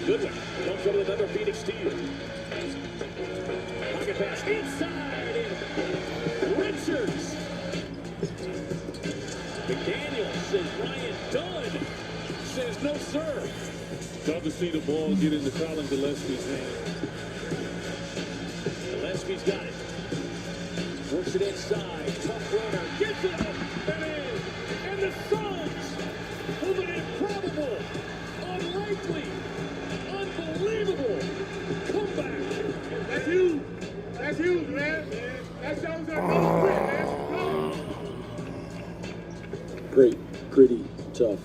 Goodwin comes over another Phoenix steal. Pocket pass inside. Richards. McDaniel says Ryan Dunn says no, sir. Tough to see the ball get into Colin Gillespie's hand. Gillespie's got it. Works it inside. Tough runner. Gets it up and in. And the Suns with an improbable, unlikely, unbelievable comeback. That's huge. That's huge, man. That shows that no quit, man. Great, gritty, tough,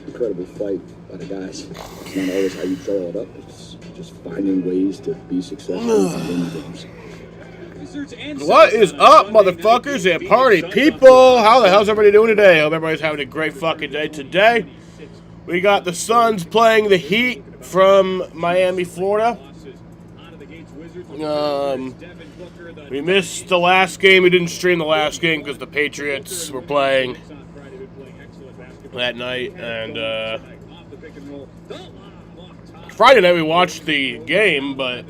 incredible fight by the guys. It's not always how you draw it up. It's just finding ways to be successful and win games. What is up, motherfuckers and party people? How the hell's everybody doing today? I hope everybody's having a great fucking day today. We got the Suns playing the Heat from Miami, Florida. We missed the last game. We didn't stream the last game because the Patriots were playing that night. And Friday night we watched the game, but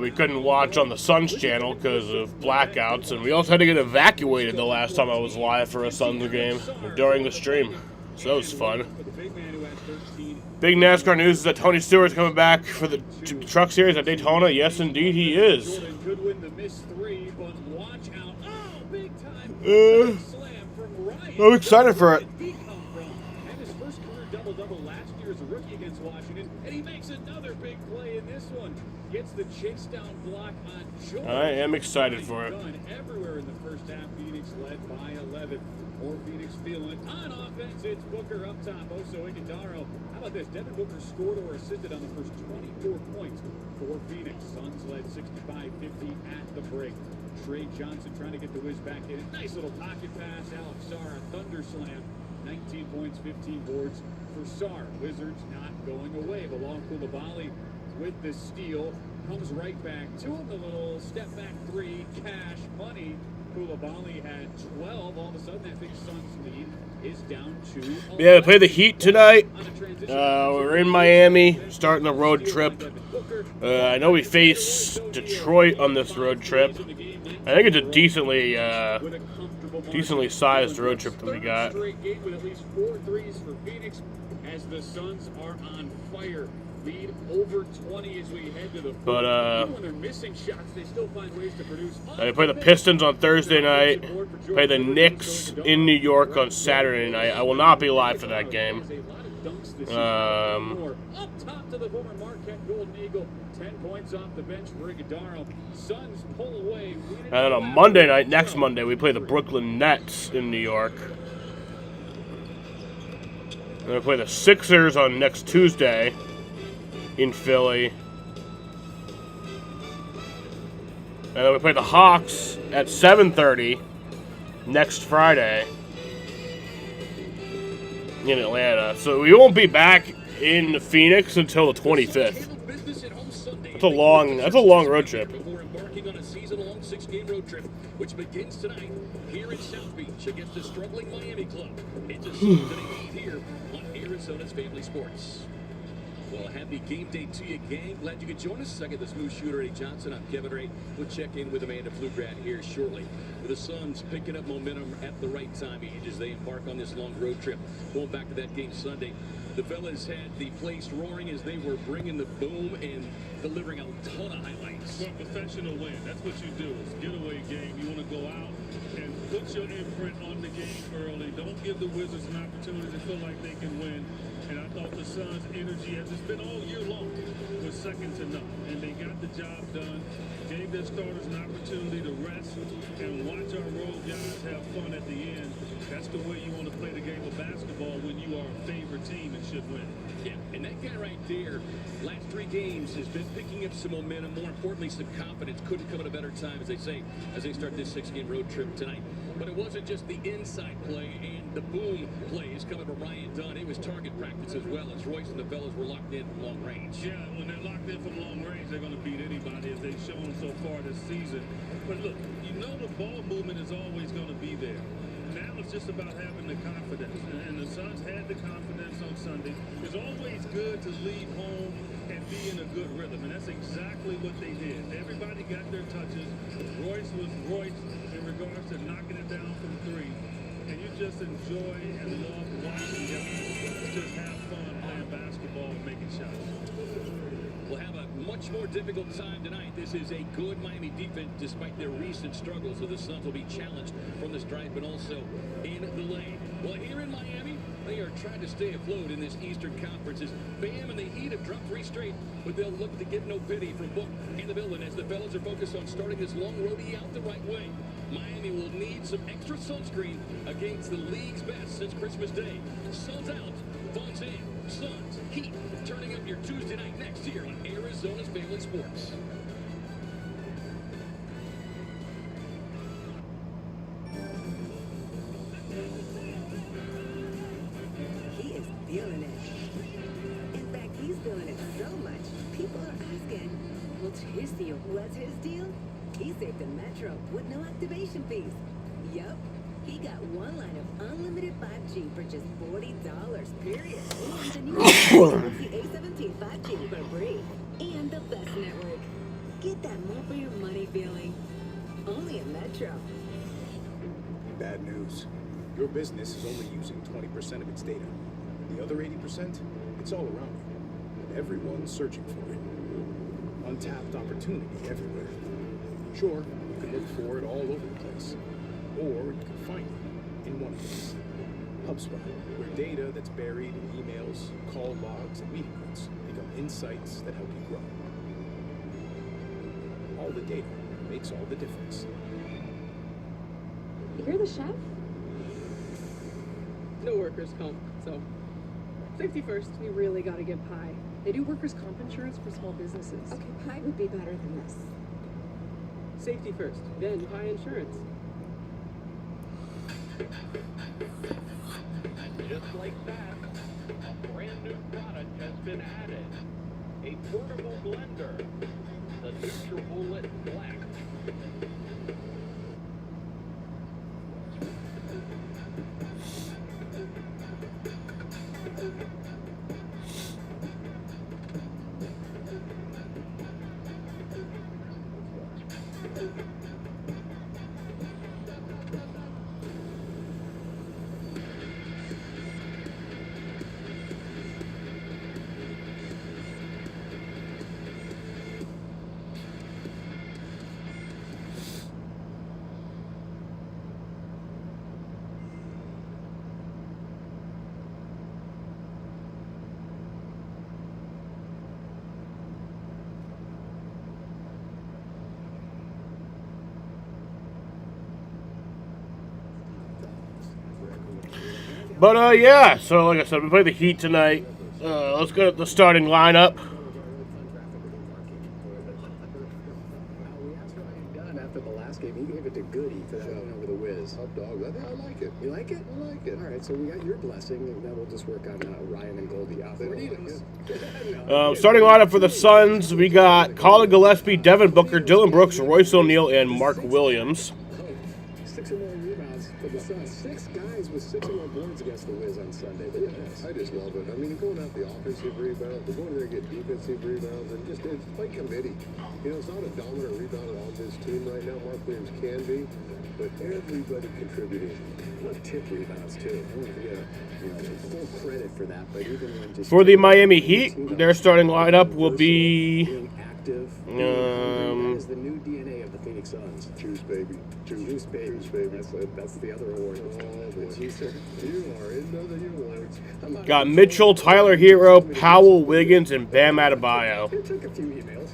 we couldn't watch on the Suns channel because of blackouts. And we also had to get evacuated the last time I was live for a Suns game during the stream. So that was fun. Big NASCAR news is that Tony Stewart's coming back for the Truck Series at Daytona. Yes, indeed, he is. I'm excited for it. And his first career double-double last year as a rookie against Washington, and he makes another big play in this one. Gets the chase down block on Jordan. I am excited for it. Everywhere in the first half, Phoenix led by 11. More Phoenix feeling it. On offense, it's Booker up top. Oso Ighodaro. How about this? Devin Booker scored or assisted on the first 24 points for Phoenix. Suns led 65-50 at the break. Trey Johnson trying to get the whiz back in. Nice little pocket pass. Alex Sarr, thunder slam. 19 points, 15 boards for Sarr. Wizards not going away. Bilal Coulibaly with the steal. Comes right back to him. The little step back three. Cash money. Coulibaly had 12. All of a sudden, that big Suns lead is down to 11. Yeah, we play the Heat tonight. We're in Miami, starting the road trip. I know we face Detroit on this road trip. I think it's a decently sized road trip that we got. With at least 4 threes for Phoenix as the Suns are on fire. Lead over 20 as we head to the But when they're missing shots, they still find ways to produce. we play the Pistons on Thursday night. Play the Knicks in New York on Saturday night. I will not be live for that game. Up top to the former Marquette Golden Eagle. 10 points off the bench for Ighodaro. Suns pull away. And then on Monday night, next Monday, we play the Brooklyn Nets in New York. And we play the Sixers on next Tuesday in Philly. And then we play the Hawks at 7:30 next Friday in Atlanta. So we won't be back in Phoenix until the 25th. That's a long road trip. Before embarking on a season-long 6-game road trip, which begins tonight here in South Beach against the struggling Miami club. It's a Suns today here on Arizona's Family Sports. Well, happy game day to you, gang. Glad you could join us. I get the smooth shooter, Eddie Johnson. I'm Kevin Ray. We'll check in with Amanda Pflugrad here shortly. With the Suns picking up momentum at the right time as they embark on this long road trip. Going back to that game Sunday, the fellas had the place roaring as they were bringing the boom and delivering a ton of highlights. Well, professional win. That's what you do. It's a getaway game. You want to go out and put your imprint on the game early. Don't give the Wizards an opportunity to feel like they can win. And I thought the Suns' energy, as it's been all year long, was second to none. And they got the job done, gave their starters an opportunity to rest and watch our role guys have fun at the end. That's the way you want to play the game of basketball when you are a favorite team and should win. Yeah, and that guy right there, last 3 games, has been picking up some momentum. More importantly, some confidence. Couldn't come at a better time, as they say, as they start this 6-game road trip tonight. But it wasn't just the inside play and the boom plays coming from Ryan Dunn. It was target practice as well, as Royce and the fellas were locked in from long range. Yeah, when they're locked in from long range, they're going to beat anybody, as they've shown so far this season. But look, you know the ball movement is always going to be there. Now it's just about having the confidence. And the Suns had the confidence on Sunday. It's always good to leave home and be in a good rhythm. And that's exactly what they did. Everybody got their touches. Royce was Royce in regards to knocking it down from three. And you just enjoy and love watching guys just have fun playing basketball and making shots. Will have a much more difficult time tonight. This is a good Miami defense despite their recent struggles. So the Suns will be challenged from the stripe and also in the lane. Well, here in Miami, they are trying to stay afloat in this Eastern Conference. As Bam and the Heat have dropped 3 straight, but they'll look to get no pity from Book in the building as the fellas are focused on starting this long roadie out the right way. Miami will need some extra sunscreen against the league's best since Christmas Day. Suns out, Fonz in. Suns, Heat, turning up your Tuesday night next year on Arizona's Family Sports. He is feeling it. In fact, he's feeling it so much, people are asking, what's his deal? What's his deal? He saved the Metro with no activation fees. Yup. He got one line of unlimited 5G for just $40, period. And the new Galaxy A17 5G for free. And the best network. Get that more for your money feeling. Only at Metro. Bad news. Your business is only using 20% of its data. The other 80%, it's all around you. And everyone's searching for it. Untapped opportunity everywhere. Sure, you can look for it all over the place. Or you can find it in one place. HubSpot, where data that's buried in emails, call logs, and meeting notes become insights that help you grow. All the data makes all the difference. You're the chef? No workers' comp, so safety first. You really gotta get pie. They do workers' comp insurance for small businesses. Okay, pie would be better than this. Safety first, then pie insurance. Just like that, a brand new product has been added. A portable blender, the NutriBullet Black. But, yeah, so like I said, we play the Heat tonight. Let's go at the starting lineup. We asked Ryan Dunn after the last game. He gave it to Goody for that win over the Wiz. Hot dog, I like it. You like it? I like it. All right, so we got your blessing, and then we'll just work on Ryan and Goldie out there. Starting lineup for the Suns, we got Colin Gillespie, Devin Booker, Dylan Brooks, Royce O'Neal, and Mark Williams. 6 or more rebounds for the Suns. 6 guys with 6 or more boards against the Wiz on Sunday. Look at this. I just love it. I mean, you're going out the offensive rebound, we're going there to get defensive rebounds, and just it's by committee. You know, it's not a dominant rebounder on this team right now. Mark Williams can be, but everybody contributing. Well, tip rebounds, too. I want to get full credit for that, but even when just... For the Miami Heat, their starting lineup will be... Being active. That is the new DNA of the Phoenix Suns. Juice, baby. Juice, baby. Juice, baby. That's the other award. Oh, boy. You are into the awards. Got Mitchell, Tyler Hero, Powell, Wiggins, and Bam Adebayo. It took a few emails.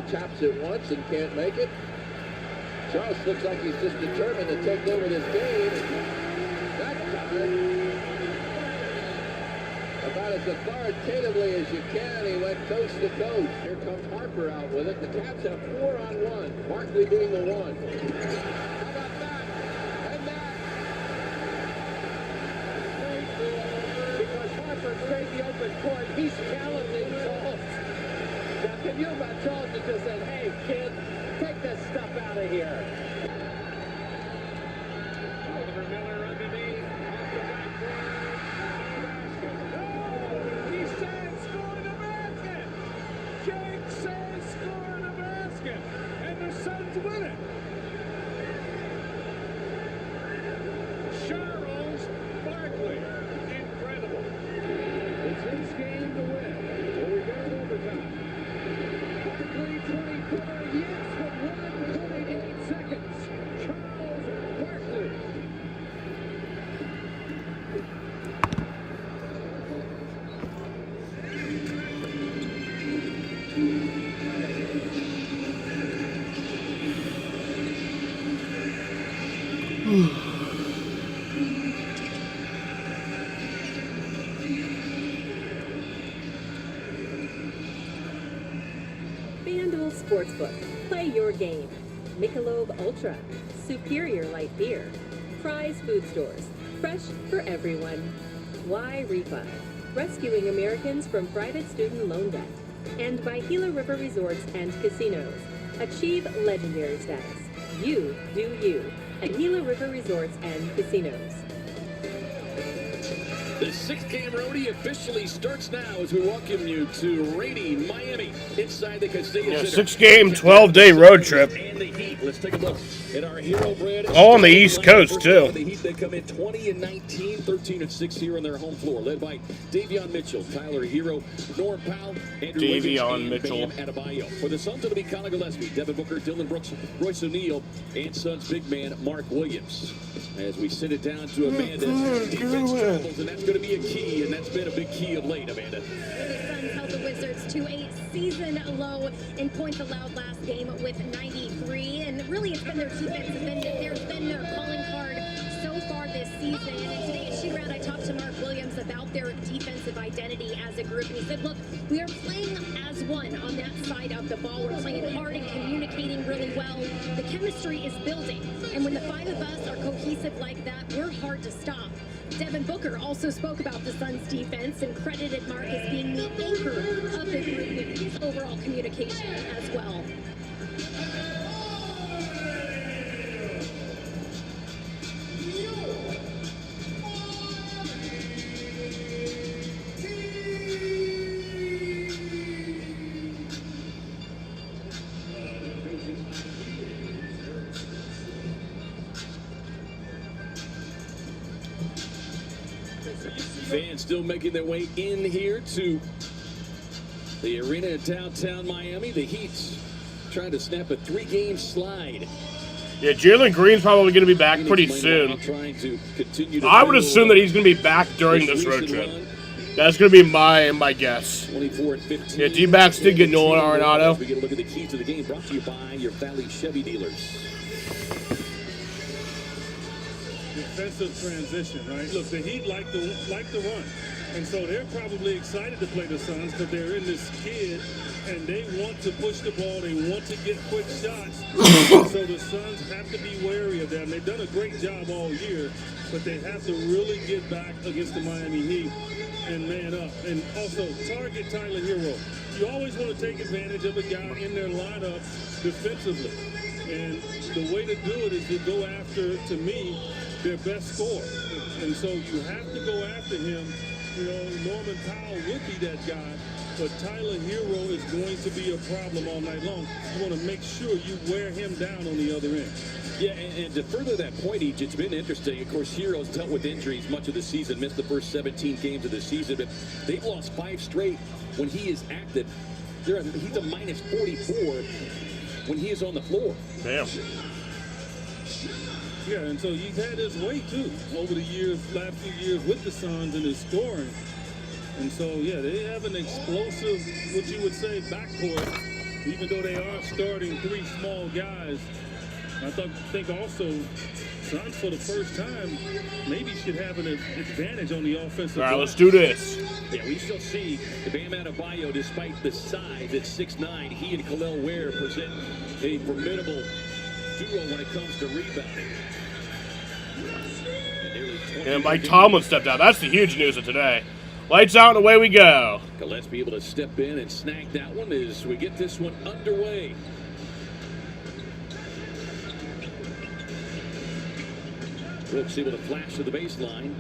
Taps it once and can't make it. Charles looks like he's just determined to take over this game. That time, about as authoritatively as you can, he went coast to coast. Here comes Harper out with it. The Cavs have 4-on-1. Barkley being the one. How about that? And that. Because Harper played the open court, he's challenging Charles. Now, can you imagine Charles that just said, hey, kid, take this stuff out of here. Oliver Miller underneath, off the backboard. He says score the basket. Jake says score the basket. And the Suns win it. Charles Barkley. Incredible. It's his game to win. Well, we go to overtime. Barkley 20-footer, yes, with 1:28 seconds. Charles Barkley. FanDuel Sportsbook. Play your game. Michelob Ultra. Superior Light Beer. Fry's Food Stores. Fresh for everyone. Y-Refi. Rescuing Americans from private student loan debt. And by Gila River Resorts and Casinos. Achieve legendary status. You do you at Gila River Resorts and Casinos. The 6th-game roadie officially starts now as we welcome you to rainy Miami inside the Castilla Center. 6-game, 12-day road trip. And the Heat. Let's take a look at our hero bread. All on the East Coast, too. The Heat, they come in 20-19, 13-6 here on their home floor, led by Davion Mitchell, Tyler Hero, Norm Powell, Andrew Davion Wiggins, Mitchell. and Bam Adebayo. For the Suns, it'll be Colin Gillespie, Devin Booker, Dylan Brooks, Royce O'Neal, and Suns big man Mark Williams. As we send it down to Amanda, defense travels, and that's going to be a key, and that's been a big key of late, Amanda. The Suns held the Wizards to a season low in points allowed last game with 93, and really it's been their defense. There's been their calling card so far this season. And in today's shoot-around, I talked to Mark Williams about their defensive identity as a group, and he said, look, we are playing as one on that side of the ball. We're playing hard and communicating really well. The chemistry is building, and when the 5 of us are cohesive like that, we're hard to stop. Devin Booker also spoke about the Suns' defense and credited Mark as being the anchor of the group with his overall communication as well. Fans still making their way in here to the arena in downtown Miami. The Heat's trying to snap a 3-game slide. Yeah, Jalen Green's probably going to be back pretty soon. I would assume that he's going to be back during this road trip. That's going to be my guess. 24-15. Yeah, D-backs did get Nolan Arenado. We get a look at the keys to the game brought to you by your Valley Chevy dealers. Defensive transition, right? Look, the Heat like to run, and so they're probably excited to play the Suns because they're in this skid, and they want to push the ball. They want to get quick shots. So the Suns have to be wary of that. And they've done a great job all year, but they have to really get back against the Miami Heat and man up. And also target Tyler Hero. You always want to take advantage of a guy in their lineup defensively, and the way to do it is to go after, to me, their best scorer. And so you have to go after him. You know, Norman Powell would be that guy, but Tyler Hero is going to be a problem all night long. You want to make sure you wear him down on the other end. Yeah, and to further that point, Each, it's been interesting. Of course, Hero's dealt with injuries much of the season, missed the first 17 games of the season, but they've lost 5 straight when he is active. He's a minus 44 when he is on the floor. Damn. Yeah, and so he's had his way, too, over the years, last few years with the Suns and his scoring. And so, yeah, they have an explosive, what you would say, backcourt, even though they are starting 3 small guys. I think also Suns for the first time maybe should have an advantage on the offensive. All right, let's do this. Yeah, we still see Bam Adebayo, despite the size at 6'9", he and Kel'el Ware present a formidable duo when it comes to rebounding. And Mike Tomlin stepped out. That's the huge news of today. Lights out and away we go. Gillespie able to step in and snag that one as we get this one underway. Brooks able to flash to the baseline.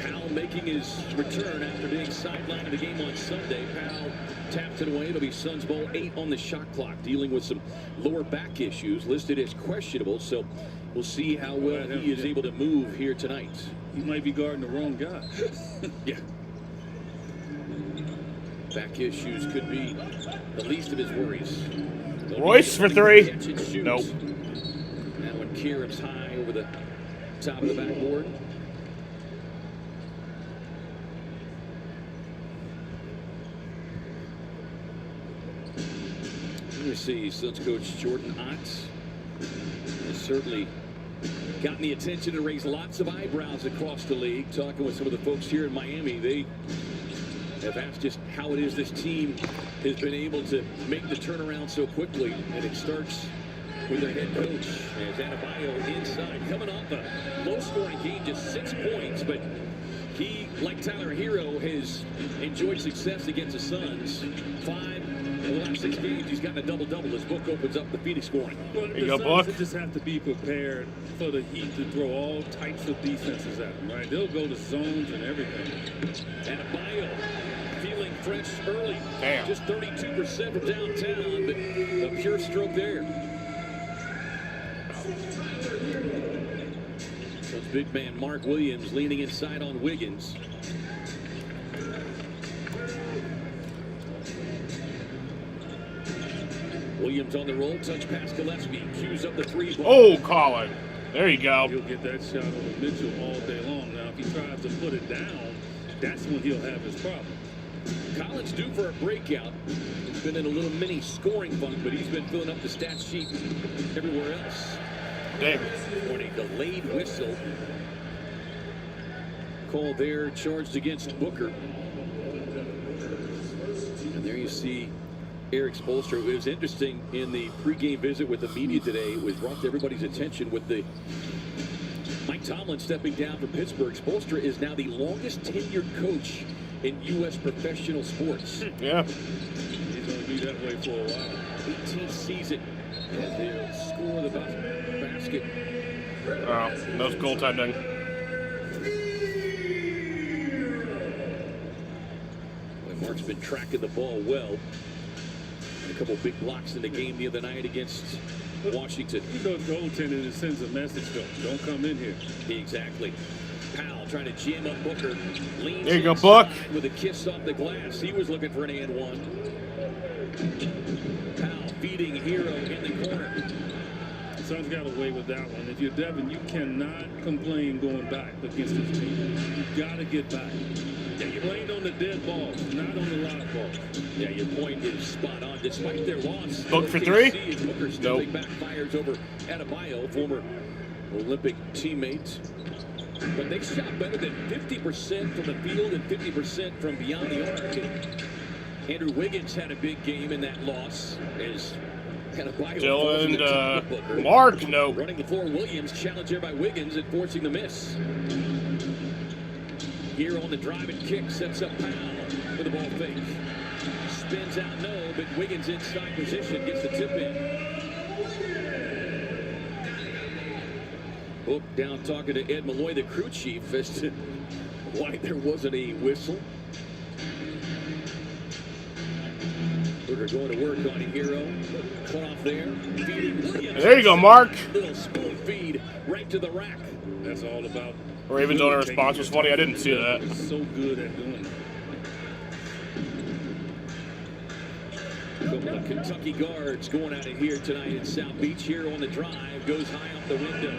Powell making his return after being sidelined in the game on Sunday. Powell tapped it away. It'll be Suns ball 8 on the shot clock, dealing with some lower back issues, listed as questionable. So we'll see how well he is able to move here tonight. He might be guarding the wrong guy. Yeah. Back issues could be the least of his worries. Royce for 3. Nope. Now when Kieran's high over the top of the backboard. Let me see, Suns coach Jordan Otts has certainly gotten the attention and raised lots of eyebrows across the league. Talking with some of the folks here in Miami, they have asked just how it is this team has been able to make the turnaround so quickly, and it starts with their head coach as Adebayo inside, coming off a low-scoring game, just 6 points, but he, like Tyler Hero, has enjoyed success against the Suns. 5 in the last 6 games, he's gotten a double-double. His book opens up the Phoenix scoring. Well, the Suns just have to be prepared for the Heat to throw all types of defenses at them, right? They'll go to zones and everything. Adebayo feeling fresh early. Damn. Just 32% from downtown, but a pure stroke there. So it's big man Mark Williams leaning inside on Wiggins. Williams on the roll, touch pass Gillespie, cues up the 3 ball. Oh, Colin. There you go. He'll get that shot over Mitchell all day long. Now, if he tries to put it down, that's when he'll have his problem. Collins due for a breakout. He's been in a little mini scoring funk, but he's been filling up the stat sheet everywhere else. Damn. On a delayed whistle. Call there, charged against Booker. And there you see Eric Spoelstra. It was interesting in the pregame visit with the media today. It was brought to everybody's attention with the Mike Tomlin stepping down from Pittsburgh. Spoelstra is now the longest tenured coach in U.S. professional sports. Yeah. He's going to be that way for a while. 18th season. And they'll score the basket. Oh, no goaltending. Well, Mark's been tracking the ball well. And a couple big blocks in the game the other night against Washington. You know, goaltending sends a message to him. Don't come in here. Exactly. Powell trying to jam up Booker. Leans there you go, Buck. With a kiss off the glass. He was looking for an and one. Powell feeding Hero in the corner. Suns got away with that one. If you're Devin, you cannot complain going back against this team. You got to get back. Yeah, you're playing on the dead balls, not on the live balls. Yeah, your point is spot on. Despite their loss, Book for 3? Booker still backfires over Adebayo, former Olympic teammate. But they shot better than 50% from the field and 50% from beyond the arc. And Andrew Wiggins had a big game in that loss as Adebayo Dylan, Mark, no. Running the floor, Williams challenged there by Wiggins and forcing the miss. Here on the drive and kick, sets up Powell with a ball fake. Spins out, no, but Wiggins inside position, gets the tip in. Book down talking to Ed Malloy, the crew chief, as to why there wasn't a whistle. Booker going to work on a Hero. Cut off there. Feeding Williams. There you go, Mark. Little spoon feed right to the rack. That's all about. Ravens owner response was funny. I didn't see that. He's so good at doing it. Couple of Kentucky guards going out of here tonight in South Beach. Hero on the drive, goes high off the window.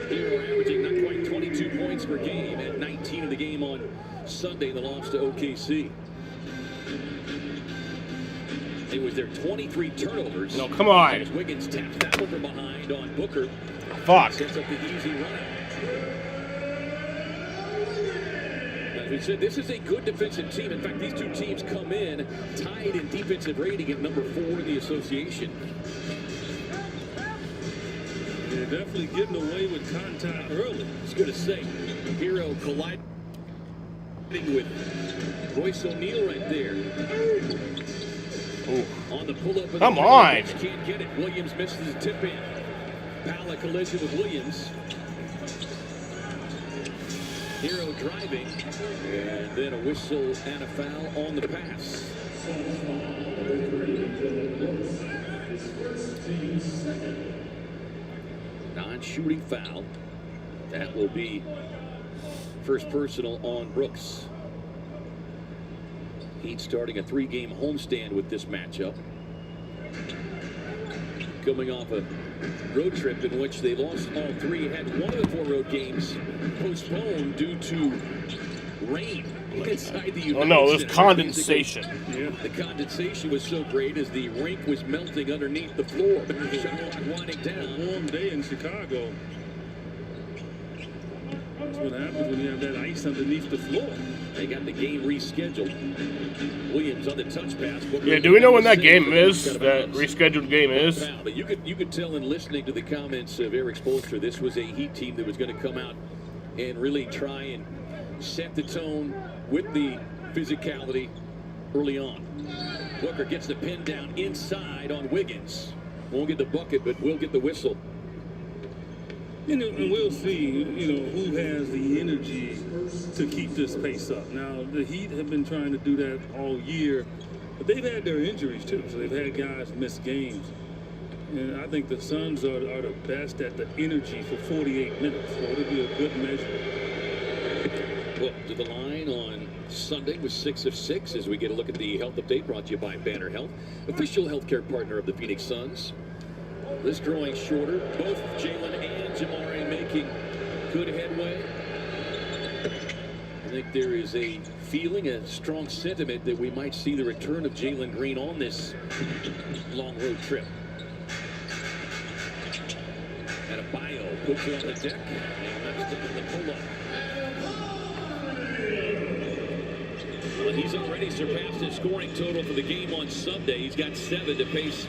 Hero averaging not quite 22 points per game at 19 in the game on Sunday, the loss to OKC. It was their 23 turnovers. No, come on. As Wiggins taps that one from behind on Booker. Fuck. Sets up the easy run. As we said, this is a good defensive team. In fact, these two teams come in tied in defensive rating at number 4 in the association. They're definitely getting away with contact early. I was going to say, Hero colliding with Royce O'Neal right there. Ooh. On the pull-up. Come on. Can't get it. Williams misses his tip in. Powell collision with Williams. Hero driving. And then a whistle and a foul on the pass. Non-shooting foul. That will be first personal on Brooks. Heat starting a 3-game homestand with this matchup. Coming off a road trip in which they lost all 3, had one of the 4 road games postponed due to rain inside the United Oh no, there's Center. condensation. Yeah. The condensation was so great as the rink was melting underneath the floor. Shot clock winding down. Warm day in Chicago. That's what happens when you have that ice underneath the floor. They got the game rescheduled. Williams on the touch pass. Yeah, do we know when that game is? That rescheduled game is? But you could tell in listening to the comments of Eric Spoelstra, this was a Heat team that was going to come out and really try and set the tone with the physicality early on. Booker gets the pin down inside on Wiggins. Won't get the bucket, but will get the whistle. And we'll see, who has the energy to keep this pace up. Now, the Heat have been trying to do that all year, but they've had their injuries too. So they've had guys miss games. And I think the Suns are the best at the energy for 48 minutes. So it'll be a good measure. Booked to the line on Sunday with 6 of 6 as we get a look at the health update brought to you by Banner Health, official healthcare partner of the Phoenix Suns. This drawing shorter. Both Jalen and Jamari making good headway. I think there is a feeling, a strong sentiment that we might see the return of Jalen Green on this long road trip. And a bio puts it on the deck and lets it in the pull-up. Well, he's already surpassed his scoring total for the game on Sunday. He's got 7 to pace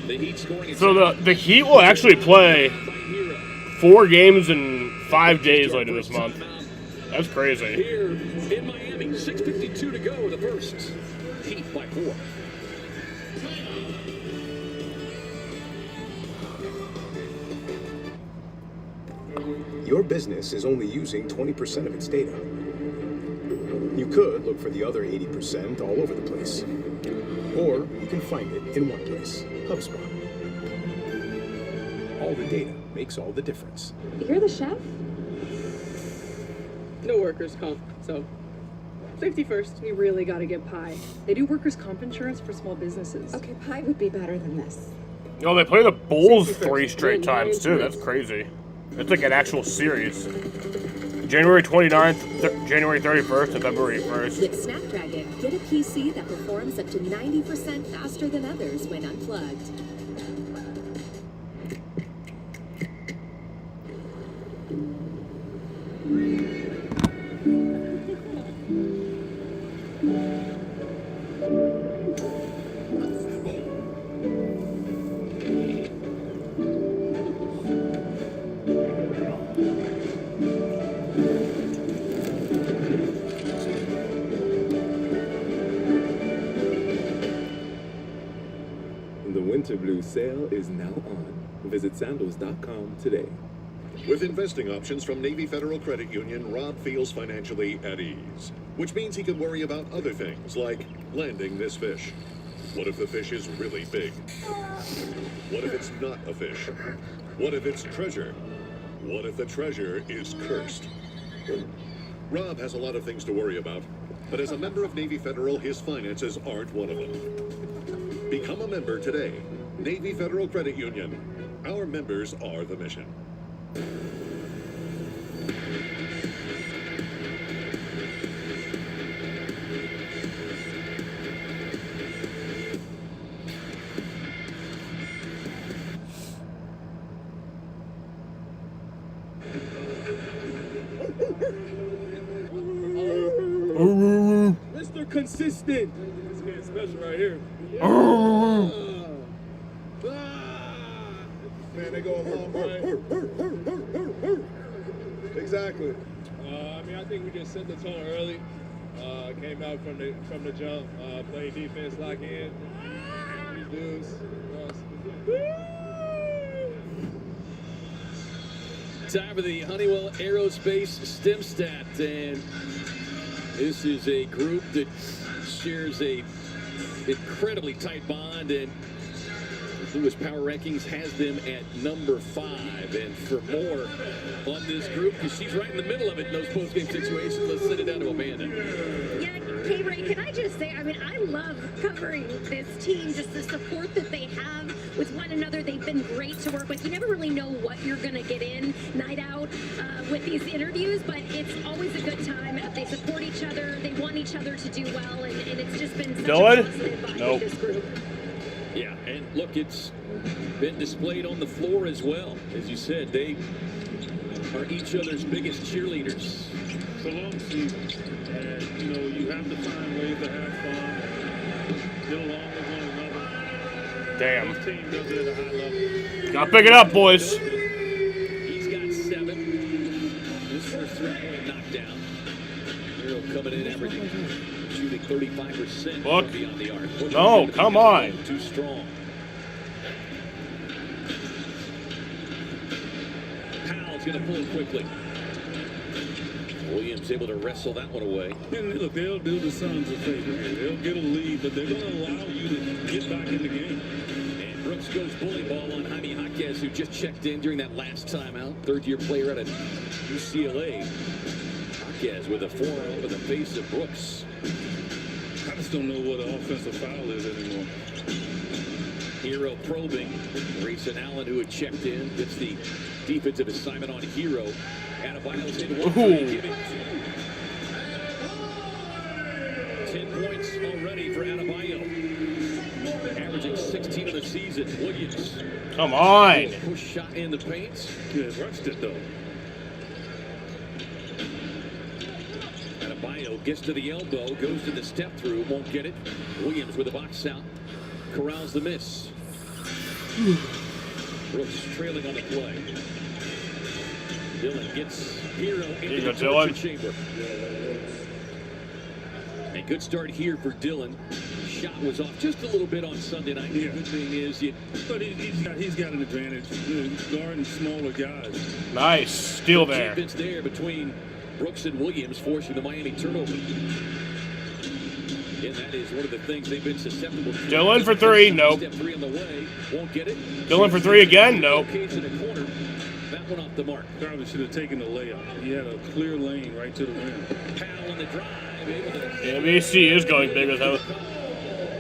the Heat scoring. So the Heat will actually play 4 games in 5 days later this month. That's crazy. Here in Miami, 6:52 to go, the first. Heat by 4. Your business is only using 20% of its data. You could look for the other 80% all over the place. Or you can find it in one place, HubSpot. All the data makes all the difference. You're the chef? No workers' comp, so safety first. We really gotta get Pi. They do workers' comp insurance for small businesses. Okay, Pi would be better than this. Oh, they play the Bulls 3 straight times too. That's crazy. It's like an actual series. January 29th, January 31st, and February 1st. With Snapdragon, get a PC that performs up to 90% faster than others when unplugged. The Winter Blue sale is now on. Visit sandals.com today. With investing options from Navy Federal Credit Union, Rob feels financially at ease, which means he can worry about other things like landing this fish. What if the fish is really big? What if it's not a fish? What if it's treasure? What if the treasure is cursed? Rob has a lot of things to worry about, but as a member of Navy Federal, his finances aren't one of them. Become a member today. Navy Federal Credit Union. Our members are the mission. Mr. Consistent. This man's special right here. Man, they go a long way. Exactly. I mean, I think we just set the tone early. Came out from the jump, played defense, lock in. These dudes. Time for the Honeywell Aerospace STEMstat, and this is a group that shares a incredibly tight bond, and Lewis Power Rankings has them at number 5. And for more on this group, because she's right in the middle of it in those post-game situations, let's send it down to Amanda. Yeah, K-Ray, can I just say, I mean, I love covering this team, just the support that they have with one another. They've been great to work with. You never really know what you're going to get in night out with these interviews, but it's always a good time. They support each other. They want each other to do well, and it's just been such a positive vibe with this group. Yeah, and look, it's been displayed on the floor as well. As you said, they are each other's biggest cheerleaders. It's a long season, and you know you have to find ways to have fun, get along with one another. Damn. This team does it at a high level. Gotta pick it up, boys. He's got 7. This first 3-point knockdown. Hero coming in averaging, shooting 35% Look. from beyond the arc. No, come on. Too strong. Powell's going to pull quickly. Williams able to wrestle that one away. And look, they'll do the Suns a favor here. They'll get a lead, but they're going to allow you to get back in the game. And Brooks goes bully ball on Jaime Jaquez, who just checked in during that last timeout. Third-year player out of UCLA. Jaquez with a forearm in the face of Brooks. I just don't know what an offensive foul is anymore. Hero probing. Grayson Allen, who had checked in, gets the defensive assignment on Hero. Adebayo's in one. 10 points already for Adebayo. Averaging 16 of the season. Williams. Come on. Push shot in the paint. Yeah, rushed it though. Adebayo gets to the elbow, goes to the step through, won't get it. Williams with a box out. Corrals the miss. Brooks trailing on the play. Dillon gets Hero into the torture chamber. A good start here for Dillon. Shot was off just a little bit on Sunday night. The good thing is, but he's got an advantage guarding smaller guys. Nice steal there. It's there between Brooks and Williams, forcing the Miami turnover. And that is one of the things they've been susceptible to. Dillon for 3, nope. Step 3 on the way, won't get it. Dillon for 3 again, nope. In the corner. That one off the mark. Probably should have taken the layup. He had a clear lane right to the rim. Powell on the drive. The NBC is going big with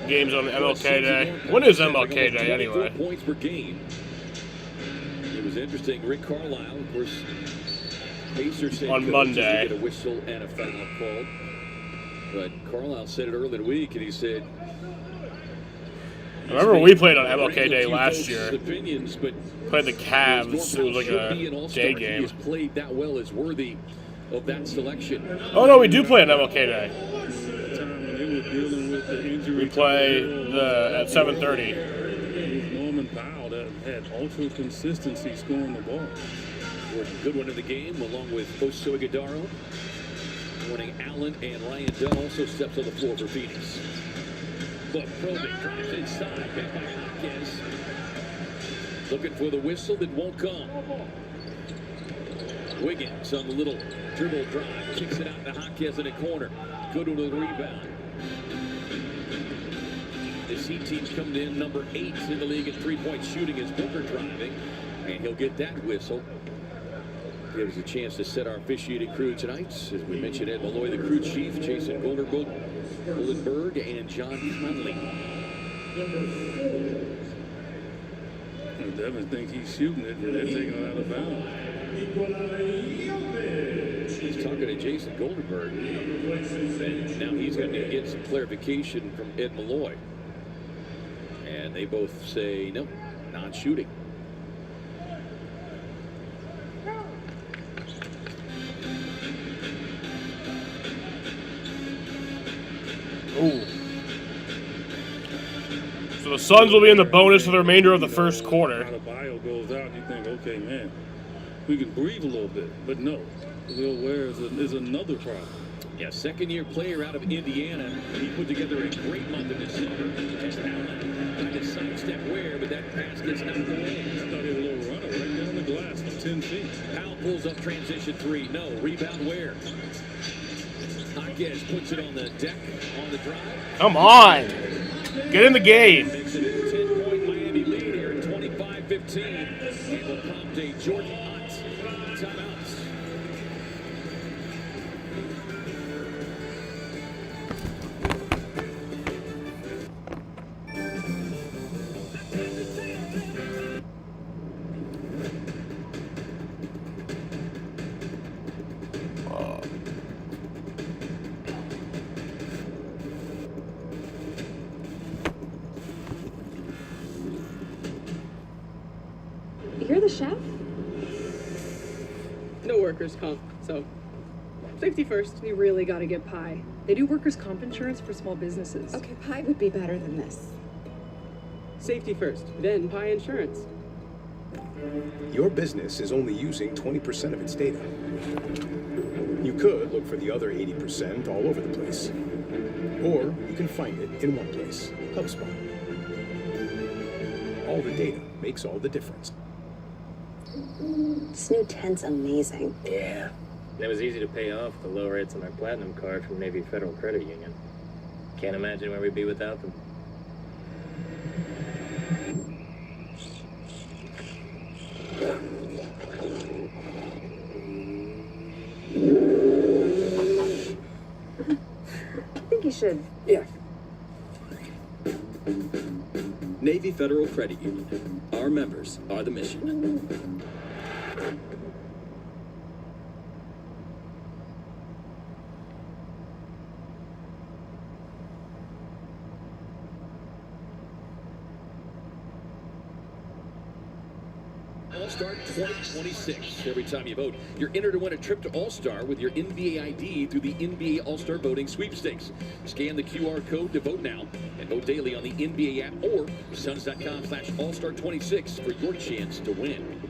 games on MLK Day. When is MLK Day anyway? Points per game. It was interesting. Rick Carlisle, of course, Pacers on Monday. Get a whistle and a foul called. But Carlisle said it earlier in the week, and he said, I remember we played on MLK Day last year. Opinions, but played the Cavs. It was like a day game. He has played that well, is worthy of that selection. Oh no, we do play on MLK Day. We play at 7:30. Norman Powell that had ultra consistency scoring the ball. Good one in the game, along with Oso Ighodaro. Morning Allen and Ryan Dunn also steps on the floor for Phoenix. But probing drives inside, back by Hopkins. Looking for the whistle that won't come. Wiggins on the little dribble drive, kicks it out to Hopkins in the corner. Good to the rebound. The C team's coming in number 8 in the league in three-point shooting as Booker driving, and he'll get that whistle. Gives us a chance to set our officiating crew tonight. As we mentioned, Ed Malloy, the crew chief, Jason Goldenberg, and John Conley. Devin thinks he's shooting it, and they're taking it out of bounds. He's talking to Jason Goldenberg, and now he's going to get some clarification from Ed Malloy. And they both say, no, non-shooting. So the Suns will be in the bonus for the remainder of the first quarter. Adebayo goes out, you think, okay, man, we can breathe a little bit. But no, Will Ware is another problem. Yeah, second-year player out of Indiana. He put together a great month in December. As Allen tried to sidestep Ware, but that pass gets knocked away. I thought he had a little runner right down the glass from 10 feet. Powell pulls up transition three. No, rebound Ware. Jaquez puts it on the deck on the drive. Come on. Get in the game. Makes it a 10-point Miami lead here at 25-15. And will prompt a Jordan Hunt timeout. You're the chef? No workers' comp, so safety first. We really gotta get pie. They do workers' comp insurance for small businesses. Okay, pie would be better than this. Safety first, then pie insurance. Your business is only using 20% of its data. You could look for the other 80% all over the place. Or you can find it in one place, HubSpot. All the data makes all the difference. This new tent's amazing. Yeah. It was easy to pay off the low rates on my Platinum card from Navy Federal Credit Union. Can't imagine where we'd be without them. I think you should. Yeah. Navy Federal Credit Union. Our members are the mission. All-Star 2026. Every time you vote, you're entered to win a trip to All-Star with your NBA ID through the NBA All-Star Voting Sweepstakes. Scan the QR code to vote now and vote daily on the NBA app or Suns.com/All-Star26 for your chance to win.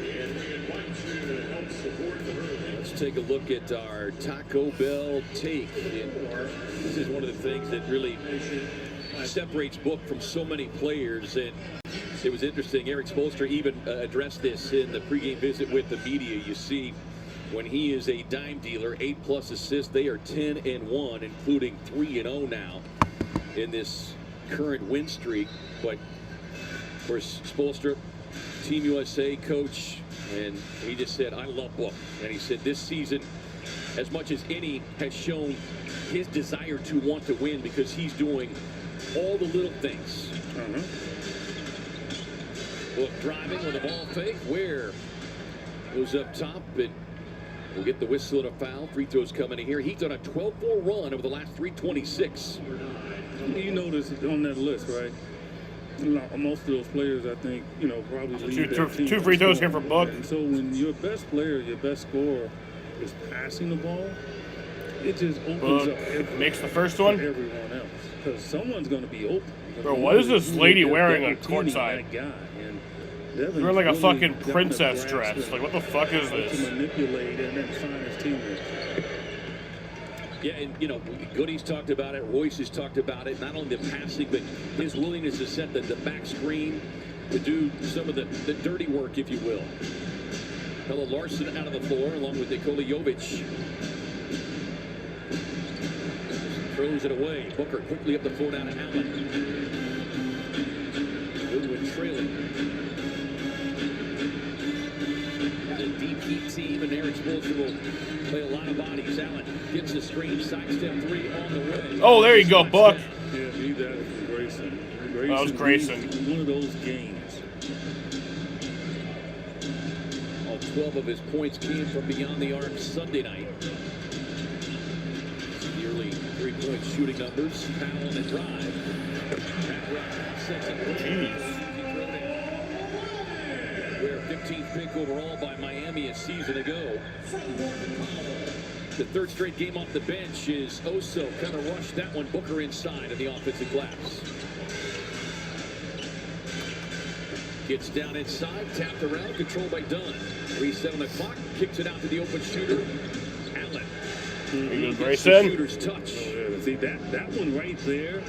And we invite you to help support the hurling. Let's take a look at our Taco Bell take. This is one of the things that really separates Book from so many players. And it was interesting. Eric Spoelstra even addressed this in the pregame visit with the media. You see, when he is a dime dealer, 8+ assists. They are 10-1, including 3-0 now in this current win streak. But of course, Spoelstra, Team USA coach, and he just said, "I love Book." And he said this season, as much as any, has shown his desire to want to win because he's doing all the little things. Book driving with a ball fake. Ware goes up top, and we'll get the whistle and a foul. Free throws coming in here. He's on a 12-4 run over the last 326. You notice on that list, right? Most of those players, I think, probably lead their team. Two free throws here for Book. And so when your best player, your best scorer is passing the ball, it just opens up makes the first one. For everyone else, because someone's going to be open. Bro, what is this lady wearing on courtside? Wearing like a fucking princess dress. Like, what the fuck is this? To manipulate and then find his teammates. Yeah, and Goody's talked about it. Royce has talked about it. Not only the passing, but his willingness to set the back screen to do some of the dirty work, if you will. Pelle Larsson out of the floor, along with Nikola Jovic. Throws it away. Booker quickly up the floor down to Allen. Goodwin trailing. The deep heat team, and Eric Spoelstra will play a lot of bodies. Allen gets the screen, sidestep three on the way. Oh, there you go, Buck. Yeah, he that was Grayson. That was Grayson. One of those games. All 12 of his points came from beyond the arc Sunday night. Nearly 3-point shooting numbers. Powell on the drive. Jeez. Ware 15th pick overall by Miami a season ago. The third straight game off the bench is Oso. Kind of rushed that one. Booker inside of the offensive glass. Gets down inside, tapped around, controlled by Dunn. Reset on the clock, kicks it out to the open shooter. Allen. Grayson. Shooter's touch. Oh, yeah. See, that one right there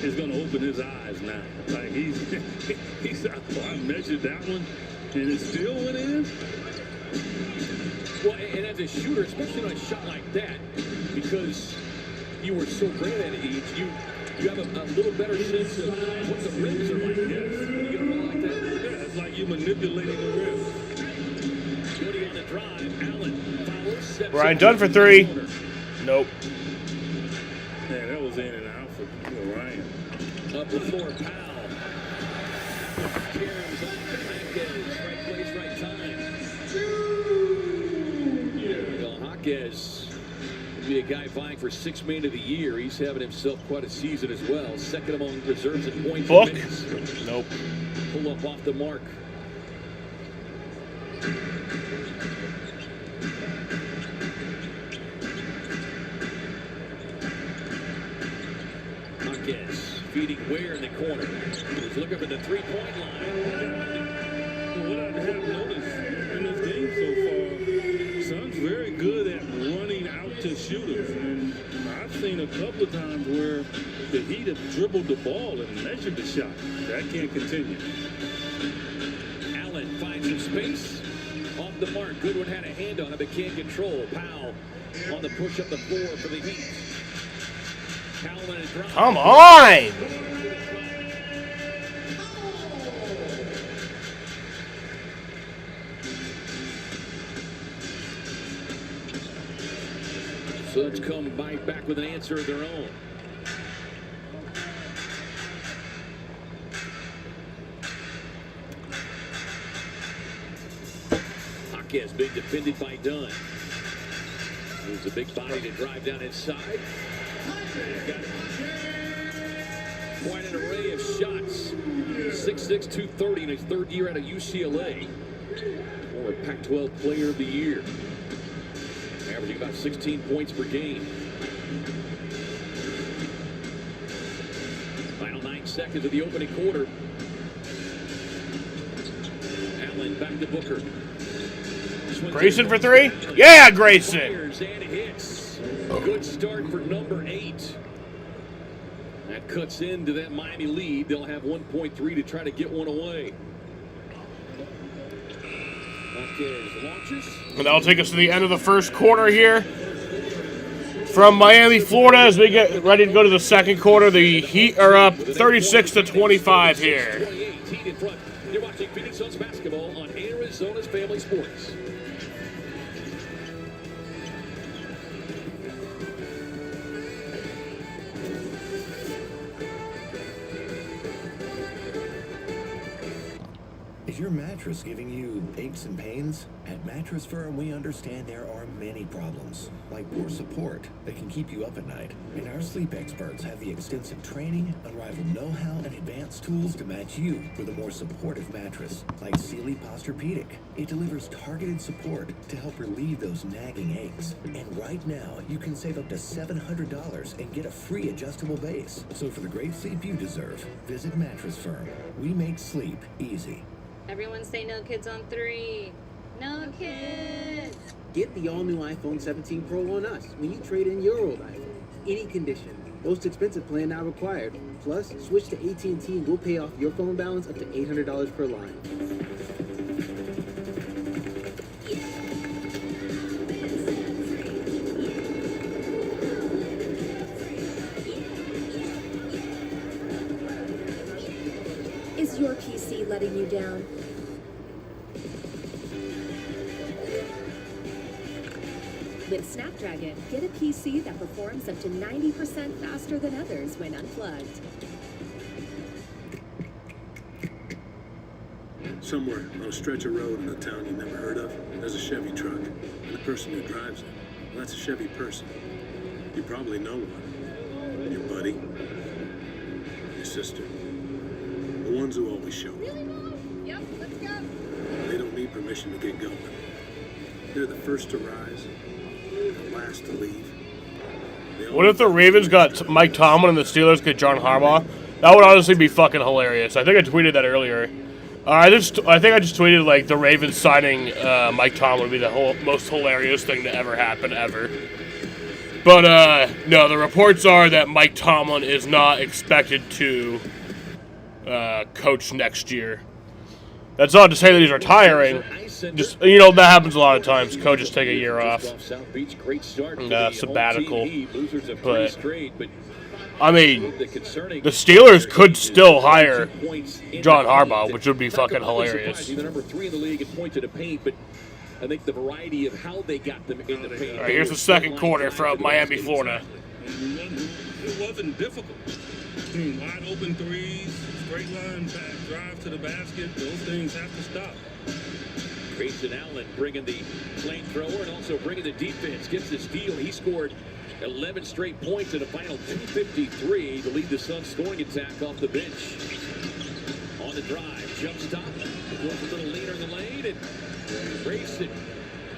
is going to open his eyes now. Like, I measured that one, and it still went in. Well, and as a shooter, especially on a shot like that, because you were so great at it, you have a little better sense of what the rims are like. Yes. When you get a ball like that. Yeah, it's like you're manipulating the rims. Goody on the drive. Allen follows. Brian Dunn for three. Nope. Yeah, that was in and out for Ryan. Up the floor, Powell. Caroms off the Hawkes. Right place, right time. Well, Hawkes would be a guy vying for 6th man of the year. He's having himself quite a season as well. Second among reserves in points. Book? Nope. Pull up off the mark. Hawkes feeding Ware in the corner. He's looking for the three-point line. What I have noticed in this game so far, Suns very good at running out to shooters. And I've seen a couple of times where the Heat have dribbled the ball and measured the shot. That can't continue. Allen finds some space. Off the mark. Goodwin had a hand on it, but can't control. Powell on the push up the floor for the Heat. Powell in a drive. Come on! Suns come back with an answer of their own. Hawkes being defended by Dunn. There's a big body to drive down inside. Got quite an array of shots. 6'6", 230 in his third year out of UCLA. Former Pac-12 Player of the Year. Averaging about 16 points per game. Final 9 seconds of the opening quarter. Allen back to Booker. Grayson for three? Yeah, Grayson! And hits. Good start for number 8. That cuts into that Miami lead. They'll have 1.3 to try to get one away. Hawkes launches. And that'll take us to the end of the first quarter here. From Miami, Florida, as we get ready to go to the second quarter, the Heat are up 36-25 here. Heat in front. You're watching Phoenix Suns basketball on Arizona's Family Sports. Is your mattress giving you aches and pains? At Mattress Firm, we understand there are many problems, like poor support that can keep you up at night. And our sleep experts have the extensive training, unrivaled know-how, and advanced tools to match you with a more supportive mattress, like Sealy Posturepedic. It delivers targeted support to help relieve those nagging aches. And right now, you can save up to $700 and get a free adjustable base. So for the great sleep you deserve, visit Mattress Firm. We make sleep easy. Everyone say no kids on 3. No kids. Get the all-new iPhone 17 Pro on us when you trade in your old iPhone. Any condition. Most expensive plan not required. Plus, switch to AT&T and we'll pay off your phone balance up to $800 per line. Is your PC letting you down? With Snapdragon, get a PC that performs up to 90% faster than others when unplugged. Somewhere on a stretch of road in a town you've never heard of, there's a Chevy truck. And the person who drives it, well, that's a Chevy person. You probably know one. Your buddy. Your sister. The ones who always show up. Yep, let's go. They don't need permission to get going. They're the first to rise, the last to leave. What if the Ravens got Mike Tomlin and the Steelers get John Harbaugh? That would honestly be fucking hilarious. I think I tweeted that earlier. I think I just tweeted like the Ravens signing Mike Tomlin would be the most hilarious thing to ever happen ever. But no, the reports are that Mike Tomlin is not expected to coach next year. That's not to say that he's retiring. Just, you know, that happens a lot of times. Coaches take a year off, sabbatical. But I mean, the Steelers could still hire John Harbaugh, which would be fucking hilarious. The number 3 in the league in points to the paint, but I think the variety of how they got them in the paint. All right, here's the second quarter from Miami, Florida. It wasn't difficult. Wide open threes, straight line back, drive to the basket. Those things have to stop. Grayson Allen bringing the flamethrower and also bringing the defense. Gets the steal. He scored 11 straight points in a final 2:53 to lead the Suns scoring attack off the bench. On the drive, jump stop. Goes a little leaner in the lane and Grayson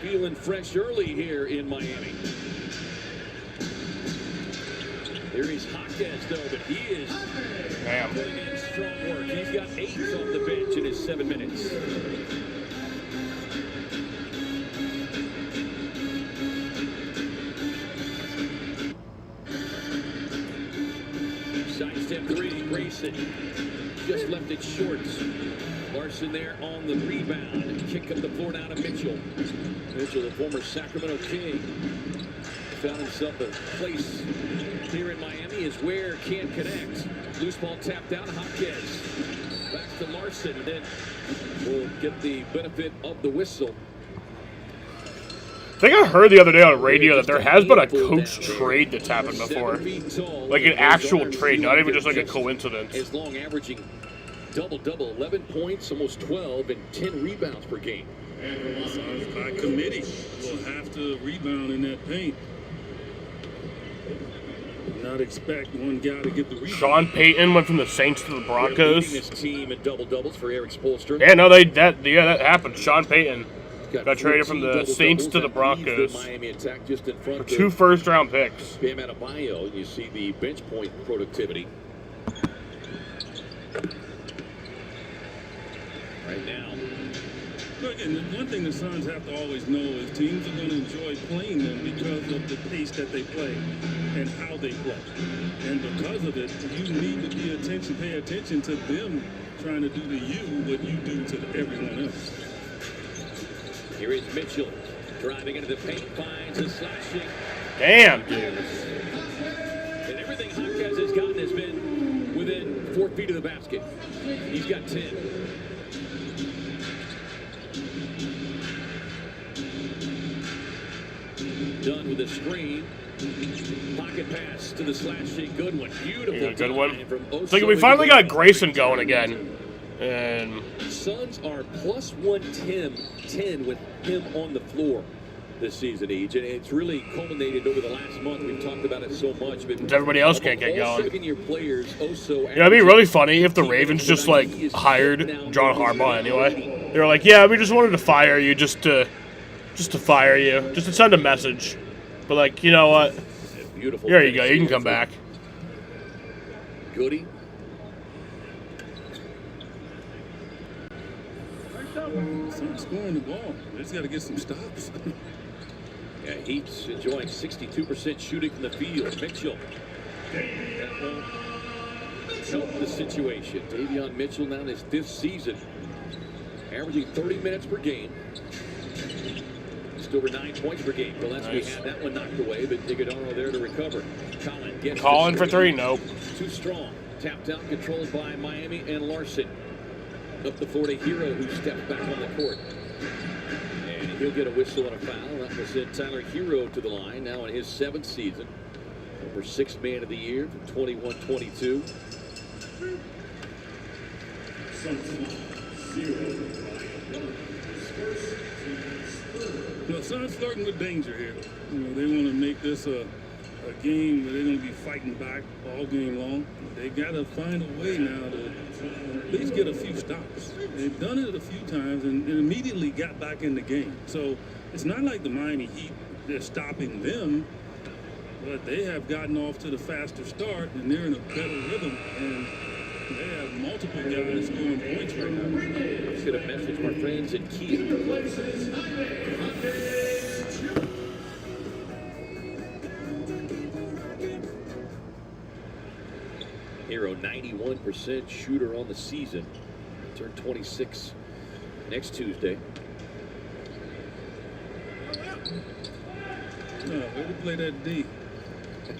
feeling fresh early here in Miami. There is Hawkins, though, but he is putting in strong work. He's got 8 off the bench in his 7 minutes. Sidestep 3, Grayson just left it short. Larson there on the rebound. Kick up the floor down to Mitchell. Mitchell, the former Sacramento King, found himself a place here in Miami is where can't connect. Loose ball tapped out. Hopkins back to Larson, and then we'll get the benefit of the whistle. I think I heard the other day on radio that there has been a coach trade that's happened before. Like an actual trade, not even just like a coincidence. As long averaging double-double, 11 points, almost 12, and 10 rebounds per game. By committee, will have to rebound in that paint. Not expect one guy to get the rebound. Sean Payton went from the Saints to the Broncos. This team in double-doubles for Eric Spoelstra. Yeah, no, that happened. Sean Payton got traded from the Saints to the Broncos Miami attack just in front for 2 first-round picks. Bam Adebayo, you see the bench point productivity. Right now. Look, and the one thing the Suns have to always know is teams are going to enjoy playing them because of the pace that they play and how they play. And because of it, you need to pay attention to them trying to do to you what you do to everyone else. Here is Mitchell driving into the paint, finds a slashing. Damn, dude. And everything Hopkins has gotten has been within 4 feet of the basket. He's got 10. Done with a screen. Pocket pass to the slashing Goodwin. Beautiful. Yeah, good one. From It's like we finally got Grayson going again. And Suns are plus 110 with him on the floor this season, Age, and it's really culminated over the last month. We've talked about it so much, but everybody else can't get going. Second-year players also. Yeah, it'd be really funny if the Ravens just like hired John Harbaugh anyway. They were like, "Yeah, we just wanted to fire you, just to fire you, just to send a message." But like, you know what? Beautiful. There you go. You can come back. Goody. Suns scoring the ball. They just got to get some stops. Yeah, Heat's enjoying 62% shooting from the field. Mitchell. That won't help the situation. Davion Mitchell now in his 5th season, averaging 30 minutes per game. Just over 9 points per game. Gillespie had that one knocked away, but Iguodala there to recover. Collin gets Collin for 3, nope. Too strong. Tapped out, controlled by Miami and Larson. Up the floor to Hero, who stepped back on the court. And he'll get a whistle and a foul. That will send Tyler Hero to the line, now in his 7th season. Over 6th man of the year from 21-22. The Suns flirting with danger here. You know, they want to make this a game where they're going to be fighting back all game long. They got to find a way now to at least get a few stops. They've done it a few times and immediately got back in the game. So it's not like the Miami Heat, they're stopping them, but they have gotten off to the faster start and they're in a better rhythm. And They have multiple guys scoring points right now. Let's get a message from our friends in Kia. Hero, 91% shooter on the season. Turned 26 next Tuesday. No, way to play that D.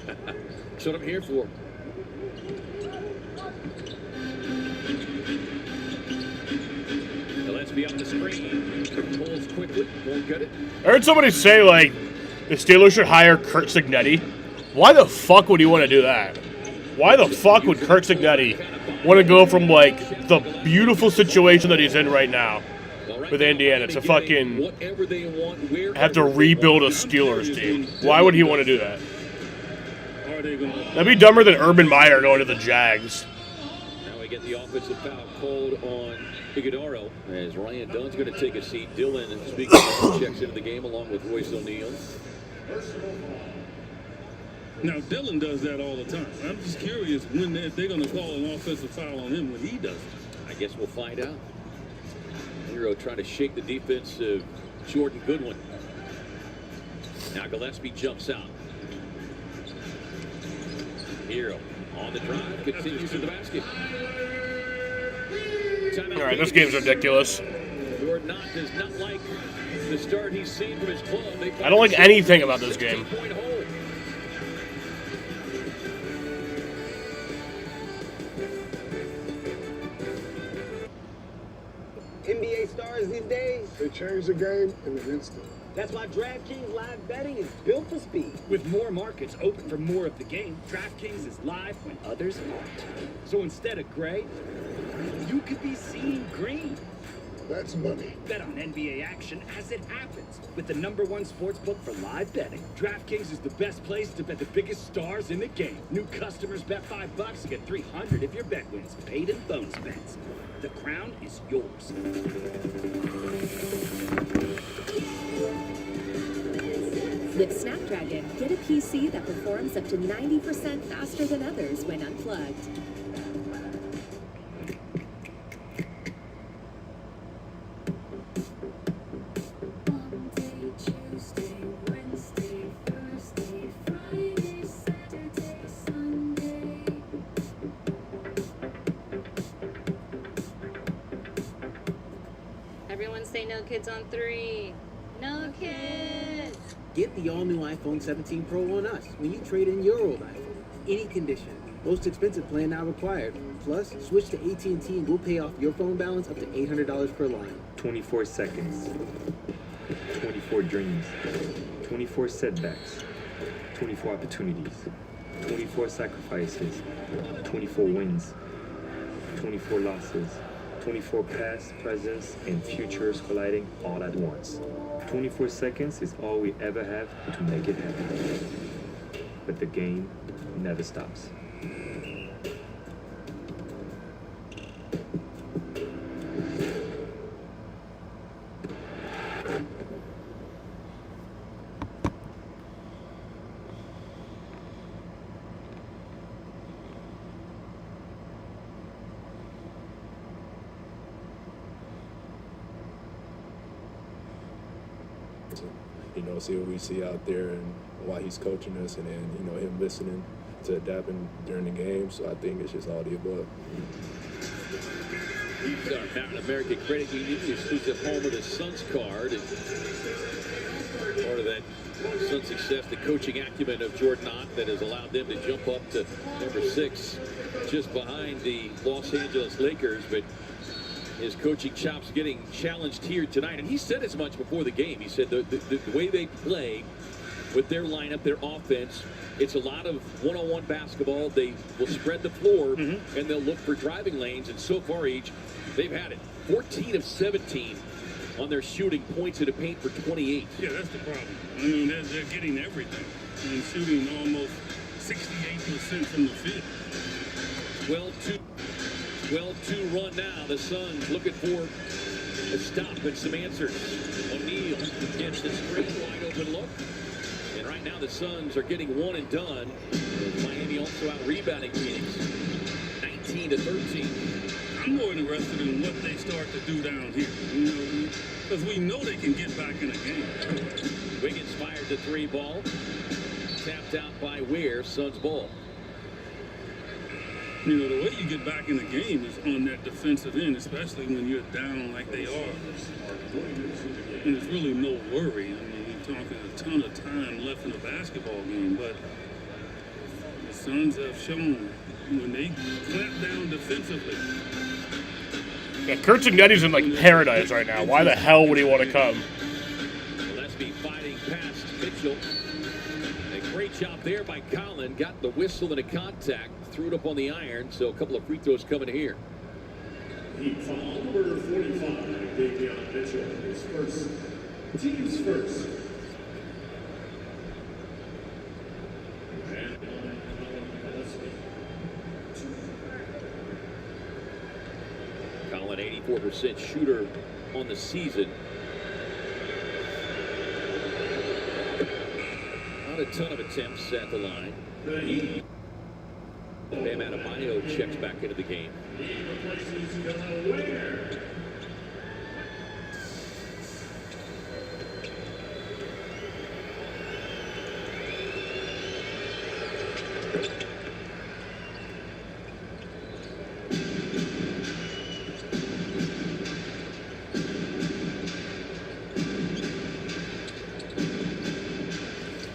That's what I'm here for. Gillespie up the screen. Pulls quickly. Won't get it. I heard somebody say, like, the Steelers should hire Kurt Cignetti. Why the fuck would he want to do that? Why the fuck would Kurt Cignetti want to go from, like, the beautiful situation that he's in right now with Indiana to fucking have to rebuild a Steelers team? Why would he want to do that? That'd be dumber than Urban Meyer going to the Jags. Now we get the offensive foul called on Iguodaro as Ryan Dunn's going to take a seat. Dylan, speaking of, checks into the game along with Royce O'Neal. Now, Dylan does that all the time. I'm just curious when they're going to call an offensive foul on him when he does it. I guess we'll find out. Hero trying to shake the defense of Jordan Goodwin. Now Gillespie jumps out. Hero on the drive, continues to the basket. All right, this game's ridiculous. Jordan does not like the start he's seen from his club. I don't like anything about this game. NBA stars these days? They change the game in an instant. That's why DraftKings Live Betting is built for speed. With more markets open for more of the game, DraftKings is live when others aren't. So instead of gray, you could be seeing green. That's money. Bet on NBA action as it happens with the #1 sportsbook for live betting. DraftKings is the best place to bet the biggest stars in the game. New customers bet $5 to get $300 if your bet wins. Paid in bonus bets. The crown is yours. With Snapdragon, get a PC that performs up to 90% faster than others when unplugged. Everyone say no kids on 3. No kids. Get the all-new iPhone 17 Pro on us when you trade in your old iPhone. Any condition. Most expensive plan now required. Plus, switch to AT&T and we'll pay off your phone balance up to $800 per line. 24 seconds. 24 dreams. 24 setbacks. 24 opportunities. 24 sacrifices. 24 wins. 24 losses. 24 past, presents, and futures colliding all at once. 24 seconds is all we ever have to make it happen. But the game never stops. You know, see what we see out there and why he's coaching us, and then, you know, him listening to adapting during the game. So I think it's just all the above. He's our Mountain American Credit Union exclusive home of the Suns card. And part of that Suns success, the coaching acumen of Jordan Ott that has allowed them to jump up to #6, just behind the Los Angeles Lakers. But his coaching chops getting challenged here tonight. And he said as much before the game. He said the way they play with their lineup, their offense, it's a lot of one-on-one basketball. They will spread the floor, and they'll look for driving lanes. And so far, they've had it. 14 of 17 on their shooting, points in the paint for 28. Yeah, that's the problem. I mean, they're getting everything. I mean, shooting almost 68% from the field. 12-2 run now. The Suns looking for a stop and some answers. O'Neal gets the screen, wide open look. And right now the Suns are getting one and done. Miami also out rebounding Phoenix. 19 14-13. I'm more interested in what they start to do down here, because we know they can get back in a game. Wiggins fired the 3 ball. Tapped out by Weir. Suns ball. The way you get back in the game is on that defensive end, especially when you're down like they are. And there's really no worry. I mean, you're talking a ton of time left in the basketball game, but the Suns have shown when they clamp down defensively. Yeah, Kurt Cignetti's in like paradise right now. Why the hell would he want to come? Gillespie fighting past Mitchell. A great job there by Collin. Got the whistle and a contact. Threw it up on the iron. So a couple of free throws coming here. Number 45, Davion Mitchell is first. Team's first. Collin, 84% shooter on the season. Not a ton of attempts at the line. Bam Adebayo checks back into the game.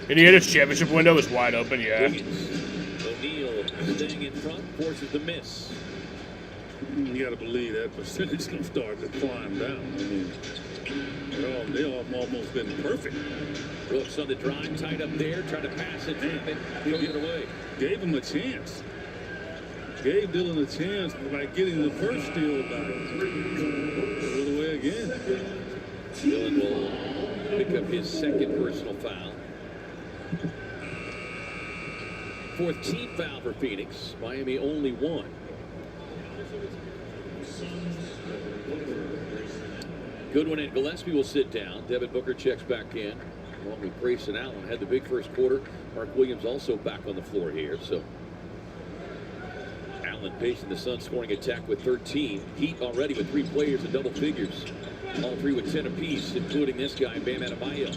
Indiana's championship window is wide open, yeah. O'Neal staying in front, forces the miss. You got to believe that percentage is going to start to climb down. I mean, they all almost been perfect. Brooks on the drive, tied up there, trying to pass it, tap it, throw it away. Gave him a chance. Gave Dillon a chance by getting the first steal back. Throw it away again. Dillon will pick up his second personal foul. 4th team foul for Phoenix. Miami only 1. Goodwin and Gillespie will sit down. Devin Booker checks back in, along with Grayson Allen. Had the big first quarter. Mark Williams also back on the floor here. So Allen pacing the Suns scoring attack with 13. Heat already with 3 players in double figures. All 3 with 10 apiece, including this guy, Bam Adebayo.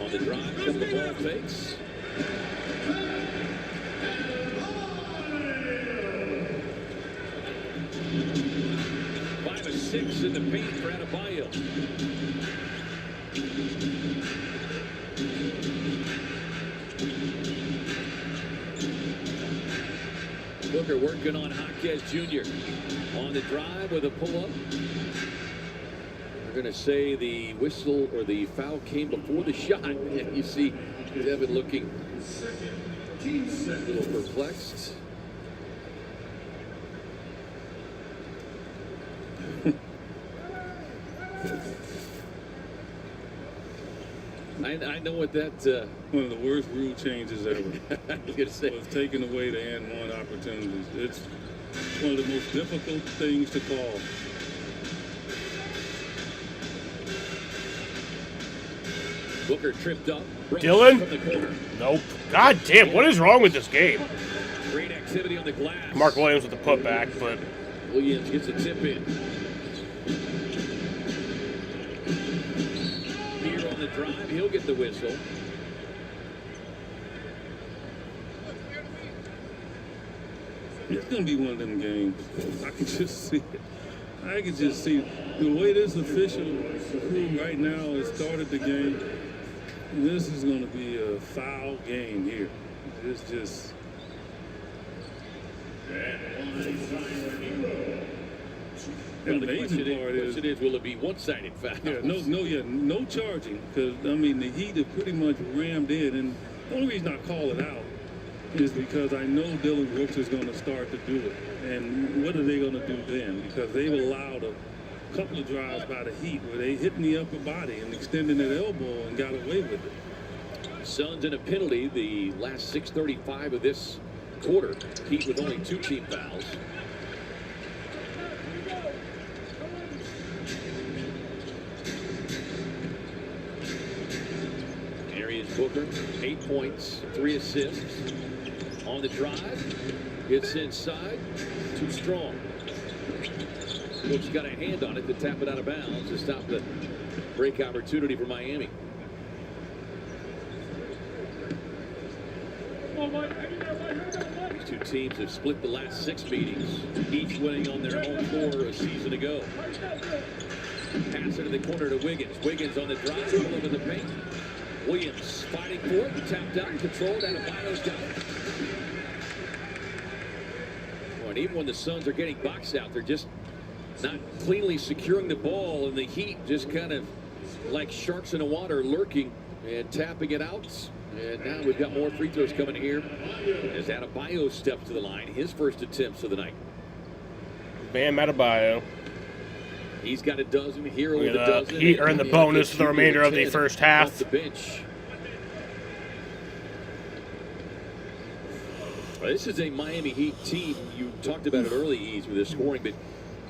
On the drive, couple of ball fakes. Five of 6 in the paint for Adebayo. Booker working on Jaquez Jr. On the drive with a pull-up. We're going to say the whistle or the foul came before the shot. And you see Devin looking a little perplexed. I know what that... one of the worst rule changes ever. I was going to say. Was taking away the and one opportunities. It's one of the most difficult things to call. Booker tripped up. Dillon? From the corner. Nope. God damn, what is wrong with this game? Great activity on the glass. Mark Williams with the putback, but... Williams gets a tip in. Here on the drive, he'll get the whistle. It's going to be one of them games. I can just see it. I can just see the way this official crew right now has started the game. This is going to be a foul game here. It's just... Well, the question is, will it be one-sided foul? Yeah, no charging, because I mean the Heat have pretty much rammed in, and the only reason I call it out is because I know Dillon Brooks is going to start to do it, and what are they going to do then? Because they've allowed a couple of drives by the Heat where they hitting the upper body and extending that elbow and got away with it. Suns in a penalty the last 6:35 of this quarter. Heat with only 2 team fouls. Booker, 8 points, 3 assists On the drive, gets inside, too strong. Brooks got a hand on it to tap it out of bounds to stop the break opportunity for Miami. These two teams have split the last 6 meetings, each winning on their home floor a season ago. Pass into the corner to Wiggins. Wiggins on the drive, all over the paint. Williams fighting for it, tapped out and controlled. Adebayo's got it. Well, and even when the Suns are getting boxed out, they're just not cleanly securing the ball, and the Heat just kind of like sharks in the water lurking and tapping it out. And now we've got more free throws coming here as Adebayo steps to the line. His first attempts of the night. Bam Adebayo. He's got a dozen. Hero with a dozen. He earned the bonus for the remainder of the first half. Off the bench. Well, this is a Miami Heat team. You talked about it early, Ease, with their scoring, but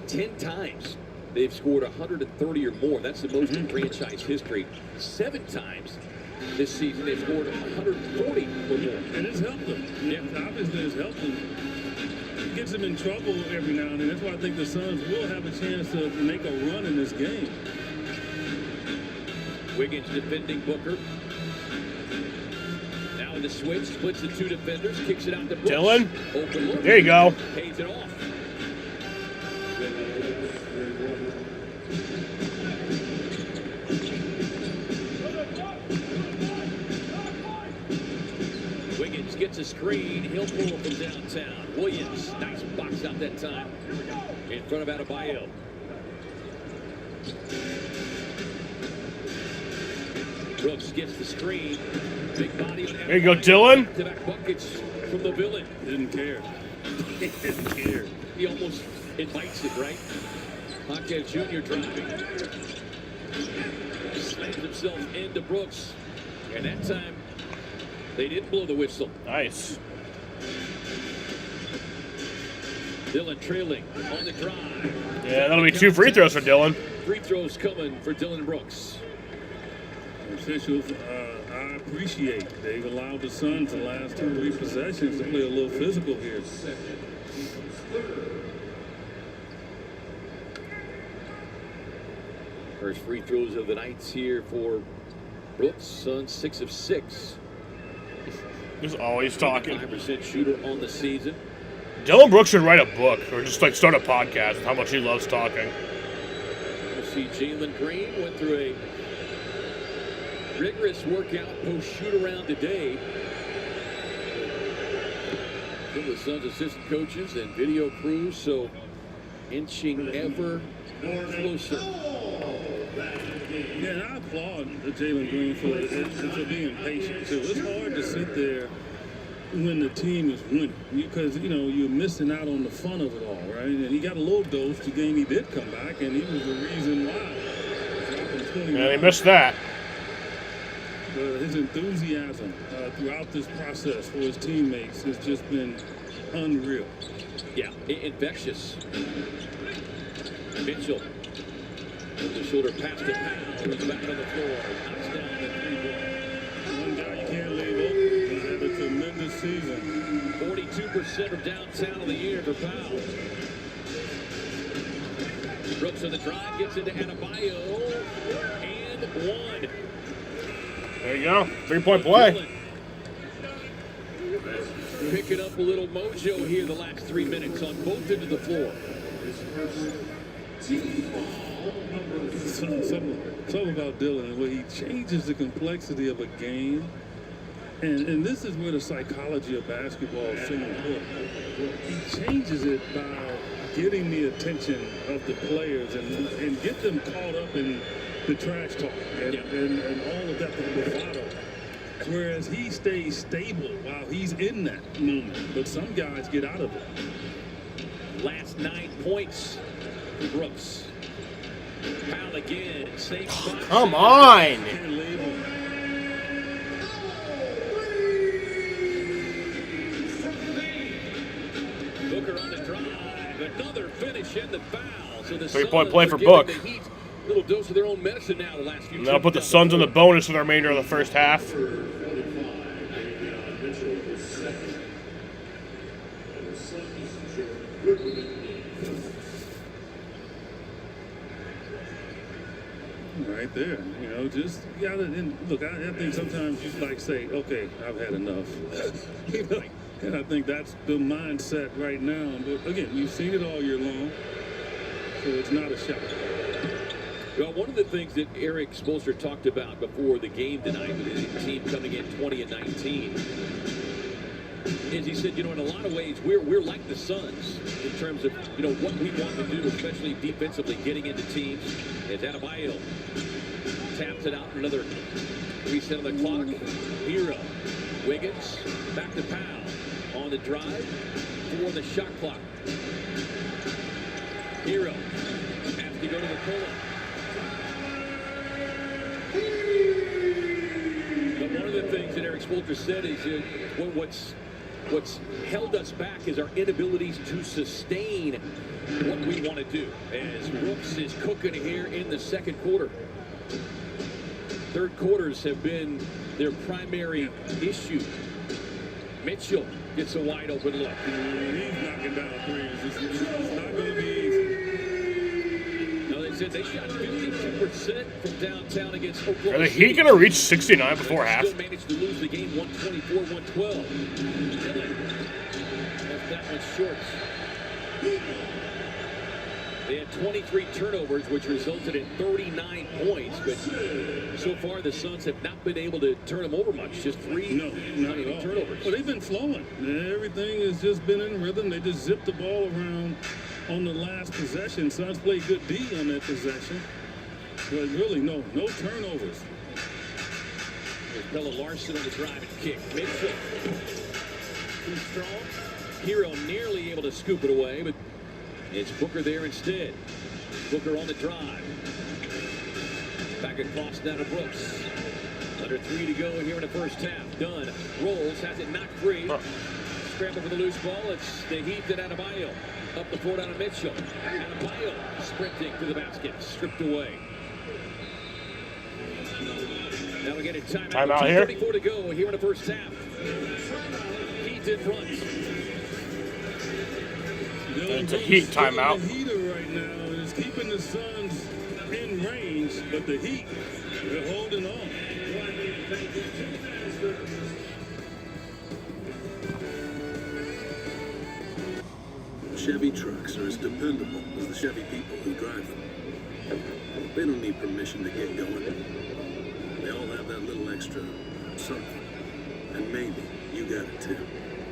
10 times they've scored 130 or more. That's the most in franchise history. 7 times this season they've scored 140 or more. And it's helped them. Yeah, obviously it's helped them. It gets them in trouble every now and then. That's why I think the Suns will have a chance to make a run in this game. Wiggins defending Booker. Now in the switch, splits the 2 defenders, kicks it out to Brooks. Dylan, open look. there you go. Pays it off. Wiggins gets a screen. He'll pull from downtown. Williams, nice box out that time. In front of Adebayo. Brooks gets the screen. Big body. There you go, Dylan. Back-to-back buckets from the villain. Didn't care. Didn't care. He almost invites it, right? Hawkhead Jr. driving. Slams himself into Brooks. And that time, they didn't blow the whistle. Nice. Dylan trailing on the drive. Yeah, that'll be 2 free throws for Dylan. Free throws coming for Dylan Brooks. Officials, I appreciate they've allowed the Suns the last 2 or 3 possessions to play a little physical here. First free throws of the night here for Brooks. Suns 6 of 6. He's always talking. 5% shooter on the season. Dylan Brooks should write a book or just like start a podcast with how much he loves talking. You see Jalen Green went through a rigorous workout post shoot around today. Some of the Suns assistant coaches and video crews, so inching ever closer. Yeah, and I applaud Jalen Green for being patient too. It's hard to sit there when the team is winning because you're missing out on the fun of it all, right? And he got a little dose the game he did come back, and he was the reason why. Yeah, he missed that. His enthusiasm throughout this process for his teammates has just been unreal. Yeah, infectious. Mitchell with the shoulder pass to Powell, who's back on the floor. Knocks down the 3-ball. One guy you can't leave open. He's had a tremendous season. 42% of downtown of the year for Powell. Brooks on the drive, gets into Adebayo, and 1. There you go. 3-point play. Picking up a little mojo here the last 3 minutes on both ends of the floor. Something about Dylan, where he changes the complexity of a game. And this is where the psychology of basketball is so important. He changes it by getting the attention of the players and get them caught up in the trash talk and all of that bravado. Whereas he stays stable while he's in that moment. But some guys get out of it. Last 9 points for Brooks. Powell again. Same spot. Come on. Booker on the drive. Another finish and the foul. So the 3-point Suns play are for giving Book. the Heat a little dose of their own medicine now the last few. And that'll put the Suns on the bonus for the remainder of the first half. right there. You know, just you gotta, and look, I think sometimes you like say, okay, I've had enough. You know, and I think that's the mindset right now. But again, you've seen it all year long, so it's not a shock. Well, one of the things that Eric Spoelstra talked about before the game tonight with his team coming in 20-19 is he said, you know, in a lot of ways, we're like the Suns in terms of, you know, what we want to do, especially defensively, getting into teams. As Adebayo taps it out, another reset on the clock. Hero, Wiggins, back to Powell on the drive for the shot clock. Hero has to go to the pull-up. But one of the things that Eric Spoelstra said is what's held us back is our inabilities to sustain what we want to do. As Brooks is cooking here in the second quarter. Third quarters have been their primary issue. Mitchell gets a wide open look. He's knocking down threes. It's not going to be easy. No, they said they shot 52% from downtown against Oklahoma. Are the Heat going to reach 69 before half? Still managed to lose the game 124-112. Dillon left that one short. They had 23 turnovers, which resulted in 39 points. But so far, the Suns have not been able to turn them over much. Just three not at all. turnovers. Well, they've been flowing. Everything has just been in rhythm. They just zipped the ball around on the last possession. Suns played good D on that possession. But really, no turnovers. There's Bella Larson on the drive and kick. Mitchell. Too strong. Hero nearly able to scoop it away, but it's Booker there instead. Booker on the drive. Back across down to Brooks. Under 3 to go here in the first half. Dunn rolls, has it knocked free. Scramble for the loose ball. It's the Heat that Adebayo. Up the floor down to Mitchell. Adebayo sprinting to the basket. Stripped away. Now we get a timeout. Timeout here. 2:34 to go here in the first half. Heat in front. It's a Heat timeout. The Heater right now is keeping the Suns in range, but the Heat, they're holding on. Chevy trucks are as dependable as the Chevy people who drive them. They don't need permission to get going. They all have that little extra something. And maybe you got it too.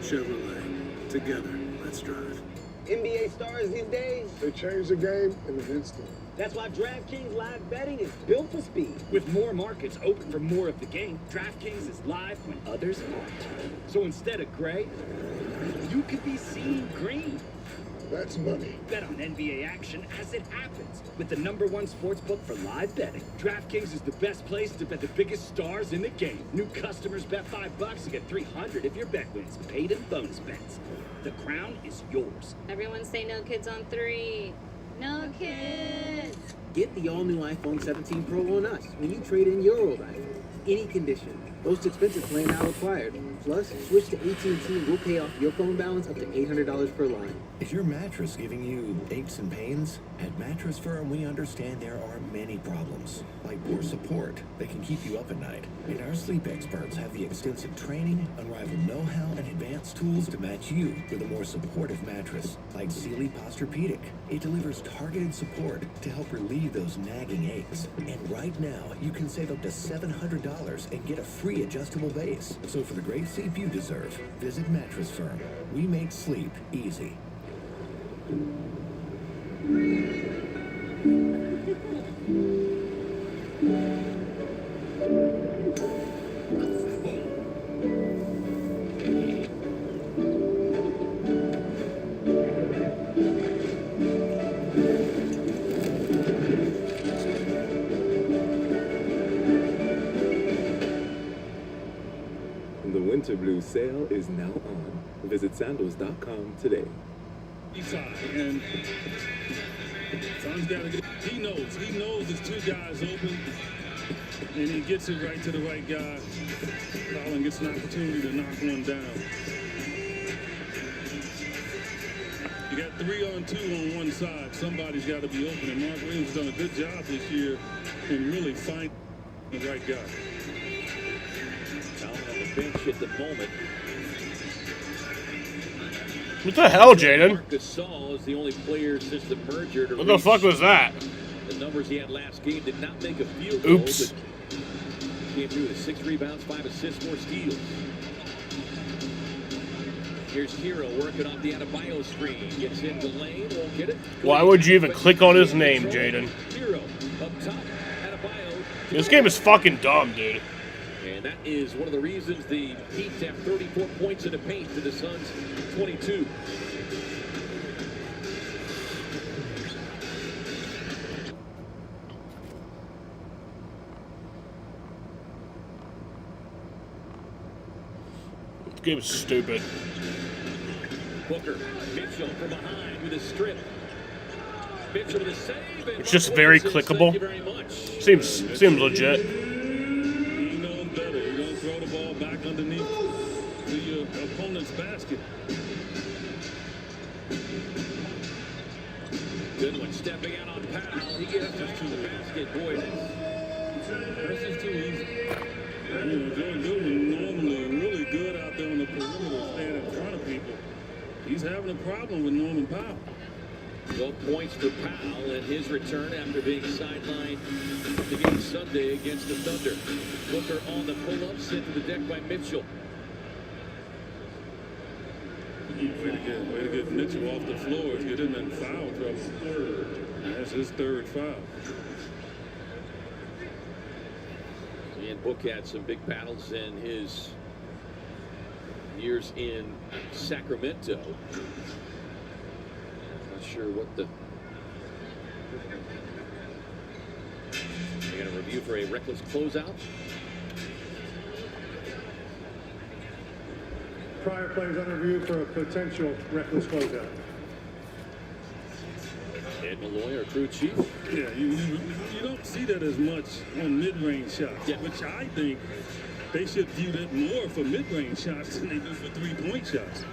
Chevrolet. Together, let's drive. NBA stars these days, They changed the game in an instant. that's why DraftKings Live Betting is built for speed. With more markets open for more of the game, DraftKings is live when others aren't. So instead of gray, you could be seeing green. That's money. Bet on NBA action as it happens with the #1 sportsbook for live betting. DraftKings is the best place to bet the biggest stars in the game. New customers bet $5 and get $300 if your bet wins. Paid in bonus bets. The crown is yours. Everyone say no kids on 3. No kids. Get the all-new iPhone 17 Pro on us when you trade in your old iPhone. Any condition. Most expensive plan now required. Plus, switch to AT&T. We'll pay off your phone balance up to $800 per line. Is your mattress giving you aches and pains? At Mattress Firm, we understand there are many problems, like poor support that can keep you up at night. And our sleep experts have the extensive training, unrivaled know-how, and advanced tools to match you with a more supportive mattress, like Sealy Posturepedic. It delivers targeted support to help relieve those nagging aches. And right now, you can save up to $700 and get a free adjustable base. So for the great sleep you deserve, visit Mattress Firm. We make sleep easy. The Winter Blue sale is now on. Visit sandals.com today. And Suns got to get. He knows there's 2 guys open, and he gets it right to the right guy. Collin gets an opportunity to knock one down. You got 3-on-2 on one side. Somebody's got to be open, and Mark Williams has done a good job this year and really find the right guy. Out on the bench at the moment. What the hell, Jaden? Marc Gasol is the only player since the merger to What the fuck was that? The numbers he had last game. Did not make a field goal. Oops. But came through with 6 rebounds, 5 assists, 4 steals. Here's Hero working off the Adebayo screen. Gets into the lane, won't get it. Why would you even click on his name, Jaden? Hero up top. Adebayo. This game is fucking dumb, dude. And that is one of the reasons the Heat have 34 points in the paint to the Suns 22. This game is stupid. Booker, Mitchell from behind with a strip. Mitchell with a save. It's just very clickable. Thank you very much. Seems legit. He knows better. You don't throw the ball back underneath the opponent's basket. Goodwin stepping out on Powell. He gets us to the basket. Boy, That's just too easy. You know, Jordan Goodwin normally really good out there on the perimeter, staying in front of people. He's having a problem with Norman Powell. 12 points for Powell in his return after being sidelined the game Sunday against the Thunder. Booker on the pull-up, sent to the deck by Mitchell. Way to get Mitchell off the floor, get in that foul trouble. That's his 3rd foul. And Book had some big battles in his years in Sacramento. Not sure what the... They're going to review for a reckless closeout. Prior players under review for a potential reckless closeout. Ed Malloy, our crew chief. Yeah, you don't see that as much on mid-range shots, which I think they should view that more for mid-range shots than they do for three-point shots.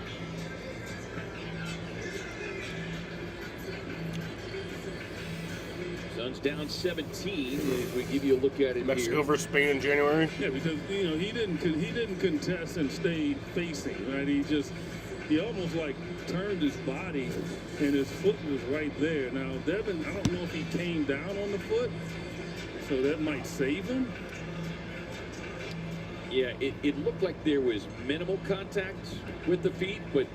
Suns down 17. If we give you a look at it Mexico here. versus Spain in January. Yeah, because you know he didn't contest and stayed facing, right? He almost like turned his body and his foot was right there. Now Devin, I don't know if he came down on the foot, so that might save him. Yeah, it looked like there was minimal contact with the feet, but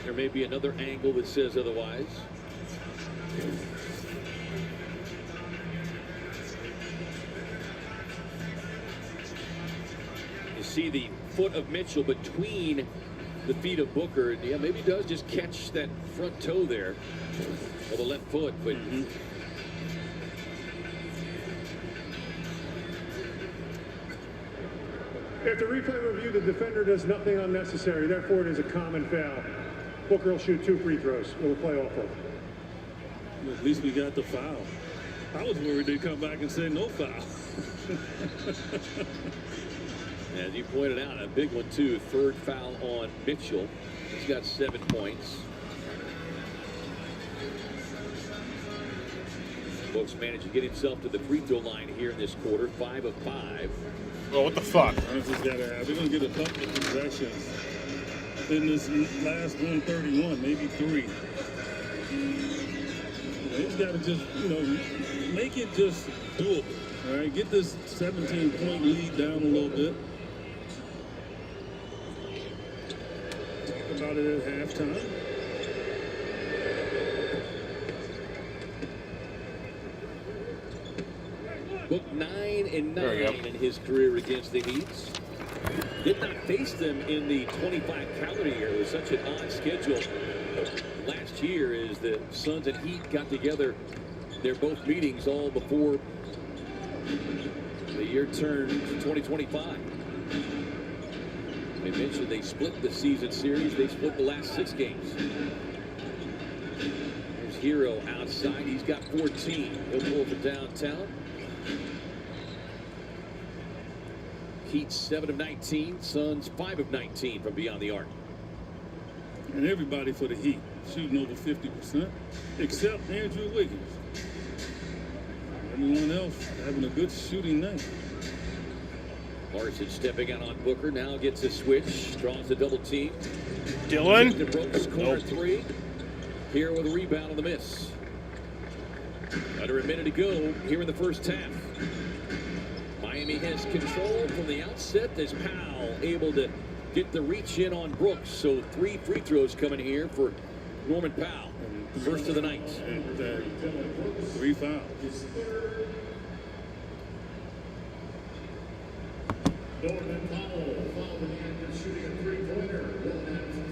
there may be another angle that says otherwise. You see the foot of Mitchell between the feet of Booker. Yeah, maybe he does just catch that front toe there, or the left foot, but After replay review, the defender does nothing unnecessary. Therefore, it is a common foul. Booker will shoot 2 free throws. It will play off of. At least we got the foul. I was worried they'd come back and say no foul. As you pointed out, a big one too. 3rd foul on Mitchell. He's got 7 points. Brooks managed to get himself to the free throw line here in this quarter. 5 of 5. Oh, what the fuck? They're going to get a couple of possessions in this last 131, maybe 3. He's got to just, make it just doable. All right, get this 17-point lead down a little bit. Talk about it at halftime. Book 9-9 in his career against the Heat. Did not face them in the 25 calendar year. It was such an odd schedule last year as the Suns and Heat got together. Their both meetings all before the year turned 2025. I mentioned they split the season series. They split the last 6 games. There's Hero outside. He's got 14. He'll pull for downtown. Heat 7 of 19. Suns 5 of 19 from beyond the arc. And everybody for the Heat shooting over 50%, except Andrew Wiggins. everyone else having a good shooting night. Larson stepping out on Booker, now gets a switch, draws the double team. Dylan? Brooks, corner three. Here with a rebound on the miss. Under a minute to go here in the first half. Miami has control from the outset as Powell able to get the reach in on Brooks. So 3 free throws coming here for Norman Powell. First of the night. And 3 fouls.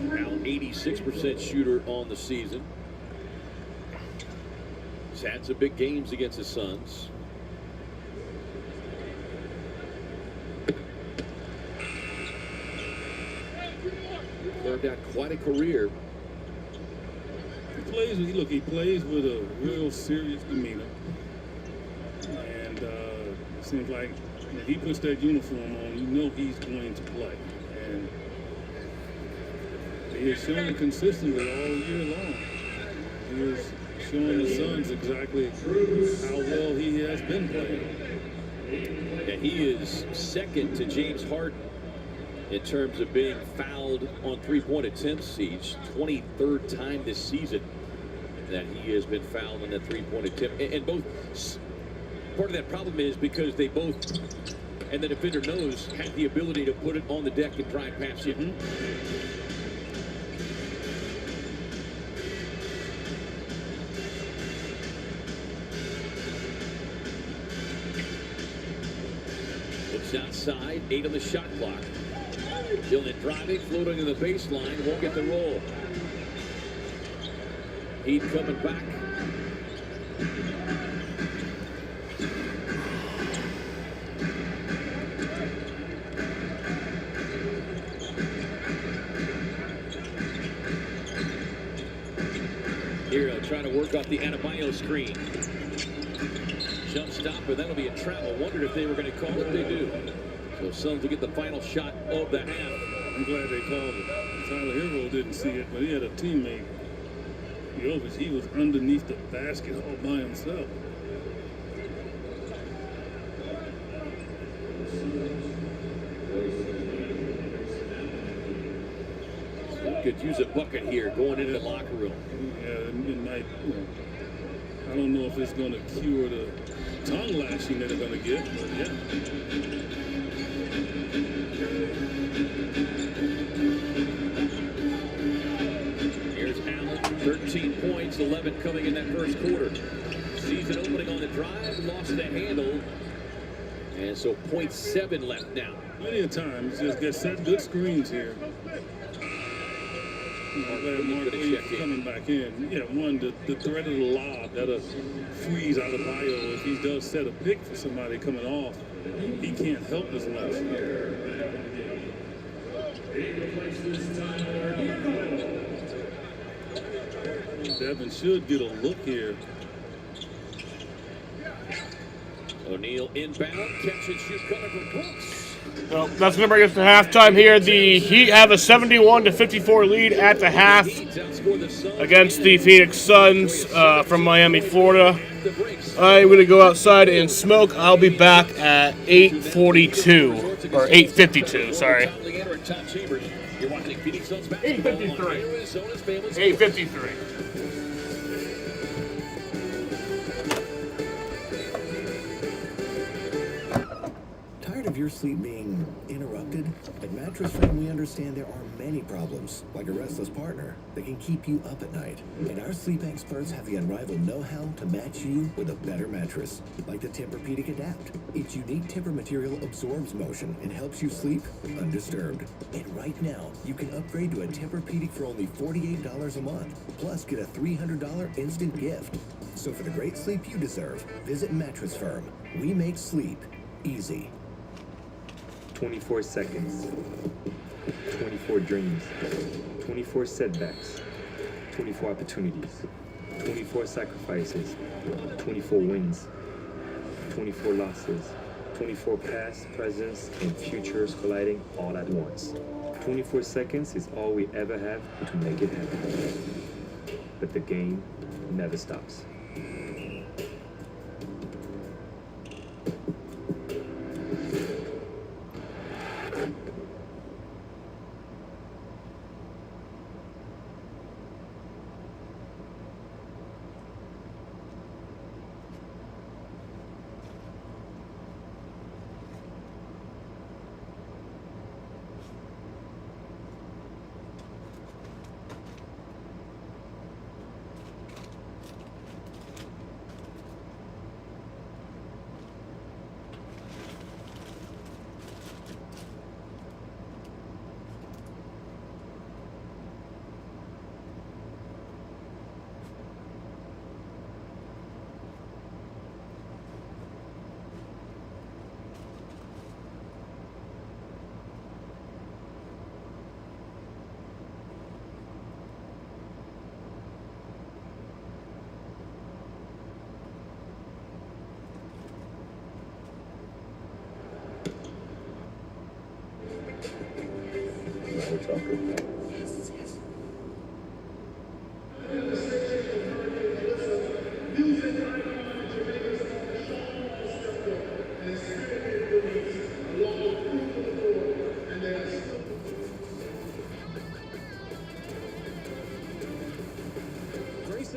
Now 86% shooter on the season. He's had some big games against the Suns. Carved out quite a career. He plays with a real serious demeanor. And it seems like when he puts that uniform on, you know he's going to play. And he has shown it consistently all year long. He is showing the Suns exactly how well he has been playing. And he is second to James Harden in terms of being fouled on three-point attempts. He's 23rd time this season that he has been fouled on that three-point attempt. And both, part of that problem is because they both, and the defender knows, have the ability to put it on the deck and drive past you. Looks outside, 8 on the shot clock. Dylan driving, floating in the baseline, won't get the roll. Heat coming back. Hero trying to work off the Adebayo screen. Jump stopper, that'll be a travel. Wondered if they were going to call it. They do. So Suns will get the final shot of the half. I'm glad they called it. Tyler Hero didn't see it, but he had a teammate. He was underneath the basket all by himself. So could use a bucket here going into the locker room. Yeah, it might. I don't know if it's going to cure the tongue lashing that they're going to get, but yeah. Here's Allen, 13 points, 11 coming in that first quarter. Season opening on the drive, lost the handle. And so 0.7 left now. Plenty of times, just get set good screens here. Mark Lee coming back in. Yeah, one, the threat of the lob that'll freeze Adebayo if he does set a pick for somebody coming off. He can't help as much. Devin should get a look here. O'Neal inbound, catch and shoot coming from Brooks. Well, that's going to bring us to halftime here. The Heat have a 71-54 lead at the half against the Phoenix Suns from Miami, Florida. I'm going to go outside and smoke. I'll be back at 8:42 or 8:52. Sorry. 8:53. Tired of your sleep being interrupted? At Mattress Firm, we understand there are many problems, like a restless partner, that can keep you up at night. And our sleep experts have the unrivaled know-how to match you with a better mattress, like the Tempur-Pedic Adapt. Its unique Tempur material absorbs motion and helps you sleep undisturbed. And right now, you can upgrade to a Tempur-Pedic for only $48 a month, plus get a $300 instant gift. So for the great sleep you deserve, visit Mattress Firm. We make sleep easy. 24 seconds, 24 dreams, 24 setbacks, 24 opportunities, 24 sacrifices, 24 wins, 24 losses, 24 past, presents, and futures colliding all at once. 24 seconds is all we ever have to make it happen. But the game never stops. Grayson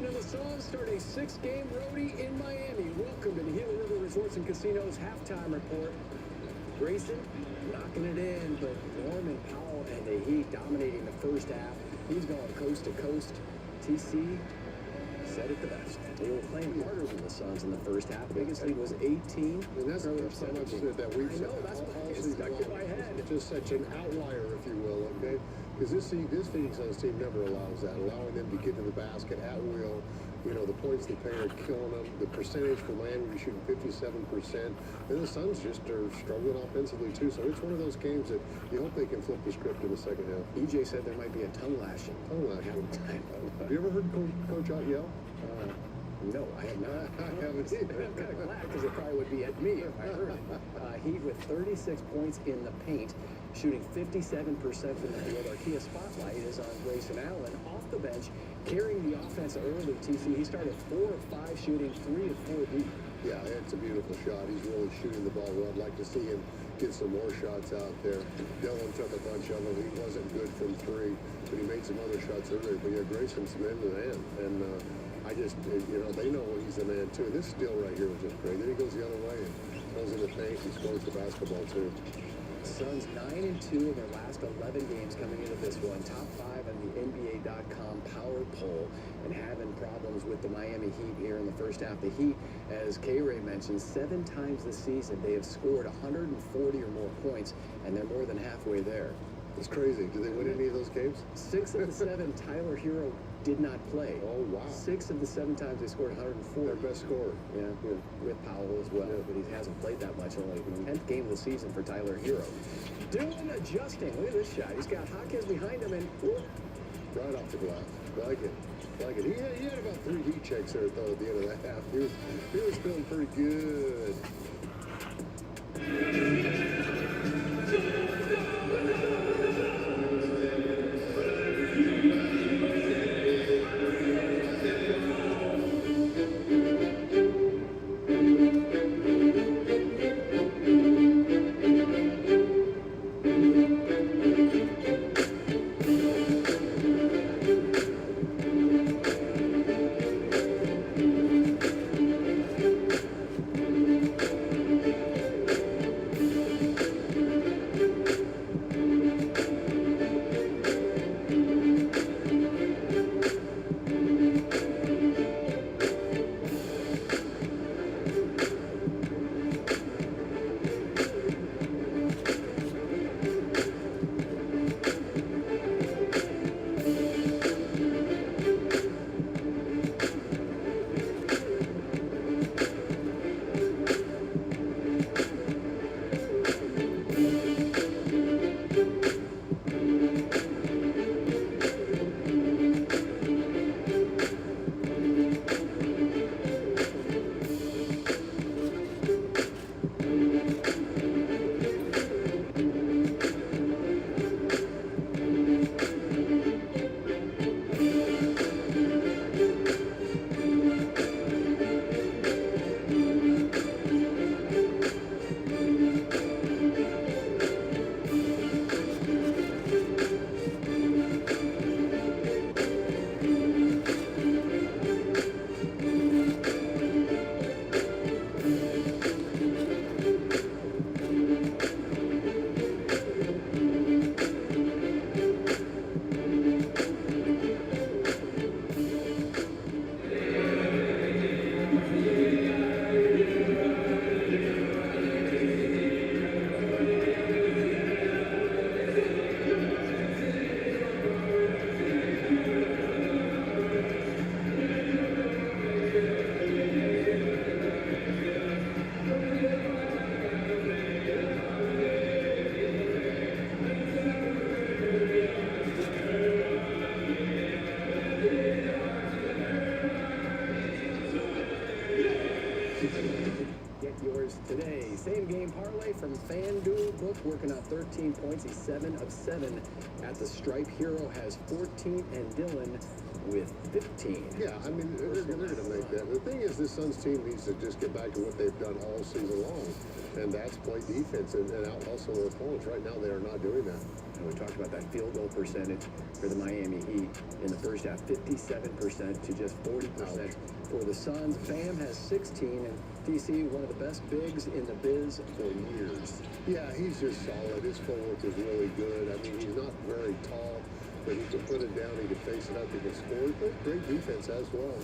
and the Suns start a 6-game roadie in Miami. Welcome to the Gila River Resorts and Casinos halftime report. Grayson knocking it in, but Norman Powell and the Heat dominating the first half. He's going coast to coast. TC said it the best. They were playing harder than the Suns in the first half. Biggest lead was 18. And that's so much that we've I know, that's why it's stuck in my head. It's just such an outlier, if you will, okay? Because this Phoenix Suns team never allows that, allowing them to get to the basket at will. You know, the points they play are killing them. The percentage for Miami, we're shooting 57%. And the Suns just are struggling offensively, too. So it's one of those games that you hope they can flip the script in the second half. EJ said there might be a tongue lashing. Tongue lashing. Have you ever heard Coach Ott yell? No, I have not. I haven't either. I'm kind of glad because it probably would be at me if I heard it. Heat with 36 points in the paint, shooting 57% from the field. Our Kia spotlight is on Grayson Allen off the bench, carrying the offense early. TC, he started 4 of 5 shooting, 3 of 4 deep. Yeah, it's a beautiful shot. He's really shooting the ball well. I'd like to see him get some more shots out there. Dylan took a bunch of them. He wasn't good from 3, but he made some other shots earlier. But yeah, Grayson's man to man. And I just, you know, they know he's the man too. This steal right here was just great. Then he goes the other way and goes in the paint and scores the basketball too. Suns 9-2 in their last 11 games coming into this one. Top 5 on the NBA.com power poll, and having problems with the Miami Heat here in the first half. The Heat, as K-Ray mentioned, 7 times this season they have scored 140 or more points, and they're more than halfway there. It's crazy. Did they win any of those games? 6 of the 7 Tyler Hero did not play. Oh, wow. 6 of the 7 times they scored 104. Their best scorer. Yeah, with Powell as well, but he hasn't played that much. Only 10th game of the season for Tyler Hero. Dylan adjusting. Look at this shot. He's got Hawkins behind him and right off the glass. Like it. Like it. He had about 3 heat checks there, though, at the end of that half. He was feeling pretty good. Get yours today. Same game parlay from FanDuel. Book working on 13 points. He's 7 of 7 at the stripe. Hero has 14, and Dylan with 15. Yeah, I mean, they're going to make that. The thing is, this Suns team needs to just get back to what they've done all season long, and that's play defense and out-hustle their opponents. Right now, they are not doing that. And we talked about that field goal percentage for the Miami Heat in the first half, 57% to just 40% for the Suns. Bam has 16, and DC, one of the best bigs in the biz for years. Yeah, he's just solid. His footwork is really good. I mean, he's not very tall, but he can put it down, he can face it up, he can score. He played great defense as well.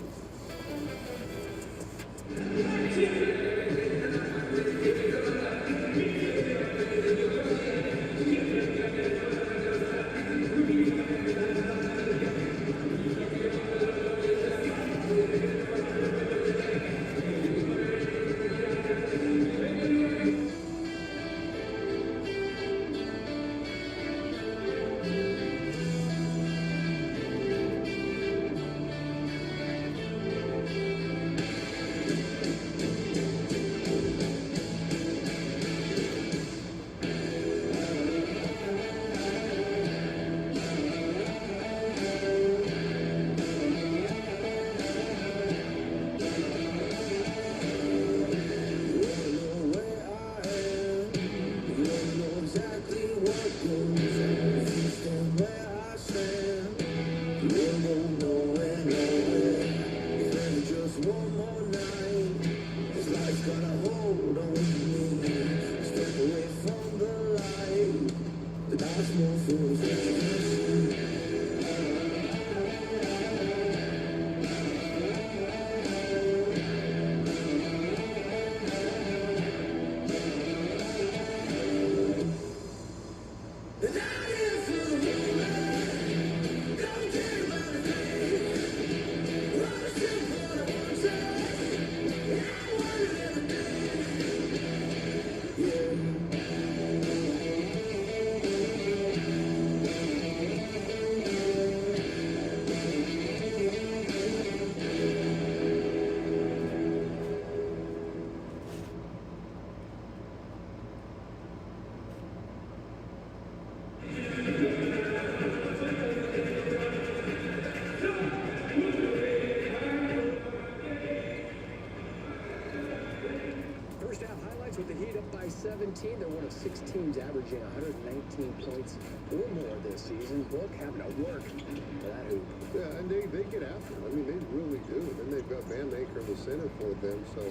With the Heat up by 17, they're one of 6 teams averaging 119 points or more this season. Book having to work for that hoop. Yeah, and they get after it. I mean, they really do. Then they've got Van Aker in the center for them. So,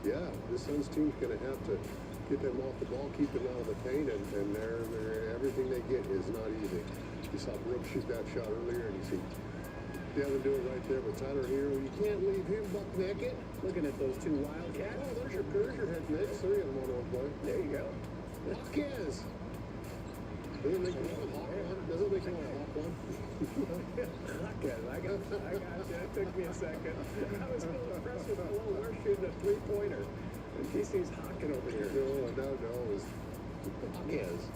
yeah, this Suns team's going to have to get them off the ball, keep them out of the paint, and everything they get is not easy. You saw Brooks shoot that shot earlier, and you see Devin do it right there with Tyler Hero. You can't leave him buck naked. Looking at those two Wildcats. Oh, there's your head mix. 3 of them on one play. There you go. Hawkins. Doesn't make you want to hawk one. Doesn't make you want to hawk one. Hawkins. I got you. It took me a second. I was still impressed with the low. We're shooting a 3-pointer. And DC's hawking over here. No. It's Hawkins.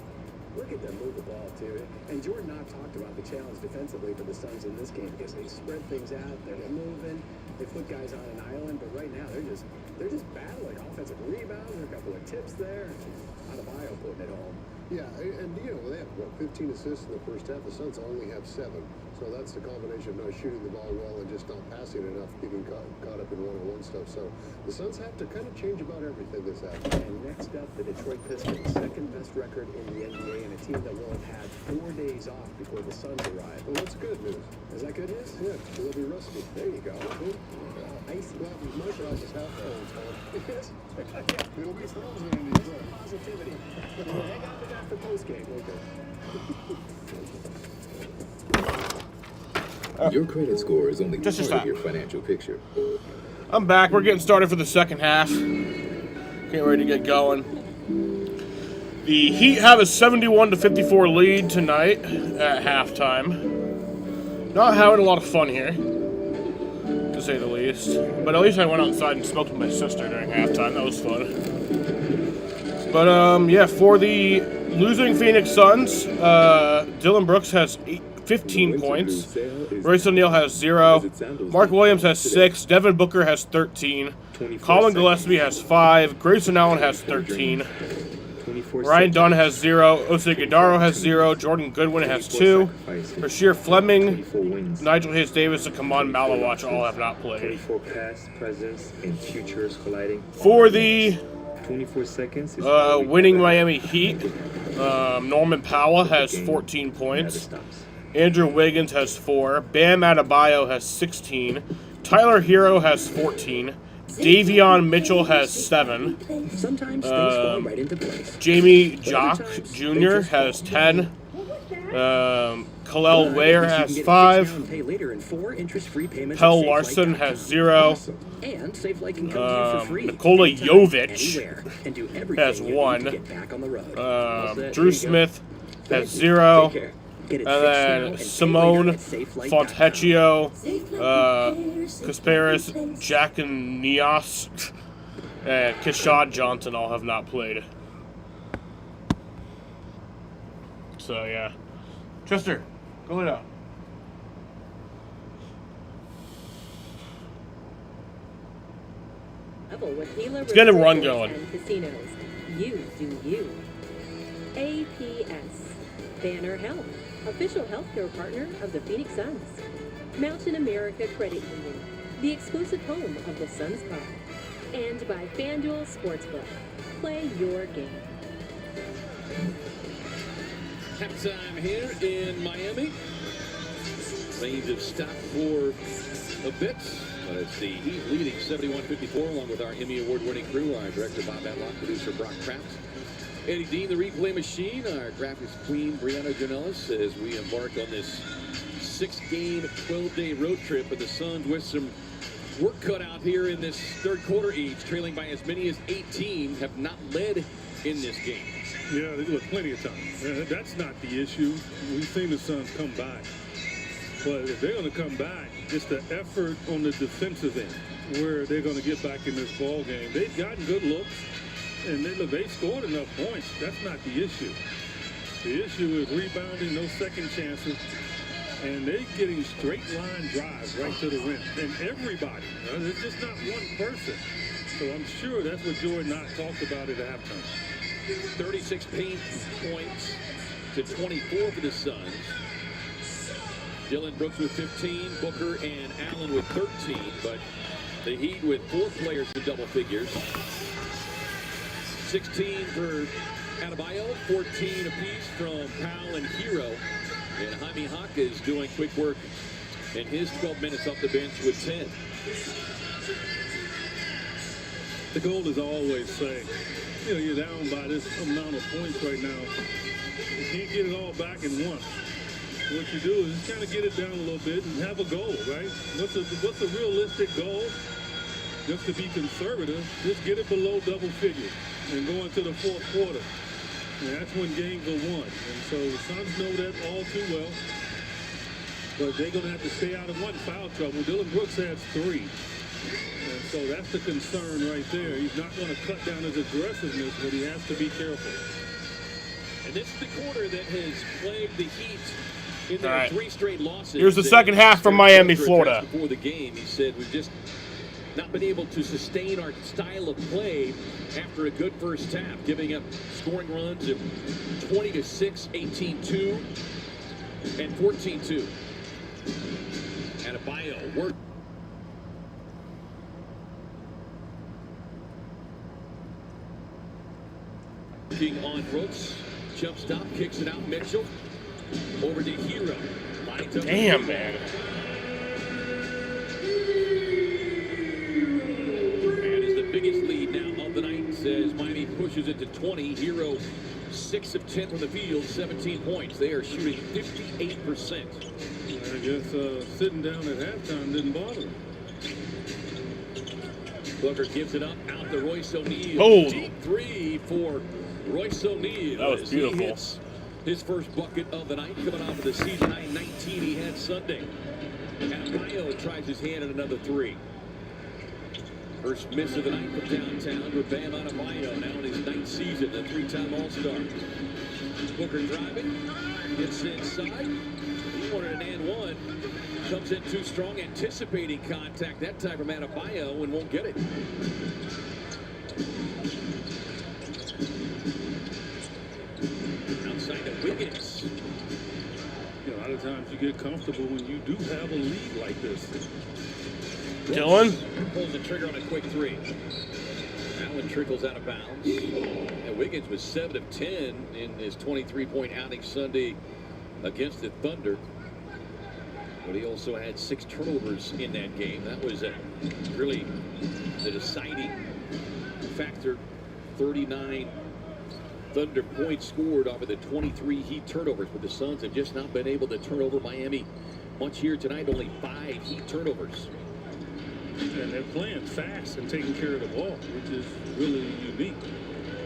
Look at them move the ball, too. And Jordan Knox talked about the challenge defensively for the Suns in this game because they spread things out, they're moving, they put guys on an island, but right now they're just battling offensive rebounds, a couple of tips there. Adebayo putting it home. Yeah, and you know, they have, 15 assists in the first half. The Suns only have 7. So that's the combination of not shooting the ball well and just not passing enough, getting caught up in one-on-one stuff. So the Suns have to kind of change about everything this half. And next up, the Detroit Pistons, second best record in the NBA, and a team that will have had 4 days off before the Suns arrive. Well, that's good news. Is that good news? Yeah, they'll be rusty. There you go. Icy. Well, most of us half full, Tom. Yes. It'll be frozen in Detroit. Positivity. Hang out with that for postgame. Okay. Your credit score is only part of your financial picture. I'm back. We're getting started for the second half. Getting ready to get going. The Heat have a 71-54 lead tonight at halftime. Not having a lot of fun here, to say the least. But at least I went outside and smoked with my sister during halftime. That was fun. But, yeah, for the losing Phoenix Suns, Dylan Brooks has 15 points. Royce O'Neal has 0. Mark Williams has 6. Devin Booker has 13. Colin Gillespie has 5. Grayson Allen has 13. Ryan Dunn has 0. Osei Guedaro has 0. Jordan Goodwin has 2. Rasheer Fleming, Nigel Hayes-Davis, and Kaman Malawach all have not played. 24 past, presents, and futures colliding. For the 24 seconds. winning Miami Heat, Norman Powell has 14 points. Andrew Wiggins has 4. Bam Adebayo has 16. Tyler Hero has 14. Davion Mitchell has 7. Sometimes things fall right into place. Jamie Jock Jr. has 10. Khalil Ware has 5. Pay later in 4 interest-free payments. Pell Larson has 0. And SafeLight can come to you for free. Nikola anytime, Jovic anywhere, and do everything has you need 1. to get back on the road. Drew Smith has 0. Take care. Get it And fixed now then and pay Simone later at SafeLight.com. Fontecchio, Kasparis Jacanias, and Keshad Johnson all have not played. So, yeah. Chester, go lay down. Let's get a run going. Casinos. You do you. APS. Banner Health. Official healthcare partner of the Phoenix Suns. Mountain America Credit Union. The exclusive home of the Suns Car. And by FanDuel Sportsbook. Play your game. Halftime here in Miami. Flames have stopped for a bit. Let's see, he's leading 71-54 along with our Emmy Award-winning crew, our director Bob Matlock, producer Brock Kraft, Eddie Dean, the replay machine, our graphics queen Brianna Janellis, as we embark on this 6-game, 12-day road trip, and the Suns with some work cut out here in this third quarter each, trailing by as many as 18, have not led in this game. Yeah, they look plenty of time. That's not the issue. We've seen the Suns come back. But if they're going to come back, it's the effort on the defensive end where they're going to get back in this ball game. They've gotten good looks, and they scored enough points. That's not the issue. The issue is rebounding, no second chances, and they're getting straight line drives right to the rim. And everybody, it's just not one person. So I'm sure that's what Jordan Knott talked about at halftime. 36 points to 24 for the Suns. Dylan Brooks with 15, Booker and Allen with 13, but the Heat with 4 players in double figures. 16 for Adebayo, 14 apiece from Powell and Hero. And Jaime Hawk is doing quick work in his 12 minutes off the bench with 10. The goal is always saying, you're down by this amount of points right now. You can't get it all back in once. What you do is just kind of get it down a little bit and have a goal, right? What's a realistic goal? Just to be conservative, just get it below double figures and go into the fourth quarter. And that's when games are won. And so the Suns know that all too well. But they're going to have to stay out of one foul trouble. Dylan Brooks has 3. And so that's the concern right there. He's not going to cut down his aggressiveness, but he has to be careful. And this is the quarter that has plagued the Heat in their 3 straight losses. Here's the second half from Miami, Florida. Before the game, he said, we've just not been able to sustain our style of play after a good first half, giving up scoring runs of 20-6, 18-2, and 14-2. Adebayo worked. Working on Brooks. Jump stop, kicks it out. Mitchell over to Hero. Damn, man. And is the biggest lead now of the night as Miami pushes it to 20. Hero 6 of 10 from the field, 17 points. They are shooting 58%. I guess sitting down at halftime didn't bother him. Booker gives it up out to Royce O'Neal. Oh. Deep 3 for Royce O'Neal. That was beautiful. He hits his first bucket of the night, coming off of the season high 19 he had Sunday. And Adebayo tries his hand at another 3. First miss of the night from downtown for Bam Adebayo, now in his 9th season, a 3-time All-Star. Booker driving, gets inside. He wanted an and one. Comes in too strong, anticipating contact that time from Adebayo and won't get it. Outside of Wiggins. A lot of times you get comfortable when you do have a lead like this. Dylan pulls the trigger on a quick three. Allen trickles out of bounds. And Wiggins was 7 of 10 in his 23-point outing Sunday against the Thunder. But he also had 6 turnovers in that game. That was really the deciding factor. 39 Thunder points scored off of the 23 Heat turnovers. But the Suns have just not been able to turn over Miami much here tonight. Only 5 Heat turnovers. And they're playing fast and taking care of the ball, which is really unique.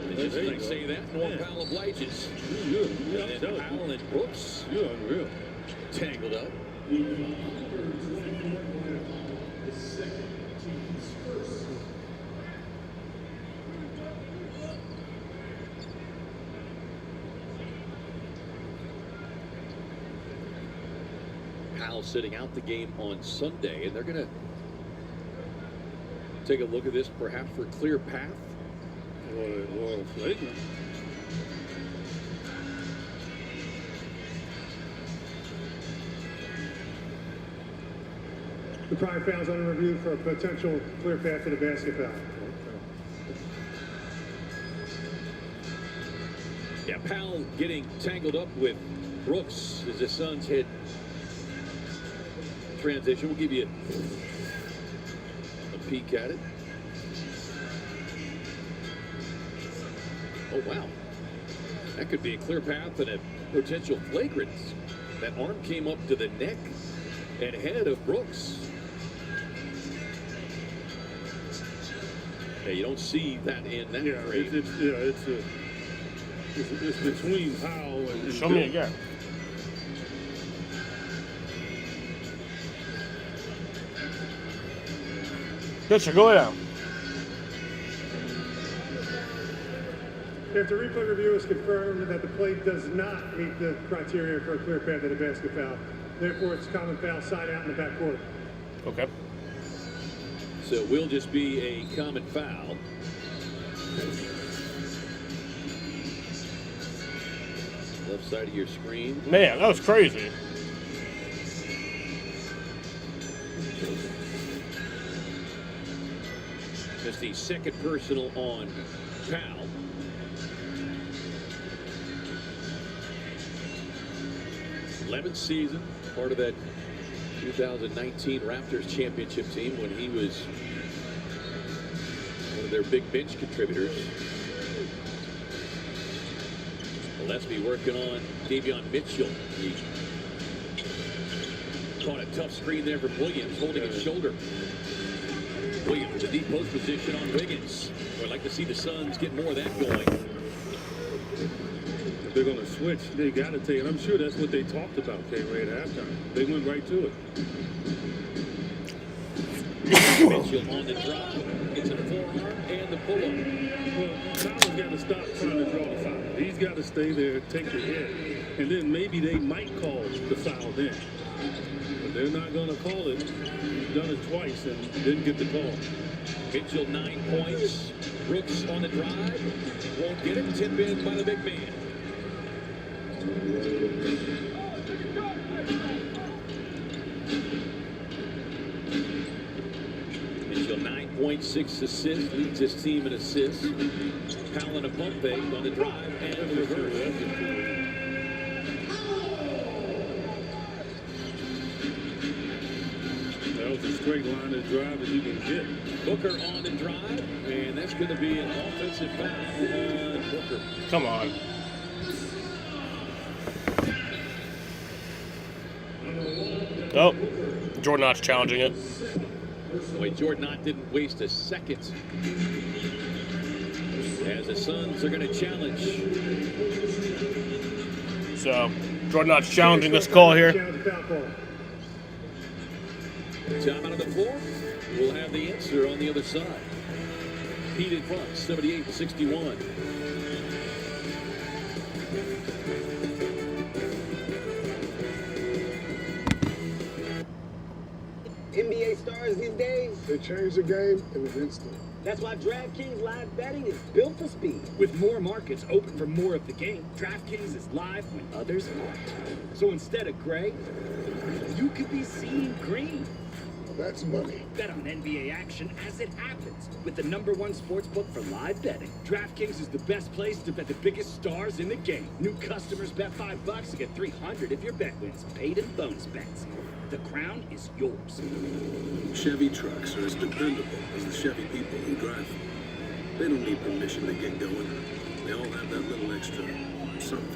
And just as I say that, Norm Powell obliges. And then Powell and Brooks. You're unreal. Tangled up. Powell sitting out the game on Sunday, and they're going to take a look at this perhaps for clear path. Or flagrant. The prior foul's under review for a potential clear path to the basket foul. Yeah, Powell getting tangled up with Brooks as the Suns hit transition. We'll give you a peek at it. Oh, wow. That could be a clear path and a potential flagrant. That arm came up to the neck and head of Brooks. Yeah, you don't see that in that frame. It's between Powell and show me again. Pitcher, go down. If the replay review has confirmed that the play does not meet the criteria for a clear path to the basket foul, therefore it's common foul side out in the backcourt. Okay. So it will just be a common foul. Left side of your screen. Man, that was crazy. Just the second personal on Powell. '11th season, part of that 2019 Raptors championship team when he was one of their big bench contributors. Gillespie working on Davion Mitchell. He caught a tough screen there from Williams, holding his shoulder. Williams with a deep post position on Wiggins. I'd like to see the Suns get more of that going. If they're going to switch, they got to take it. I'm sure that's what they talked about, K-Ray, at halftime. They went right to it. Mitchell on the drop. Gets a forearm and the pull-up. Well, Powell's got to stop trying to draw the foul. He's got to stay there, take the hit, and then maybe they might call the foul then. But they're not going to call it. He's done it twice and didn't get the call. Mitchell 9 points. Brooks on the drive. Won't get it. Tip in by the big man. Mitchell 9 points, 6 assists, leads his team in assists. Powell and a pump fake on the drive and the reverse. That was a straight line of drive that you can get. Booker on the drive, and that's going to be an offensive foul on Booker. Come on. Oh, Jordan Knott's challenging it. Boy, Jordan Knott didn't waste a second. As the Suns are going to challenge. So, Jordan Knott's challenging this call here. Time out of the floor. We'll have the answer on the other side. Heat in front, 78-61. NBA stars these days? They change the game in an instant. That's why DraftKings Live Betting is built for speed. With more markets open for more of the game, DraftKings is live when others aren't. So instead of gray, you could be seeing green. That's money. Bet on NBA action as it happens with the #1 sportsbook for live betting. DraftKings is the best place to bet the biggest stars in the game. New customers bet $5 to get $300 if your bet wins. Paid in bonus bets. The crown is yours. Chevy trucks are as dependable as the Chevy people who drive them. They don't need permission to get going. They all have that little extra something.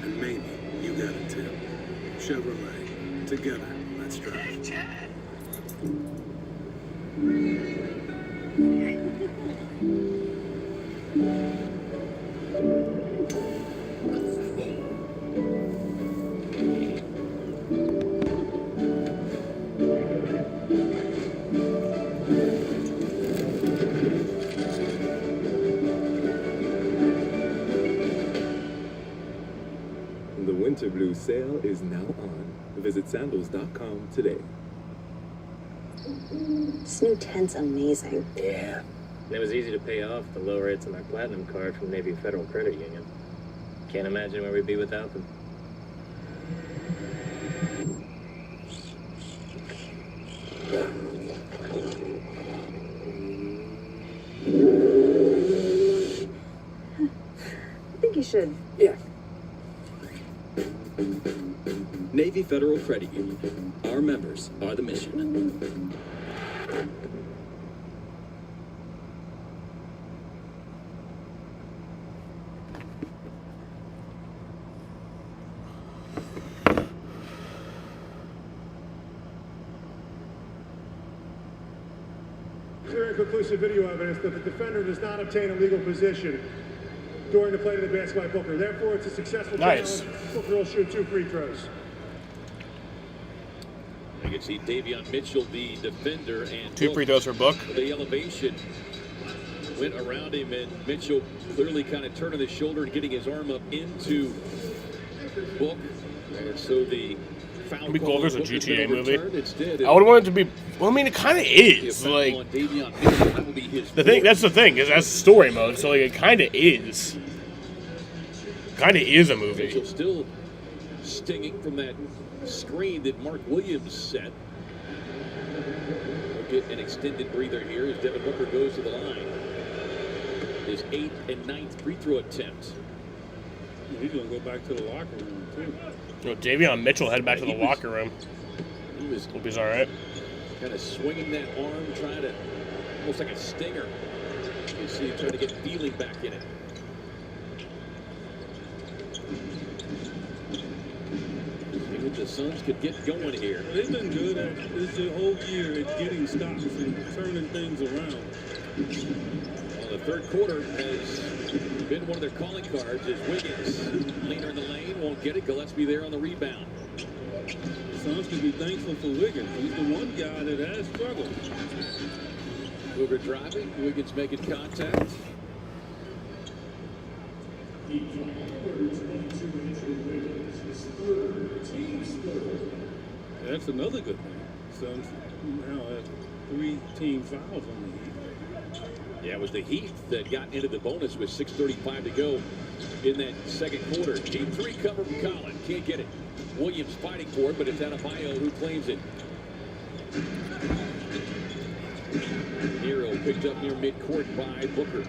And maybe you got it too. Chevrolet. Together, let's drive. The Winter Blue sale is now on. Visit sandals.com today. This new tent's amazing. Yeah. And it was easy to pay off the low rates on my Platinum card from Navy Federal Credit Union. Can't imagine where we'd be without them. I think you should. Yeah. Navy Federal Credit Union. Our members are the mission. Clear and conclusive video evidence that the defender does not obtain a legal position during the play of the basketball Booker. Therefore, it's a successful Nice. challenge. Booker will shoot 2 free throws. You can see Davion Mitchell, the defender, and 2 free throws for Book. the elevation went around him, and Mitchell clearly kind of turning his shoulder and getting his arm up into Book. And so the foul Can we go call over as a on Book has been GTA movie? overturned. Instead, I would want it to be. Well, I mean, it kind of is. Like, on Davion Mitchell, that will be his the thing. fourth. That's the thing. Is that's story mode. So like, it kind of is. Kind of is a movie. Mitchell still stinging from that screen that Mark Williams set. We'll get an extended breather here as Devin Booker goes to the line. His 8th and 9th free throw attempt. He's going to go back to the locker room, too. You know, Davion Mitchell head back to the locker room. He was Hope he's all right. kind of swinging that arm, trying to, almost like a stinger. You see him trying to get feeling back in it. See what the Suns could get going here. They've been good at this the whole year at getting stops and turning things around. Well, the third quarter has been one of their calling cards as Wiggins, leaner in the lane, won't get it. Gillespie there on the rebound. The Suns can be thankful for Wiggins. He's the one guy that has struggled. Booker driving, Wiggins making contact. That's another good thing. Suns now have 3 team fouls on the Heat. Yeah, it was the Heat that got into the bonus with 6:35 to go in that second quarter. Deep 3 cover from Collin. Can't get it. Williams fighting for it, but it's Adebayo who claims it. Nero picked up near midcourt by Booker.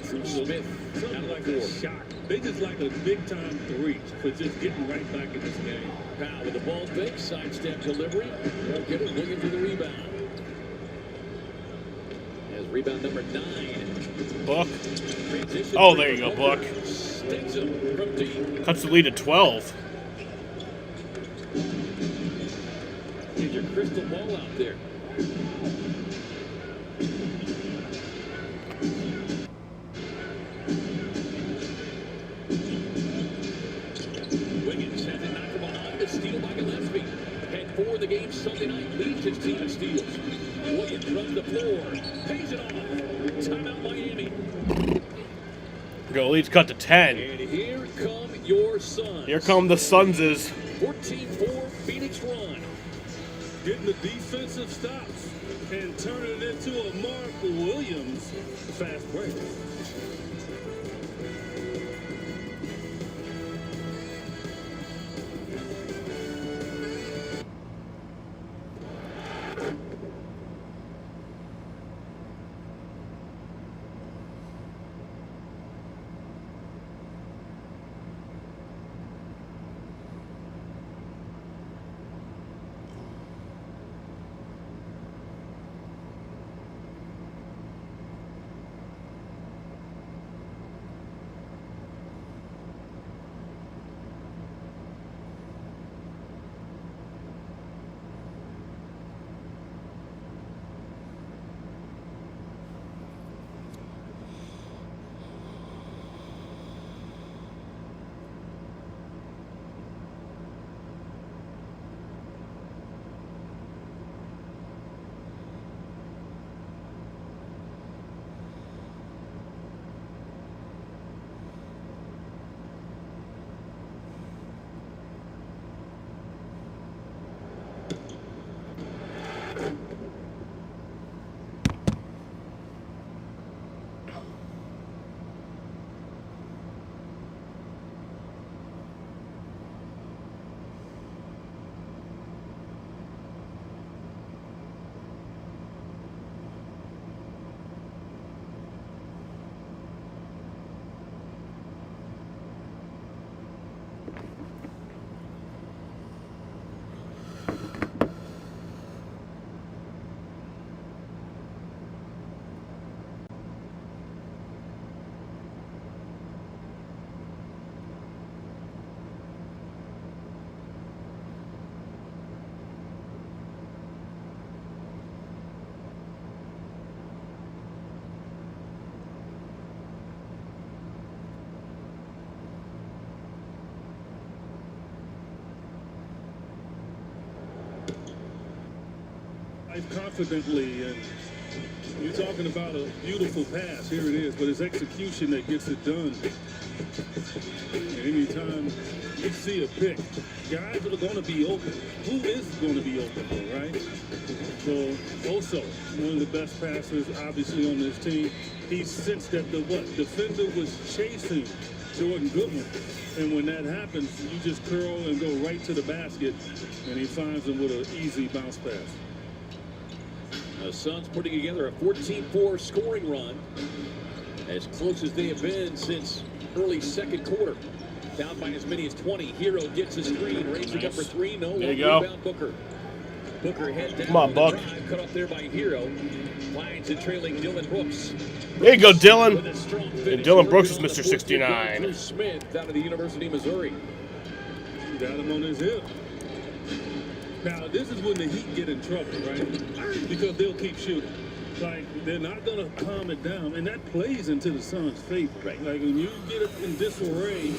Smith Something like a shot. They just like a big-time 3 for just getting right back in this game. Powell with the ball fake, sidestep delivery. Won't get it. Williams with the rebound. As rebound number 9. Book. Transition Oh, there you go, Book. Sticks him from deep. Cuts the lead to 12. Get your crystal ball out there. Wiggins has it knocked from behind. A steal by Gillespie. Had 4 in the game Sunday night. Leads his team in steals. Williams runs the floor. Pays it off. Timeout Miami. Go, leads cut to 10. And here come your Suns. Here come the Sunses. 14-4 Phoenix run. Getting the defensive stops and turning it into a Mark Williams fast break. Confidently, and you're talking about a beautiful pass. Here it is, but it's execution that gets it done. And anytime you see a pick, guys are going to be open. Who is going to be open, though, right? So, also, one of the best passers, obviously, on this team. He sensed that the defender was chasing Jordan Goodwin. And when that happens, you just curl and go right to the basket, and he finds him with an easy bounce pass. The Suns putting together a 14-4 scoring run, as close as they have been since early second quarter. Down by as many as 20. Hero gets a screen, raising up for three. No there one you go. Rebound Booker. Booker head down. Come on, Buck. Cut off there by Hero. Finds and trailing Dylan Brooks. There you go, Dylan. With a strong And finish. Dylan Brooks is On the Mr. 14th 69. Drew Smith out of the University of Missouri. Got him on his hip. Now, this is when the Heat get in trouble, right? Because they'll keep shooting. Like, they're not going to calm it down. And that plays into the Suns' favor. Right. Like, when you get in disarray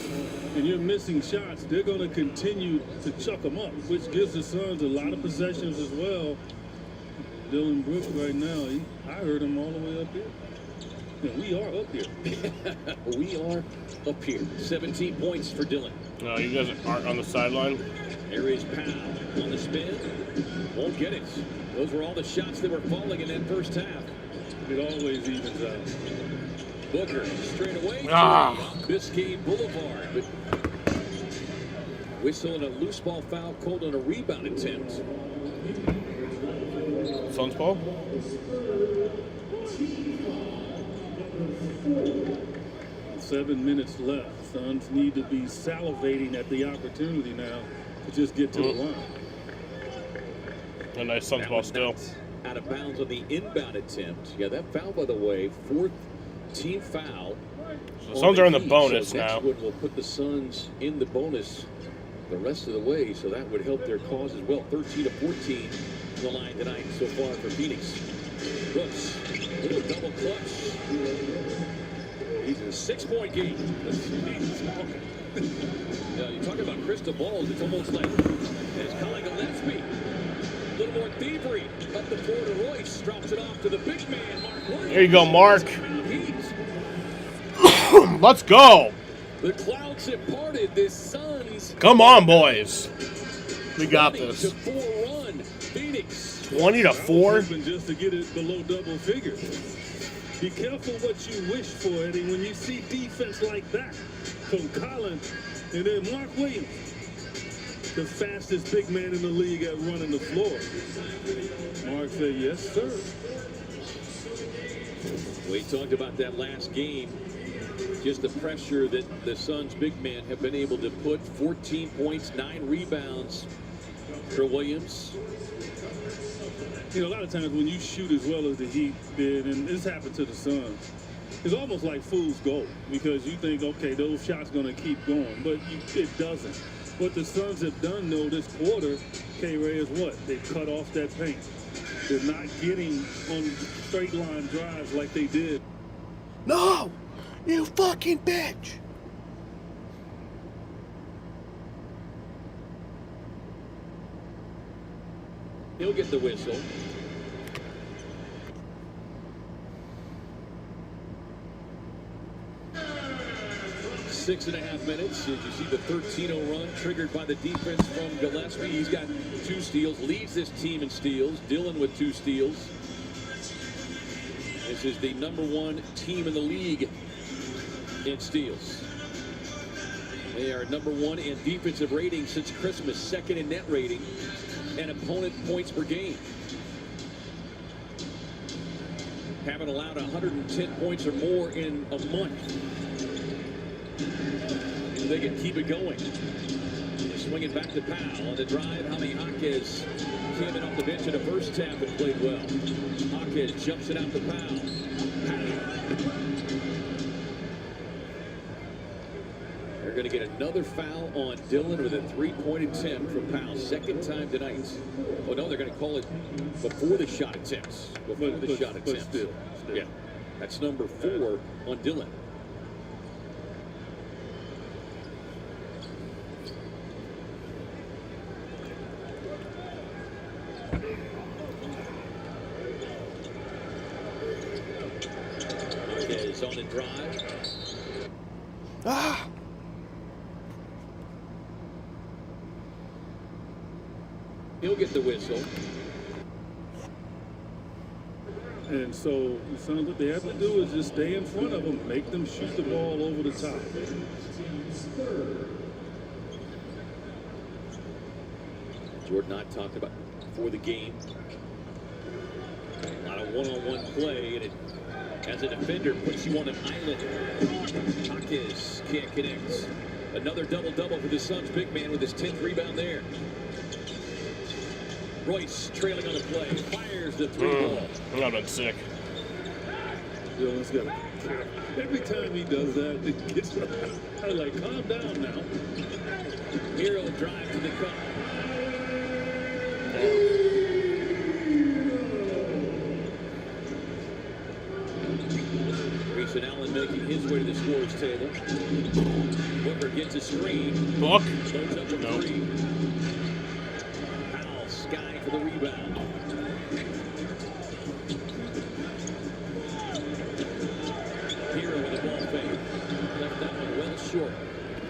and you're missing shots, they're going to continue to chuck them up, which gives the Suns a lot of possessions as well. Dylan Brooks right now, I heard him all the way up here. And we are up here. We are up here. 17 points for Dylan. No, you guys aren't on the sideline. There is Powell on the spin. Won't get it. Those were all the shots that were falling in that first half. It always evens out. Booker straight away. Biscayne Boulevard. But whistle and a loose ball foul called on a rebound attempt. Suns ball? Seven minutes left. Suns need to be salivating at the opportunity now to just get to the line. A nice Suns ball still. Out of bounds on the inbound attempt. Yeah, that foul, by the way, fourth team foul. So the Suns are in the bonus so now. Next one will put the Suns in the bonus the rest of the way, so that would help their cause as well. 13-14 the line tonight so far for Phoenix. Brooks, little double clutch. He's in a 6-point game. You're talking about crystal balls. It's almost like it's Colin Gillespie. A little more thievery. Up the floor to Royce. Drops it off to the big man, Mark Williams. There you go, Mark. Let's go. The clouds have parted. This Suns. Come on, boys. We got 20 this. to 4-run. Phoenix. 20 to 4. Just to get it below double figures. Be careful what you wish for, Eddie, when you see defense like that from Collins and then Mark Williams, the fastest big man in the league at running the floor. Mark said, yes, sir. We talked about that last game. Just the pressure that the Suns big men have been able to put. 14 points, 9 rebounds for Williams. You know, a lot of times when you shoot as well as the Heat did, and this happened to the Suns, it's almost like fool's gold because you think, okay, those shots going to keep going, but it doesn't. What the Suns have done, though, this quarter, K-Ray, is what? They've cut off that paint. They're not getting on straight line drives like they did. No! You fucking bitch! He'll get the whistle. Six and a half minutes. As you see the 13-0 run triggered by the defense from Gillespie. He's got 2 steals, leads this team in steals. Dillon with 2 steals. This is the #1 team in the league in steals. They are #1 in defensive rating since Christmas, 2nd in net rating and opponent points per game. Haven't allowed 110 points or more in a month. They can keep it going. Swinging back to Powell on the drive. Jaime Jaquez came in off the bench in the first half and played well. Jaquez jumps it out to Powell. They're going to get another foul on Dillon with a 3-point attempt from Powell. 2nd time tonight. Oh, no, they're going to call it before the shot attempts. Before the shot attempts. Still. Yeah, that's number 4 on Dillon. Is on the drive. Ah! He'll get the whistle. And so the Suns, what they have to do is just stay in front of them, make them shoot the ball over the top. Jordan Knott talked about before the game. A lot of one-on-one play, and it, as a defender, puts you on an island. Jaquez can't connect. Another double-double for the Suns big man with his 10th rebound there. Royce trailing on the play, fires the 3 ball. I've been sick. Dillon's got every time he does that, it gets I like, calm down now. Hero drive to the cup. Grayson Allen making his way to the scorer's table. Booker gets a screen. Book. Loads up a 3. Powell, Sky for the rebound. Hero with the ball fake. Left that one well short.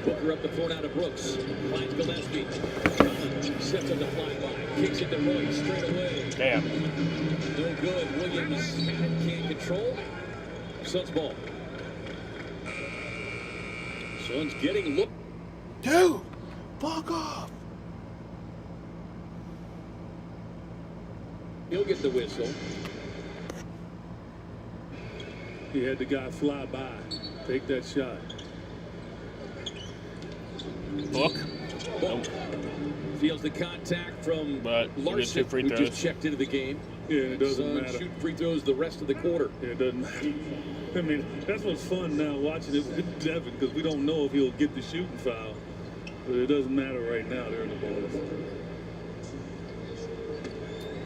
Booker up the floor now to Brooks. Finds Gillespie. Sets up the flyby. Kicks it to Royce straight away. Damn. No good. Williams can't control. Suns ball. Suns getting look. Dude, fuck off. He'll get the whistle. He had the guy fly by, take that shot. Book. Nope. Feels the contact from Larson, 2 free who throws. just checked into the game. Yeah, it doesn't Suns matter. shoot free throws the rest of the quarter. Yeah, it doesn't matter. I mean, that's what's fun now watching it with Devin, because we don't know if he'll get the shooting foul. But it doesn't matter right now. They're in the bonus.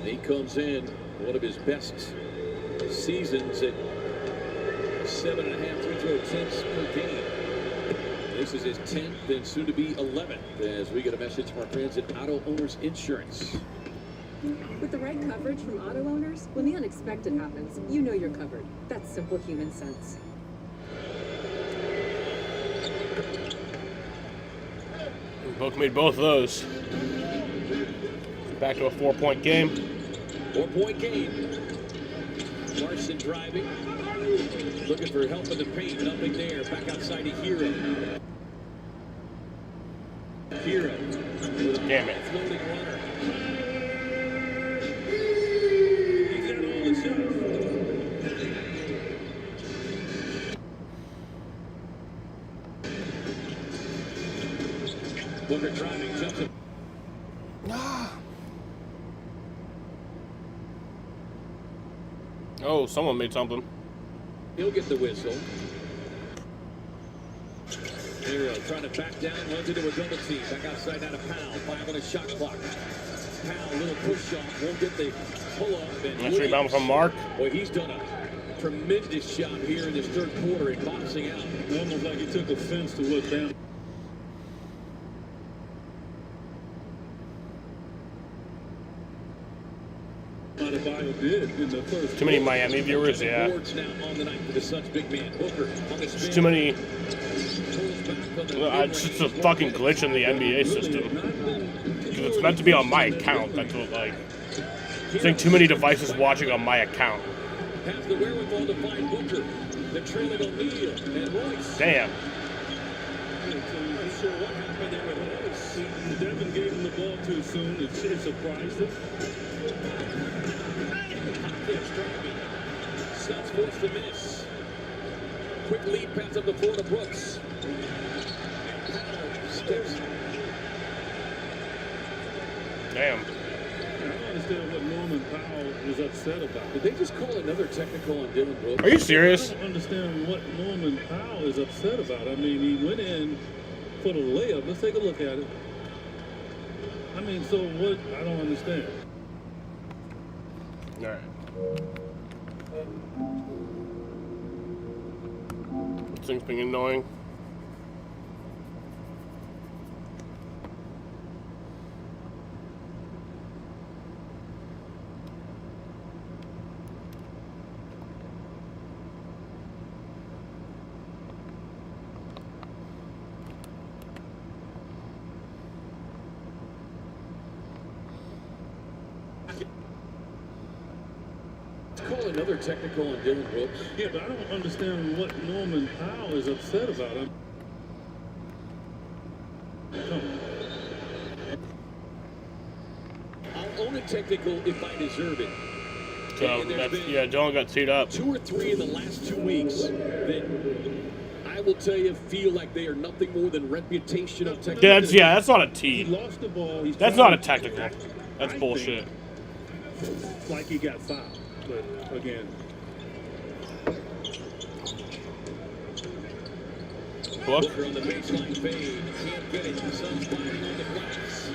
He comes in one of his best seasons at 7.5 free throw attempts per game. This is his 10th and soon to be 11th as we get a message from our friends at Auto Owners Insurance. With the right coverage from auto owners, when the unexpected happens, you know you're covered. That's simple human sense. Book made both of those. Back to a 4-point game. 4-point game. Larson driving. Looking for help in the paint. Nothing there. Back outside to Hero. Hero. Damn it. Floating runner. He's got all the shots. Booker driving. Jumps it. Oh, someone made something. He'll get the whistle. Hero trying to back down, runs into a double team. Back outside now to Powell. 5 on the shot clock. Powell, little push off, won't get the pull up. Nice rebound from Mark. Boy, he's done a tremendous job here in this third quarter in boxing out. Almost like he took offense to what Bam. Adebayo did in the first. Too many Miami viewers, yeah. Boards now on the night for the Suns' big man. Booker on the spin. There's too many. It's just a fucking glitch in the NBA system. Because it's meant to be on my account. That's what, like. I think too many devices watching on my account. Has the wherewithal to find Booker. The trailing O'Neal and Royce. Damn. I'm sure what happened there with Royce. Devin gave him the ball too soon. It surprised him. Suns forced to miss. Quick lead pass up the floor to Brooks. Steps. I Damn. don't understand what Norman Powell is upset about. Did they just call another technical on Dylan Brooks? Are you serious? I don't understand what Norman Powell is upset about. I mean, he went in for the layup. Let's take a look at it. I mean, so what? I don't understand. All right. This thing's being annoying. Call another technical on Dylan Brooks. Yeah, but I don't understand what Norman Powell is upset about. I'll own a technical if I deserve it. So, yeah, Dylan got teed up. 2 or 3 in the last 2 weeks that I will tell you feel like they are nothing more than reputational technical. That's not a tee. He lost the ball. That's not a technical. That's bullshit. Like he got fouled. But again, Booker on the baseline fade. Can't get it. The Suns fighting on the glass.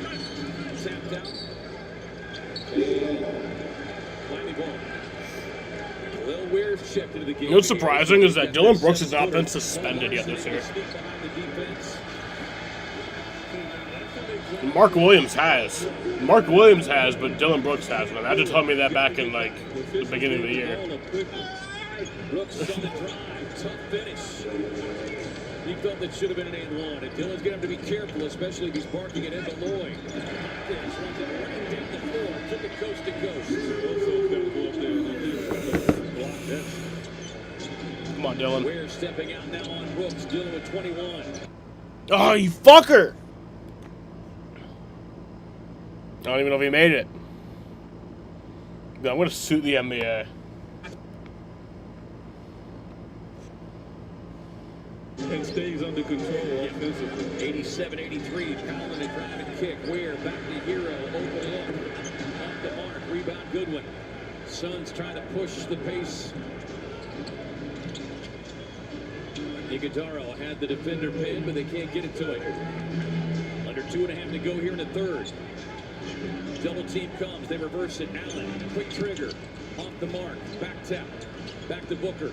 Tapped out. Miami ball. Lil Ware's checked into the game. You know what's surprising is that Dylan Brooks has not been suspended yet this year. Mark Williams has. Mark Williams has, but Dylan Brooks hasn't. Imagine telling me that back in, like, the beginning of the year. Brooks on the drive. Tough finish. He felt that should have been an and one. And Dylan's going to have to be careful, especially if he's barking at Ed Malloy. Runs it right down the floor. Took it coast to coast. Come on, Dylan. Ware stepping out now on Brooks. Dylan with 21. Oh, you fucker! I don't even know if he made it. I'm going to suit the NBA. And stays under control offensively. 87-83. Powell in a drive and kick. Ware back to Hero. Open look. Off the mark. Rebound Goodwin. Suns trying to push the pace. Iguodaro had the defender pinned, but they can't get it to him. Under 2.5 to go here in the third. Double team comes. They reverse it. Allen. Quick trigger. Off the mark. Back tap. Back to Booker.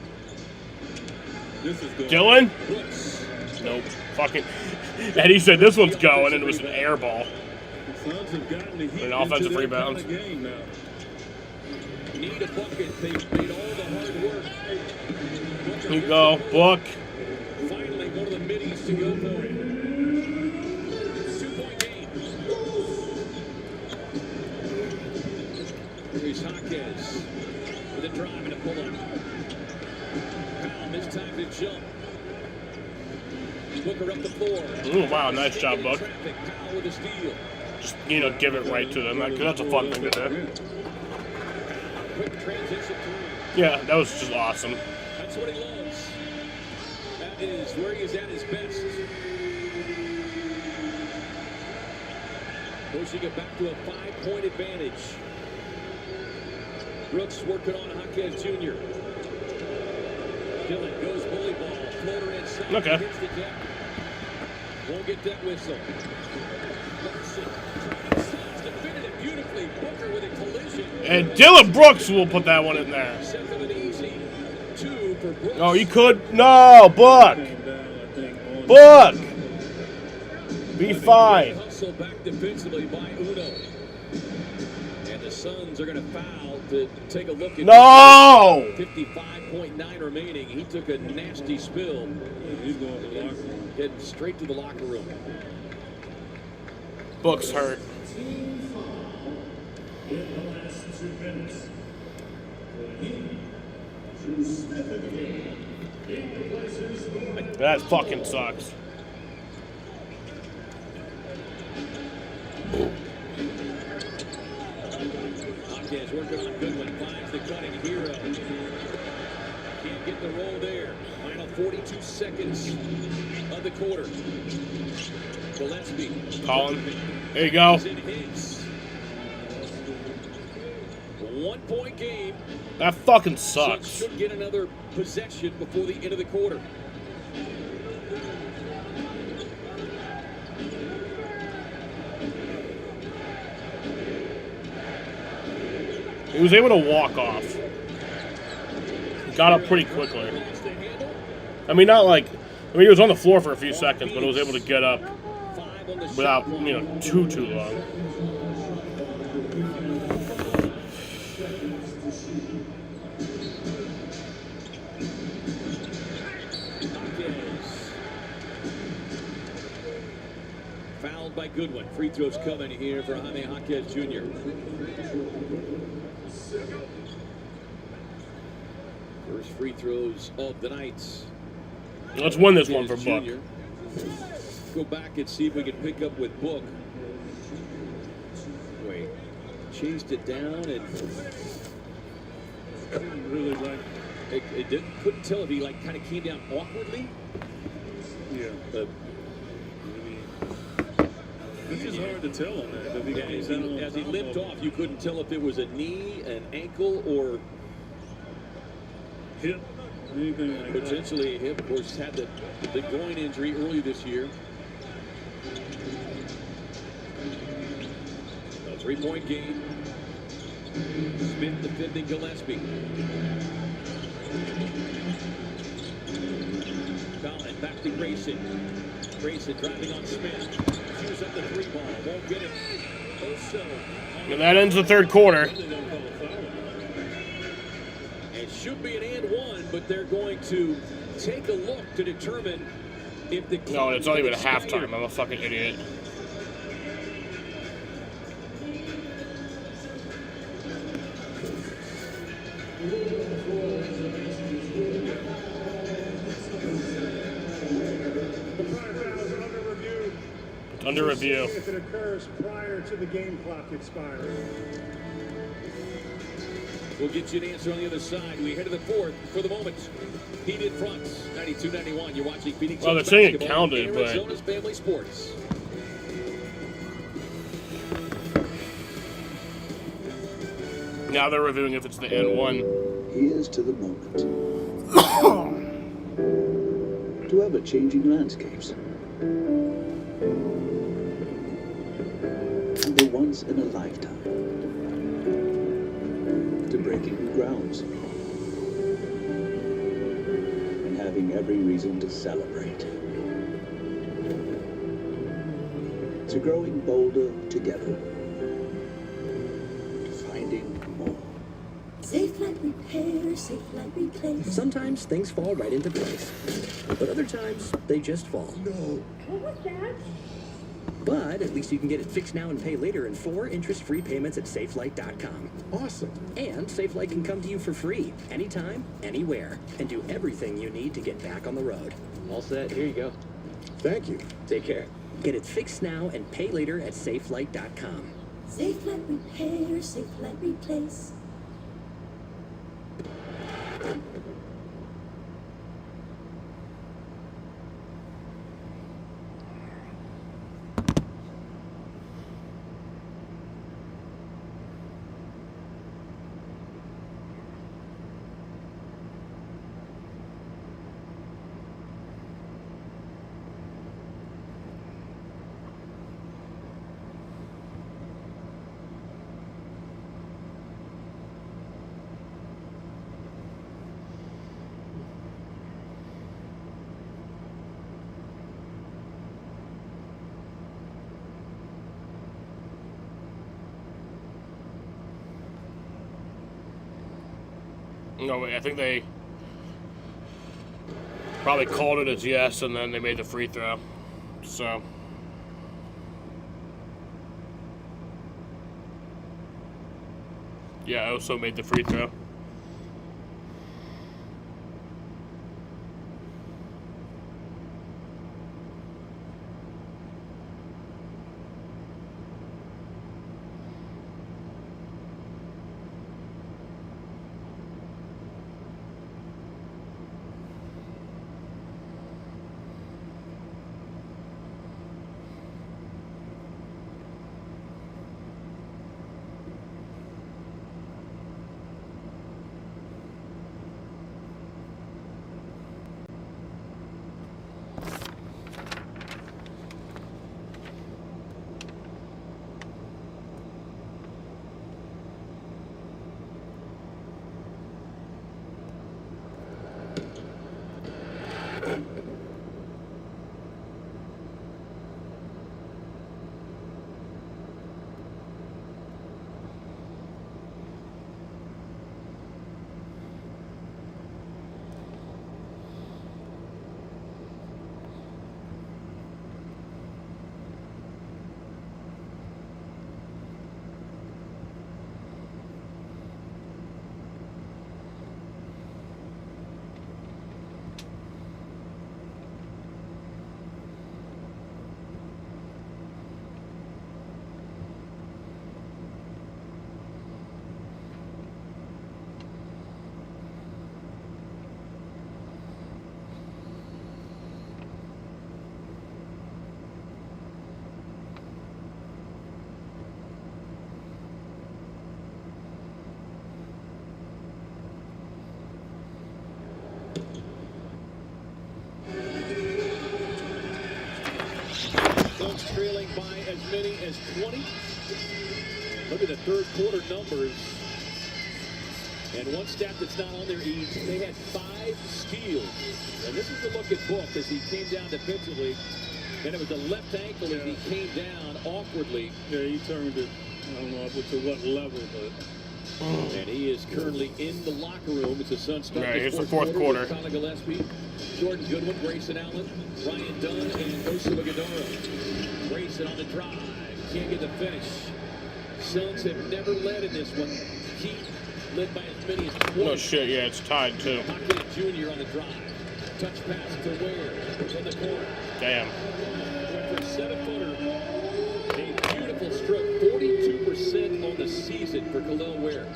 This is good. Dylan? Brooks. Nope. Fucking. Eddie said this one's going, and it was an air ball. The Suns have gotten the heat An offensive into their rebound. kind of game now. Need a bucket. They've made all the hard work. Here you go, Book. Finally, one of the middies to go for it. 2-point game. Here's Jaquez with a drive and a pull-up. Powell missed time to jump. Booker up the floor. Ooh, wow, nice job, Book. Powell with a steal. Just, give it right to them. That's a fun thing to do. Quick transition through. Yeah, that was just awesome. That's what he loves. That is where he is at his best. Pushing it back to a 5-point advantage. Brooks working on Jaquez Jr. Dillon goes bully ball. Floater inside. Okay. Hits the deck. Won't get that whistle. Defended it beautifully. Booker with a collision. And Dylan Brooks will put that one in there. Oh, you could. No, Book. Book. Be fine. Hustle back defensively by Uno. And the Suns are going to foul to take a look at. No! 55.9 remaining. He took a nasty spill. He's going to the locker room. Heading straight to the locker room. Book's hurt. That fucking sucks. Jaquez working on Goodwin. Finds the cutting hero. Can't get the roll there. Final 42 seconds of the quarter. Gillespie. Colin. There you go. 1-point game. That fucking Suns sucks. should get another possession before the end of the quarter. He was able to walk off. He got up pretty quickly. I mean, not like... I mean, he was on the floor for a few seconds, but he was able to get up without, too long. Fouled by Goodwin. Free throws coming here for Jaime Jaquez Jr. First free throws of the night. Let's win this one for Book. Jr. Go back and see if we can pick up with Book. Wait. Chased it down and really like it couldn't tell if he kind of came down awkwardly. Yeah. But it's just hard to tell on that. As he limped off, you couldn't tell if it was a knee, an ankle, or hip. Anything like potentially a hip. Of course, had the groin injury early this year. A 3-point game. Smith defending Gillespie. Collin back to Grayson. Grayson driving on Smith. Shoots up the 3-ball. Won't get it. Oso. And that ends the third quarter. It should be an and one, but they're going to take a look to determine if the... No, it's not even halftime. I'm a fucking idiot. It's under review. If it occurs prior to the game clock expiring. We'll get you an answer on the other side. We head to the fourth for the moment. Heated fronts, 92-91. You're watching Phoenix. Well, they're saying it counted, but Arizona's Family Sports. now they're reviewing if it's the N1. Here's to the moment. To ever-changing landscapes. And the once in a lifetime. To breaking new grounds. And having every reason to celebrate. to growing bolder together, to finding more. Safe Light Repair, Safe Light Replace. Sometimes things fall right into place, but other times they just fall. No. What was that? But at least you can get it fixed now and pay later in 4 interest-free payments at SafeLight.com. Awesome. And SafeLight can come to you for free, anytime, anywhere, and do everything you need to get back on the road. All set. Here you go. Thank you. Take care. Get it fixed now and pay later at SafeLight.com. Safe Light Repair, Safe Light Replace. No, wait, I think they probably called it as yes, and then they made the free throw. So. Yeah, Oso made the free throw. Trailing by as many as 20. Look at the third quarter numbers. And one stat that's not on there, they had 5 steals. And this is the look at Book as he came down defensively. And it was the left ankle as he came down awkwardly. Yeah, he turned it, I don't know to what level, but... And he is currently in the locker room. It's the Suns start. Right, it's the fourth quarter. Tyler Gillespie, Jordan Goodwin, Grayson Allen, Ryan Dunn, and Oso Ighodaro. Grayson on the drive. Can't get the finish. Suns have never led in this one. Heat led by as many as 20. No shit, yeah, it's tied too. Hockey Jr. on the drive. Touch pass to Ware from the corner. Damn. Went for a 7-footer. A beautiful stroke. 42% on the season for Khalil Ware.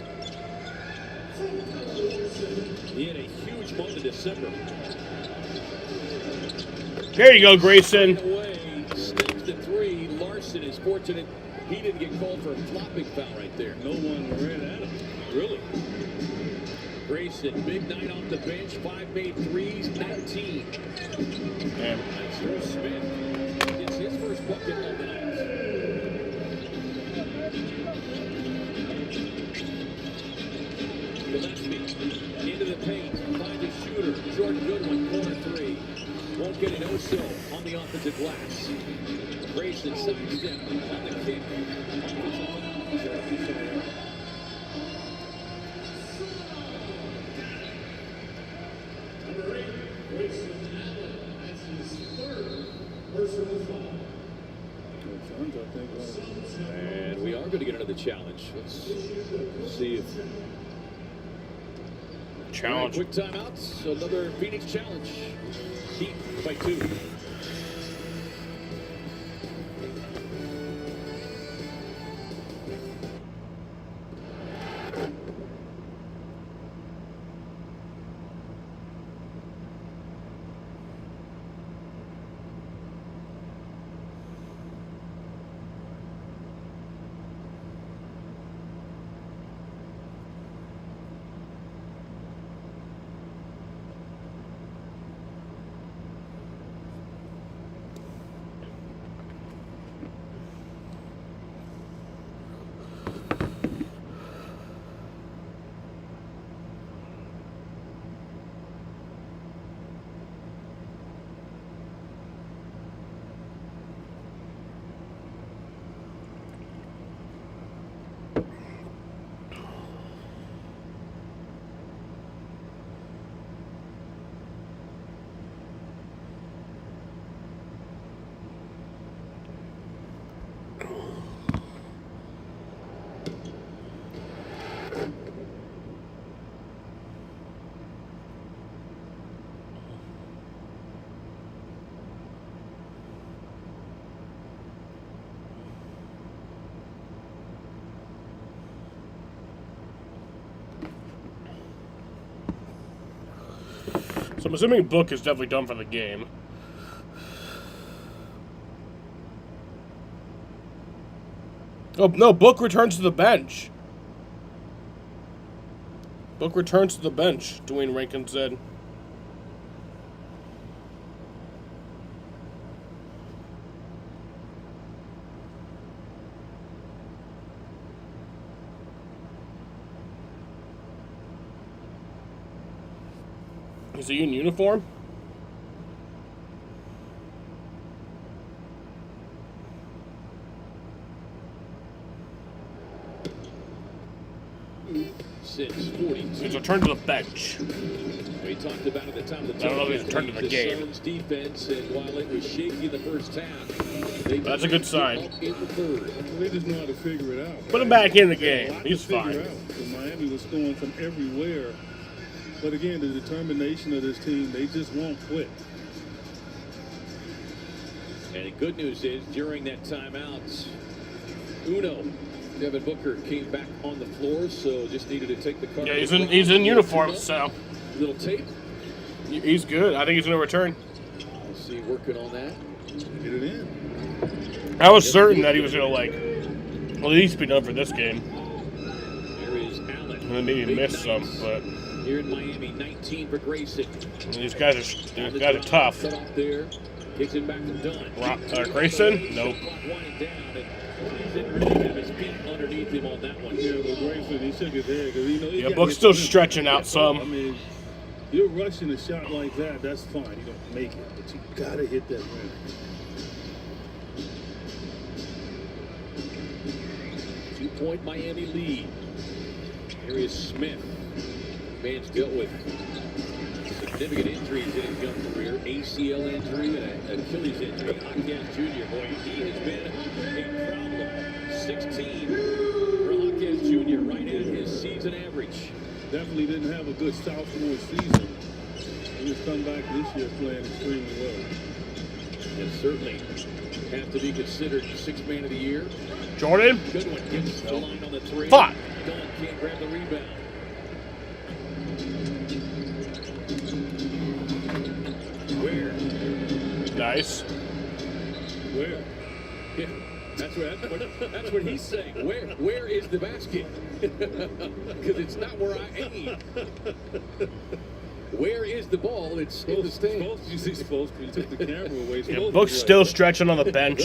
He had a huge month of December. There you go, Grayson. Steps to 3. Larson is fortunate he didn't get called for a flopping foul right there. No one ran at him. Really? Grayson, big night off the bench. 5 made threes, 19. Damn. Drew Smith gets his first bucket of the night. Gillespie into the paint. Finds a shooter. Jordan Goodwin, corner 3. Won't getting also on the offensive glass. Grayson sidestep on the kick. Number 8, Grayson Allen. That's his third personal foul. And we are going to get another challenge. Let's see if... Challenge. Quick timeouts. Another Phoenix challenge. Heat by 2. So I'm assuming Book is definitely done for the game. Oh, no, Book returns to the bench. Book returns to the bench, Dwayne Rankin said. Is he in uniform? He's returned to the bench. We talked about at the time of the I don't know if he's returned to the game. Suns defense, and while it was shaky the first half, That's a good sign. They just know how to figure it out. Put him back in the game. He's fine. Miami was scoring from everywhere. But again, the determination of this team, they just won't quit. And the good news is, during that timeout, Devin Booker came back on the floor, so just needed to take the card. Yeah, he's in uniform, so little tape. He's good. I think he's gonna return. I'll see working on that. Get it in. I was certain that he was gonna at least be done for this game. There is Allen. And then maybe miss some, but here in Miami, 19 for Grayson. These guys are tough. Cut off there. Kicks it back to Dunn. Grayson? Nope. Didn't really have his feet underneath him on that one. Yeah, but Grayson, he shook his head because Yeah, Book's still stretching out some. I mean, you're rushing a shot like that, that's fine. You don't make it, but you gotta hit that rim. Two-point Miami lead. Here is Smith. Man's dealt with significant injuries in his young career. ACL injury and an Achilles injury. Hawkins Jr., boy, he has been a problem. 16 for Hawkins Jr., right at his season average. Definitely didn't have a good sophomore season. He's come back this year playing extremely well. And certainly have to be considered sixth man of the year. Jordan? Good one. Gets the line on the three. Fuck. Dunn can't grab the rebound. Where? Nice. Where? Yeah, that's what he's saying. Where is the basket? Because it's not where I aim. Where is the ball? It's in the stands. You took the camera away. Yeah, Book's still stretching on the bench.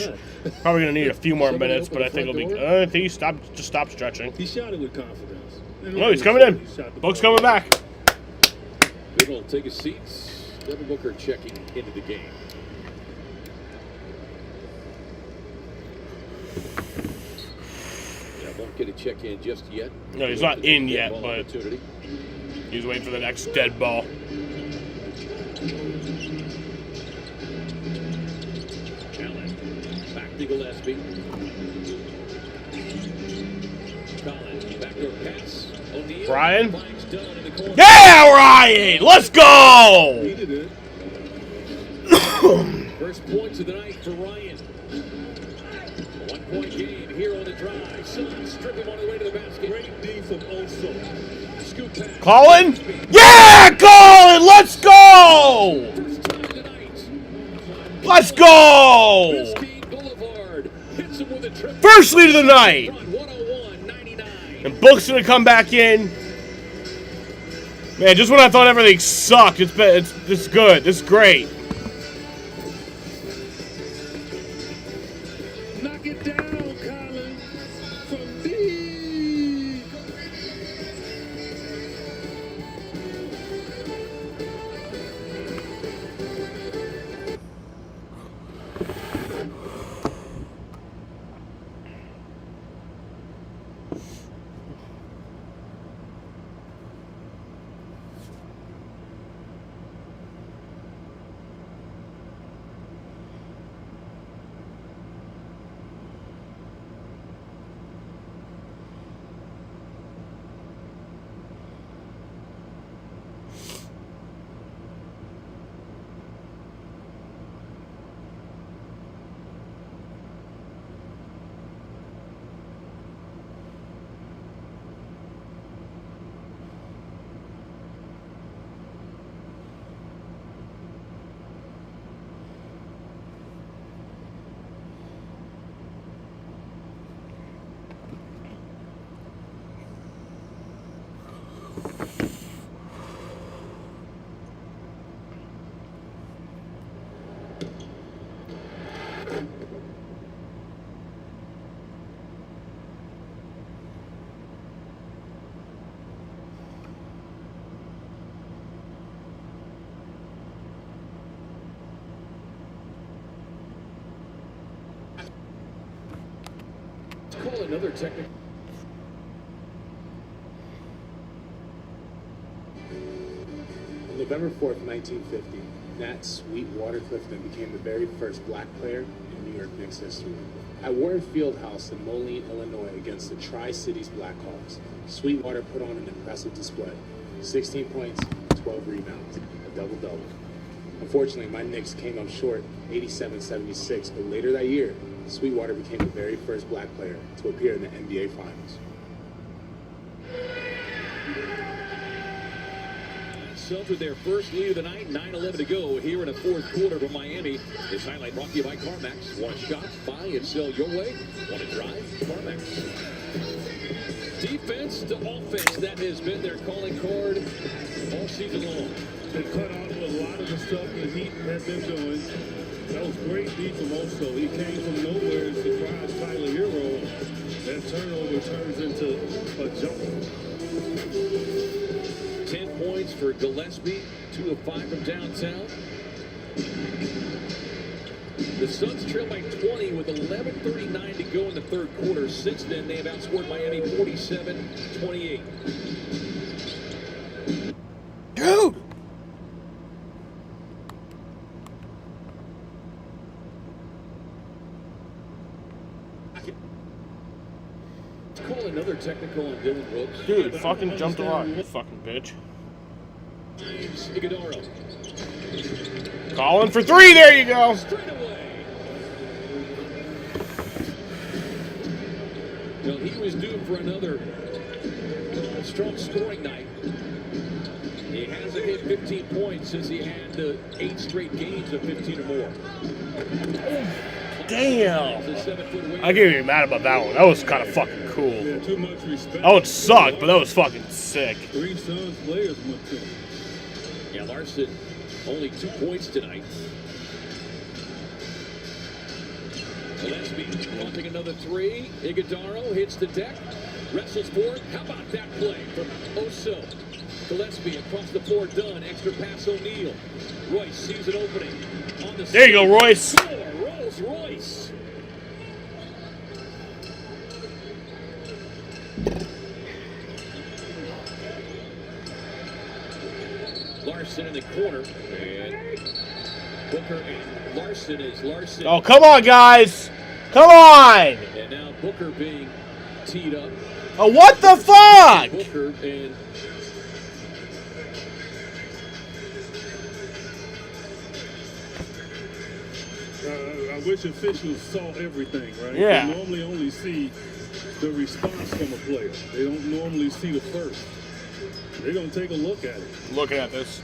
Probably gonna need a few more minutes, but I think it'll be. I think he just stopped stretching. He shot it with confidence. No, he's coming in. Book's coming back. Biddle will take his seats. Devin Booker checking into the game. Yeah, won't get a check in just yet. No, he's not in yet, but he's waiting for the next dead ball. Allen back to Gillespie. Collins, backdoor pass. O'Neal. Ryan? Yeah, Ryan! Let's go! First points of the night for Ryan. 1 point game here on the drive. Suns strip him on the way to the basket. Great D from Oso. Scoop pass. Colin? Yeah, Colin! Let's go! Let's go! First lead of the night! And Book's gonna come back in. Man, just when I thought everything sucked, this is good. This is great. Knock it down, Colin. From deep. Call another technical. On November 4th, 1950, Nat Sweetwater Clifton became the very first black player in New York Knicks history. At Warren Fieldhouse in Moline, Illinois, against the Tri-Cities Blackhawks, Sweetwater put on an impressive display. 16 points, 12 rebounds, a double-double. Unfortunately, my Knicks came up short, 87-76, but later that year, Sweetwater became the very first black player to appear in the NBA Finals. Suns with their first lead of the night, 9:11 to go here in the fourth quarter for Miami. This highlight brought to you by CarMax. Want a shop, buy, and sell your way? Want to drive? CarMax. Defense to offense, that has been their calling card all season long. They cut out a lot of the stuff the Heat have been doing. That was great D from Oso. He came from nowhere and surprised Tyler Hero. That turnover turns into a jump. 10 points for Gillespie, 2 of 5 from downtown. The Suns trail by 20 with 11:39 to go in the third quarter. Since then, they have outscored Miami 47-28. Dude! Call another technical on Dylan Brooks. Dude, fucking jumped a lot, you fucking bitch. James Iguodala. Calling for three, there you go. Well, he was due for another strong scoring night. He hasn't hit 15 points since he had 8 straight games of 15 or more. Damn. I can't even be mad about that one. That was kind of fucking cool. Yeah, too much respect. That one sucked, but that was fucking sick. 3 Suns players went to him. Yeah, Larson, only 2 points tonight. Gillespie launching another 3. Iguodala hits the deck, wrestles for it. How about that play from Oso? Gillespie across the floor, done. Extra pass O'Neal. Royce sees an opening. On the There you go, Royce. score, Rolls Royce. Larson in the corner. And Booker and Larson is Larson. Oh, come on, guys. Come on. And now Booker being teed up. Oh, what the fuck? Booker and I wish officials saw everything, right? Yeah. They normally only see the response from a player. They don't normally see the first. They're going to take a look at it. Looking at this.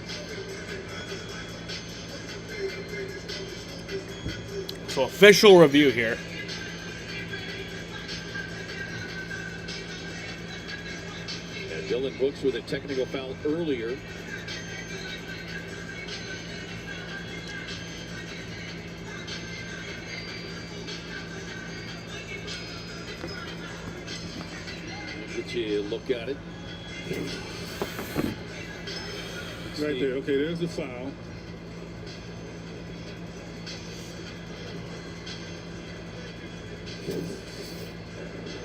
So official review here. And Dylan Brooks with a technical foul earlier. Get you a look at it. Right there. Okay, there's the foul.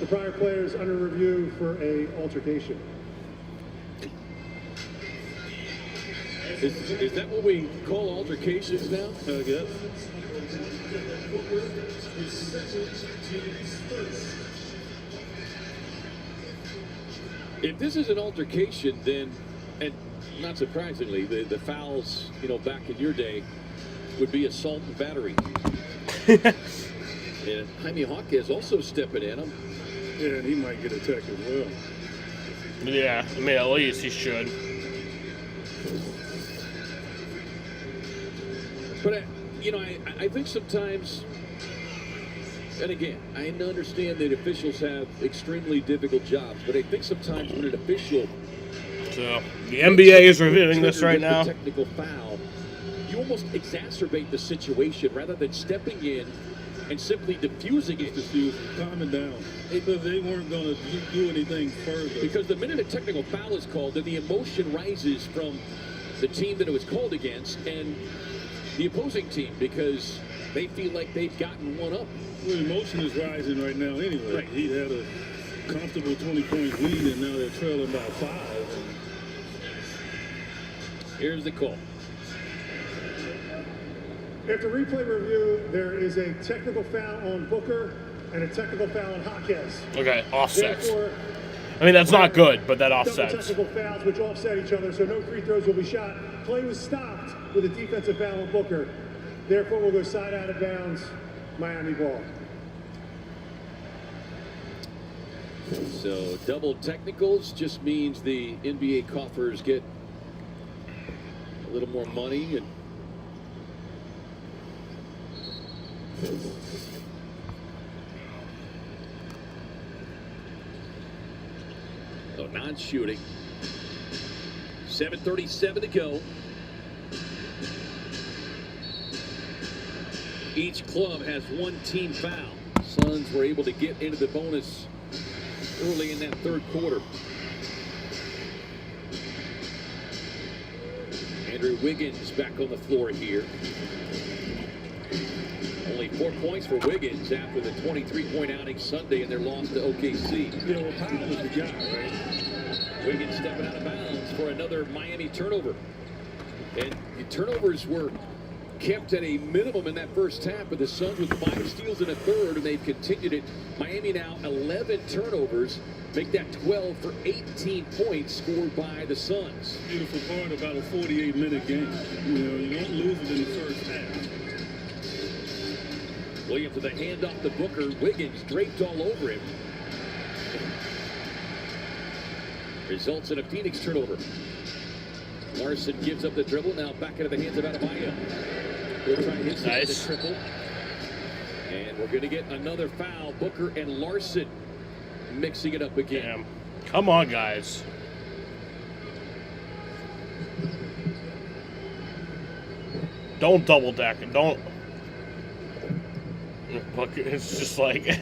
The prior player is under review for a altercation. Is that what we call altercations now? I guess. If this is an altercation, then, and not surprisingly, the fouls, back in your day, would be assault and battery. And Jaime Jaquez also stepping in him. Yeah, and he might get a tech as well. Yeah, I mean, at least he should. But, I think sometimes, and again, I understand that officials have extremely difficult jobs, but I think sometimes when an official... So, the NBA is reviewing this right now. Technical foul, you almost exacerbate the situation rather than stepping in and simply diffusing it. Calm it down. Because they weren't going to do anything further. Because the minute a technical foul is called, then the emotion rises from the team that it was called against and the opposing team because they feel like they've gotten one up. Well, emotion is rising right now anyway. Right. He had a comfortable 20-point lead, and now they're trailing by 5. Here's the call. After replay review, there is a technical foul on Booker and a technical foul on Jaquez. Okay, offsets. Therefore, I mean, that's not good, but that double offsets. technical fouls which offset each other, so no free throws will be shot. Play was stopped with a defensive foul on Booker. Therefore, we'll go side out of bounds, Miami ball. So double technicals just means the NBA coffers get a little more money and so non-shooting. 7:37 to go. Each club has one team foul. Suns were able to get into the bonus early in that third quarter. Andrew Wiggins back on the floor here. Only 4 points for Wiggins after the 23-point outing Sunday in their loss to OKC. Yeah, well, Powell was the guy, right? Wiggins stepping out of bounds for another Miami turnover. And the turnovers were kept at a minimum in that first half, but the Suns with 5 steals in a third, and they've continued it. Miami now 11 turnovers, make that 12 for 18 points scored by the Suns. Beautiful part about a 48-minute game. You don't lose it in the first half. Williams with a handoff to Booker. Wiggins draped all over him. Results in a Phoenix turnover. Larson gives up the dribble, now back into the hands of Adebayo. He'll try his nice triple. And we're going to get another foul. Booker and Larson mixing it up again. Damn. Come on, guys. Don't double deck and don't. It's just like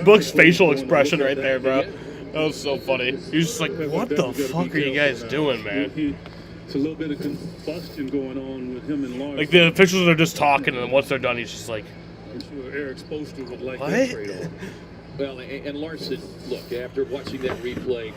Book's facial expression right there, bro. That was so funny. He was just like, what the fuck are you guys doing, man? It's a little bit of combustion going on with him and Larson. Like, the officials are just talking, and once they're done, he's just like, I'm sure Eric Spoelstra would like what? that trade off. Well, and Larson, look, after watching that replay,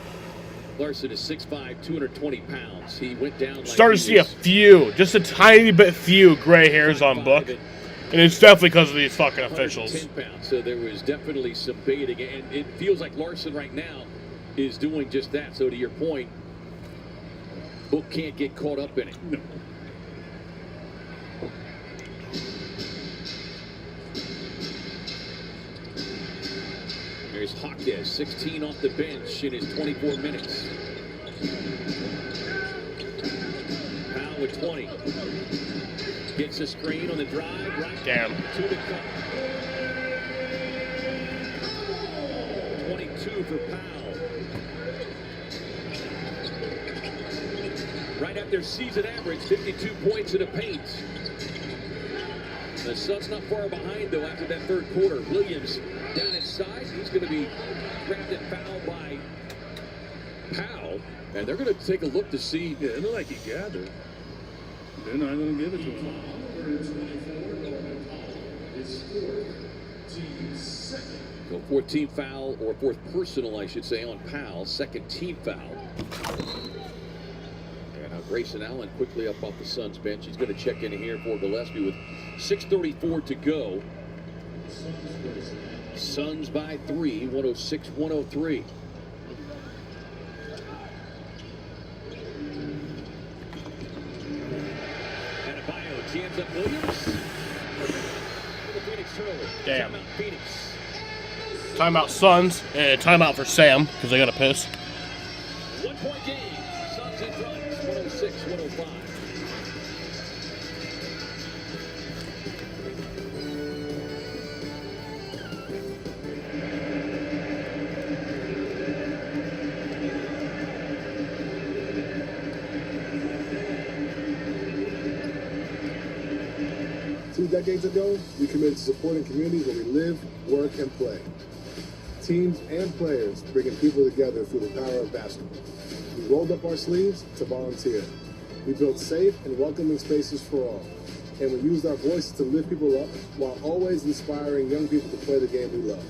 Larson is 6'5", 220 pounds. He went down like started to see a few, just a tiny bit few gray hairs on Book. And it's definitely because of these fucking officials. 10 pounds, so there was definitely some baiting. And it feels like Larson right now is doing just that. So to your point, Book can't get caught up in it. No. There's Hawkes, 16 off the bench in his 24 minutes. Powell with 20. Gets a screen on the drive, right Damn. to the cup. 22 for Powell. Right at their season average, 52 points in the paint. The Suns not far behind, though, after that third quarter. Williams down inside. He's going to be grabbed and fouled by Powell. And they're going to take a look to see. Yeah, it looked like he gathered. They're not going to give it to him. So 14th foul, or fourth personal, I should say, on Powell. Second team foul. And now Grayson Allen quickly up off the Suns bench. He's going to check in here for Gillespie with 6:34 to go. Suns by 3, 106-103. Jams up Williams. The Phoenix turnover. Damn. Timeout Phoenix. Timeout Suns, and timeout for Sam, because they got to piss. 1 point game. Suns in front. 106-105. Two decades ago, we committed to supporting communities where we live, work, and play. Teams and players bringing people together through the power of basketball. We rolled up our sleeves to volunteer. We built safe and welcoming spaces for all. And we used our voices to lift people up while always inspiring young people to play the game we love.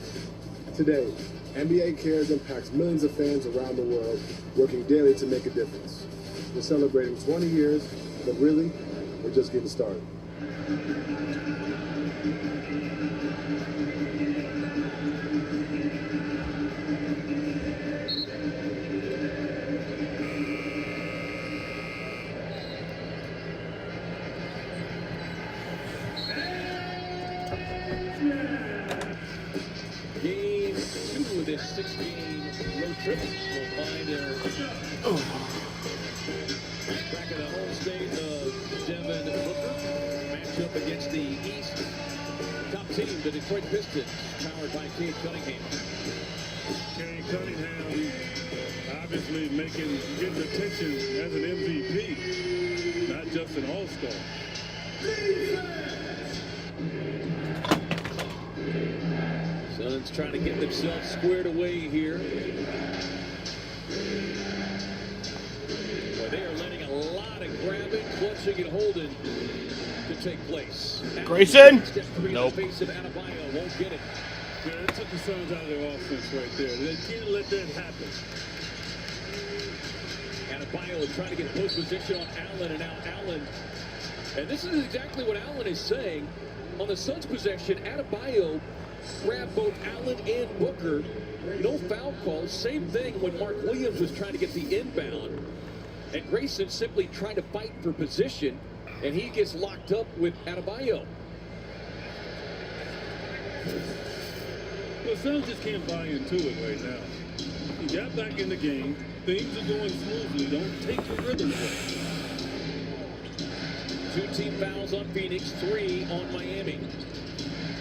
Today, NBA Cares impacts millions of fans around the world, working daily to make a difference. We're celebrating 20 years, but really, we're just getting started. Game 2 of this 6-game road trip will find back in the home state of Devin Booker. Matchup against the East top team, the Detroit Pistons, powered by Cade Cunningham. Cade Cunningham obviously getting attention as an MVP, not just an all-star. Suns trying to get themselves squared away here. Well, they are letting a lot of grabbing, clutching, and holding to take place. Grayson? Nope. Face of Adebayo won't get it. Yeah, that took the Suns out of their offense right there. They can't let that happen. Adebayo is trying to get post position on Allen, and now Allen. And this is exactly what Allen is saying. On the Suns' possession, Adebayo grabbed both Allen and Booker. No foul call. Same thing when Mark Williams was trying to get the inbound. And Grayson simply trying to fight for position, and he gets locked up with Adebayo. The Suns just can't buy into it right now. You got back in the game. Things are going smoothly. Don't take your rhythm away. 2 team fouls on Phoenix, 3 on Miami.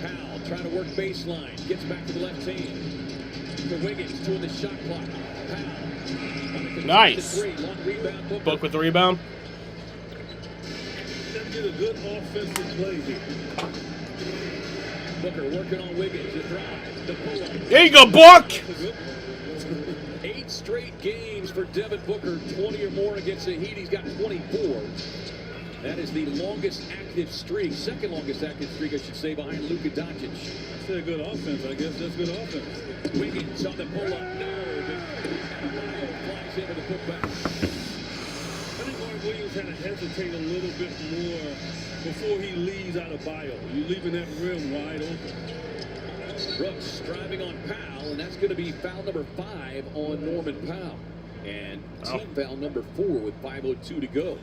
Powell trying to work baseline. Gets back to the left hand. To Wiggins, doing the shot clock. Powell. Nice. Long rebound, Booker. Book with the rebound. Got to get a good offensive play here. Booker working on Wiggins. The drive. The pull-up. There you go, Book! straight games for Devin Booker, 20 or more against the Heat. He's got 24. That is the longest active streak, second longest active streak, I should say, behind Luka Doncic. I said good offense. I guess that's good offense. Wiggins on the pull-up. No, but flies in with the putback. I think Mark Williams had to hesitate a little bit more before he leaves out of bio. You're leaving that rim wide open. Brooks driving on Powell, and that's going to be foul number 5 on Norman Powell. And team foul number 4 with 5:02 to go.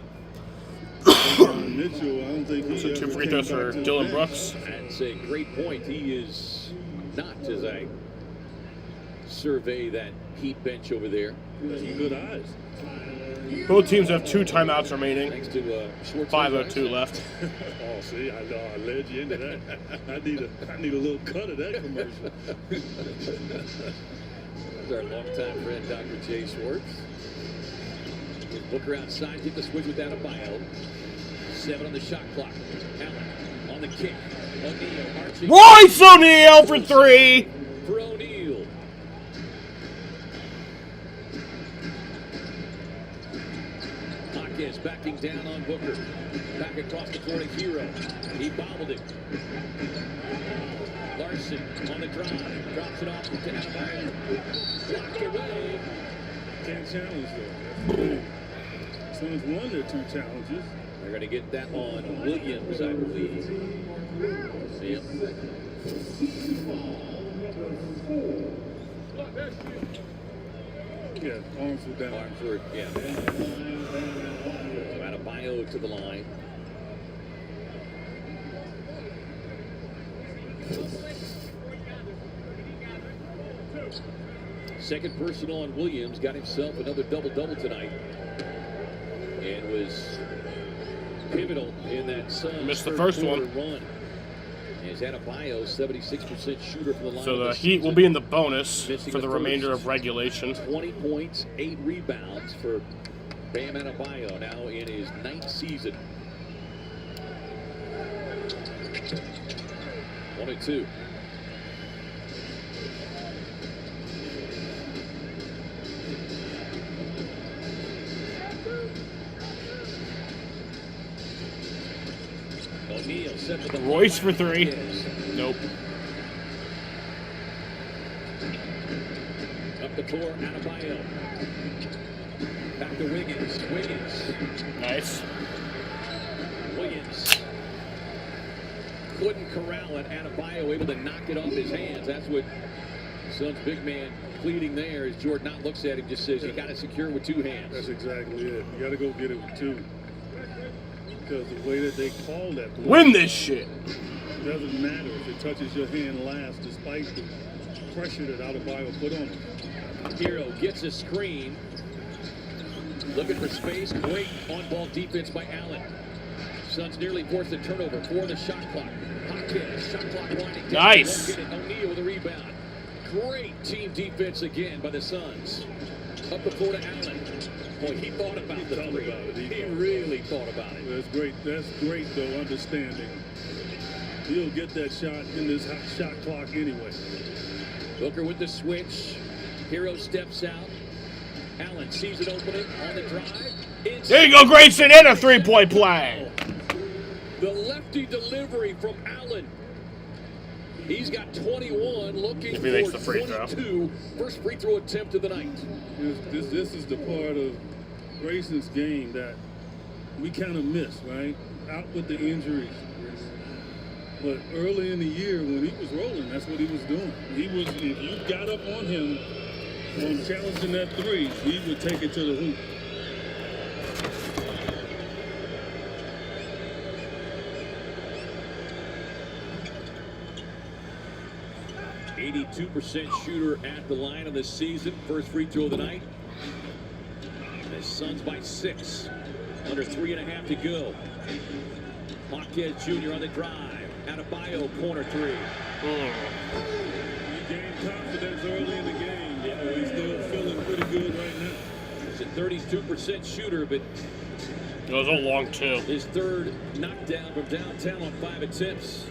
Mitchell, I don't think he So 2 free throws for Dylan Brooks. That's a great point. He is not, as I survey that Heat bench over there. Some good eyes. Both teams have 2 timeouts remaining. Thanks to 5:02 left. Oh, see, I know I led you into that. I need a little cut of that commercial. That's our longtime friend, Dr. Jay Schwartz. With Booker outside, get the switch with Adebayo. 7 on the shot clock. Allen on the kick. O'Neal arching. Royce O'Neal for 3. For O'Neal. Hawkins backing down on Booker. Back across the floor to Hero. He bobbled it. Larson on the drive. Drops it off to Adebayo. Blocked away. Can't challenge though. Suns won their 2 challenges. They're going to get that on Williams, I believe. Yep. Yeah, arms were down. Arms were, yeah. Adebayo to the line. Second personal on Williams. Got himself another double-double tonight. And was pivotal in that Suns Missed the first one. run. As Adebayo, 76% shooter from the line. So of the the Heat will season. be in the bonus Missing for the the remainder first. of regulation. 20 points, 8 rebounds for Bam Adebayo now in his 9th season. 1-2. O'Neal set for the Royce for 3. Nope. Up the floor, Adebayo. Back to Wiggins. Wiggins. Nice. Williams couldn't corral it. Adebayo able to knock it off his hands. That's what Suns big man pleading there as Jordan Knott looks at him, just says you got to secure it with 2 hands. That's exactly it. You got to go get it with 2. Because the way that they call that play, Win this shit. it doesn't matter if it touches your hand last, despite the pressure that Adebayo put on it. Hero gets a screen. Looking for space. Great on-ball defense by Allen. Suns nearly forced a turnover for the shot clock. Hawkins, shot clock winding down. Nice. Won't get it. O'Neal with a rebound. Great team defense again by the Suns. Up the floor to Allen. Boy, he thought about the three. He really thought about it. That's great. That's great, though, understanding. He'll get that shot in this hot shot clock anyway. Booker with the switch. Hero steps out. Allen sees an opening on the drive. There you go, Grayson, and a 3-point play. The lefty delivery from Allen. He's got 21, looking If he makes for the free throw. 22. First free throw attempt of the night. This is the part of Grayson's game that we kind of miss, right? Out with the injuries. But early in the year when he was rolling, that's what he was doing. He was, if you got up on him on challenging that 3, he would take it to the hoop. 82% shooter at the line of the season. First free throw of the night. The Suns by 6. Under 3.5 to go. Hawkins Jr. on the drive. Adebayo, corner 3. He gained confidence early in the game. He's still feeling pretty good right now. He's a 32% shooter, but it was a long 2. His third knockdown from downtown on 5 attempts.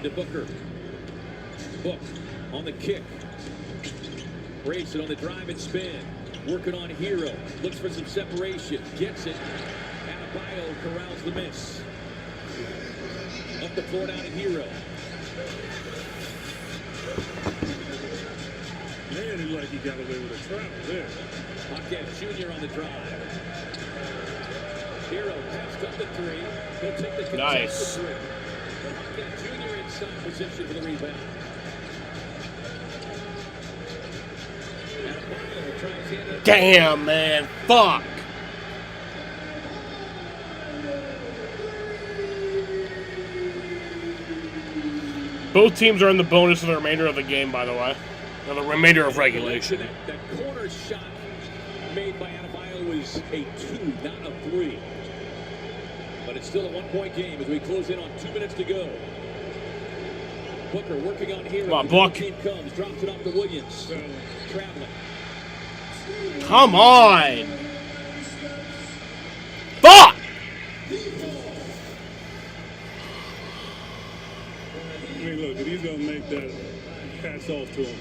Into Booker. Book on the kick. Grayson on the drive and spin. Working on Hero. Looks for some separation. Gets it. Adebayo corrals the miss. Up the floor down to Hero. Man, he like he got away with a travel there. Hawkins Jr. on the drive. Hero passed up the three. He'll take the nice. three. Hawkins Jr. inside position for the rebound. Damn, man. Fuck. Both teams are in the bonus for the remainder of the game, by the way. Or the remainder of regulation. That corner shot made by Adebayo was a 2, not a 3. But it's still a 1-point game as we close in on 2 minutes to go. Booker working on Hero. Come on, Book. Team comes, drops it off to Williams. Traveling. Come on! Fuck! I mean, look, if he's going to make that, hats off to him.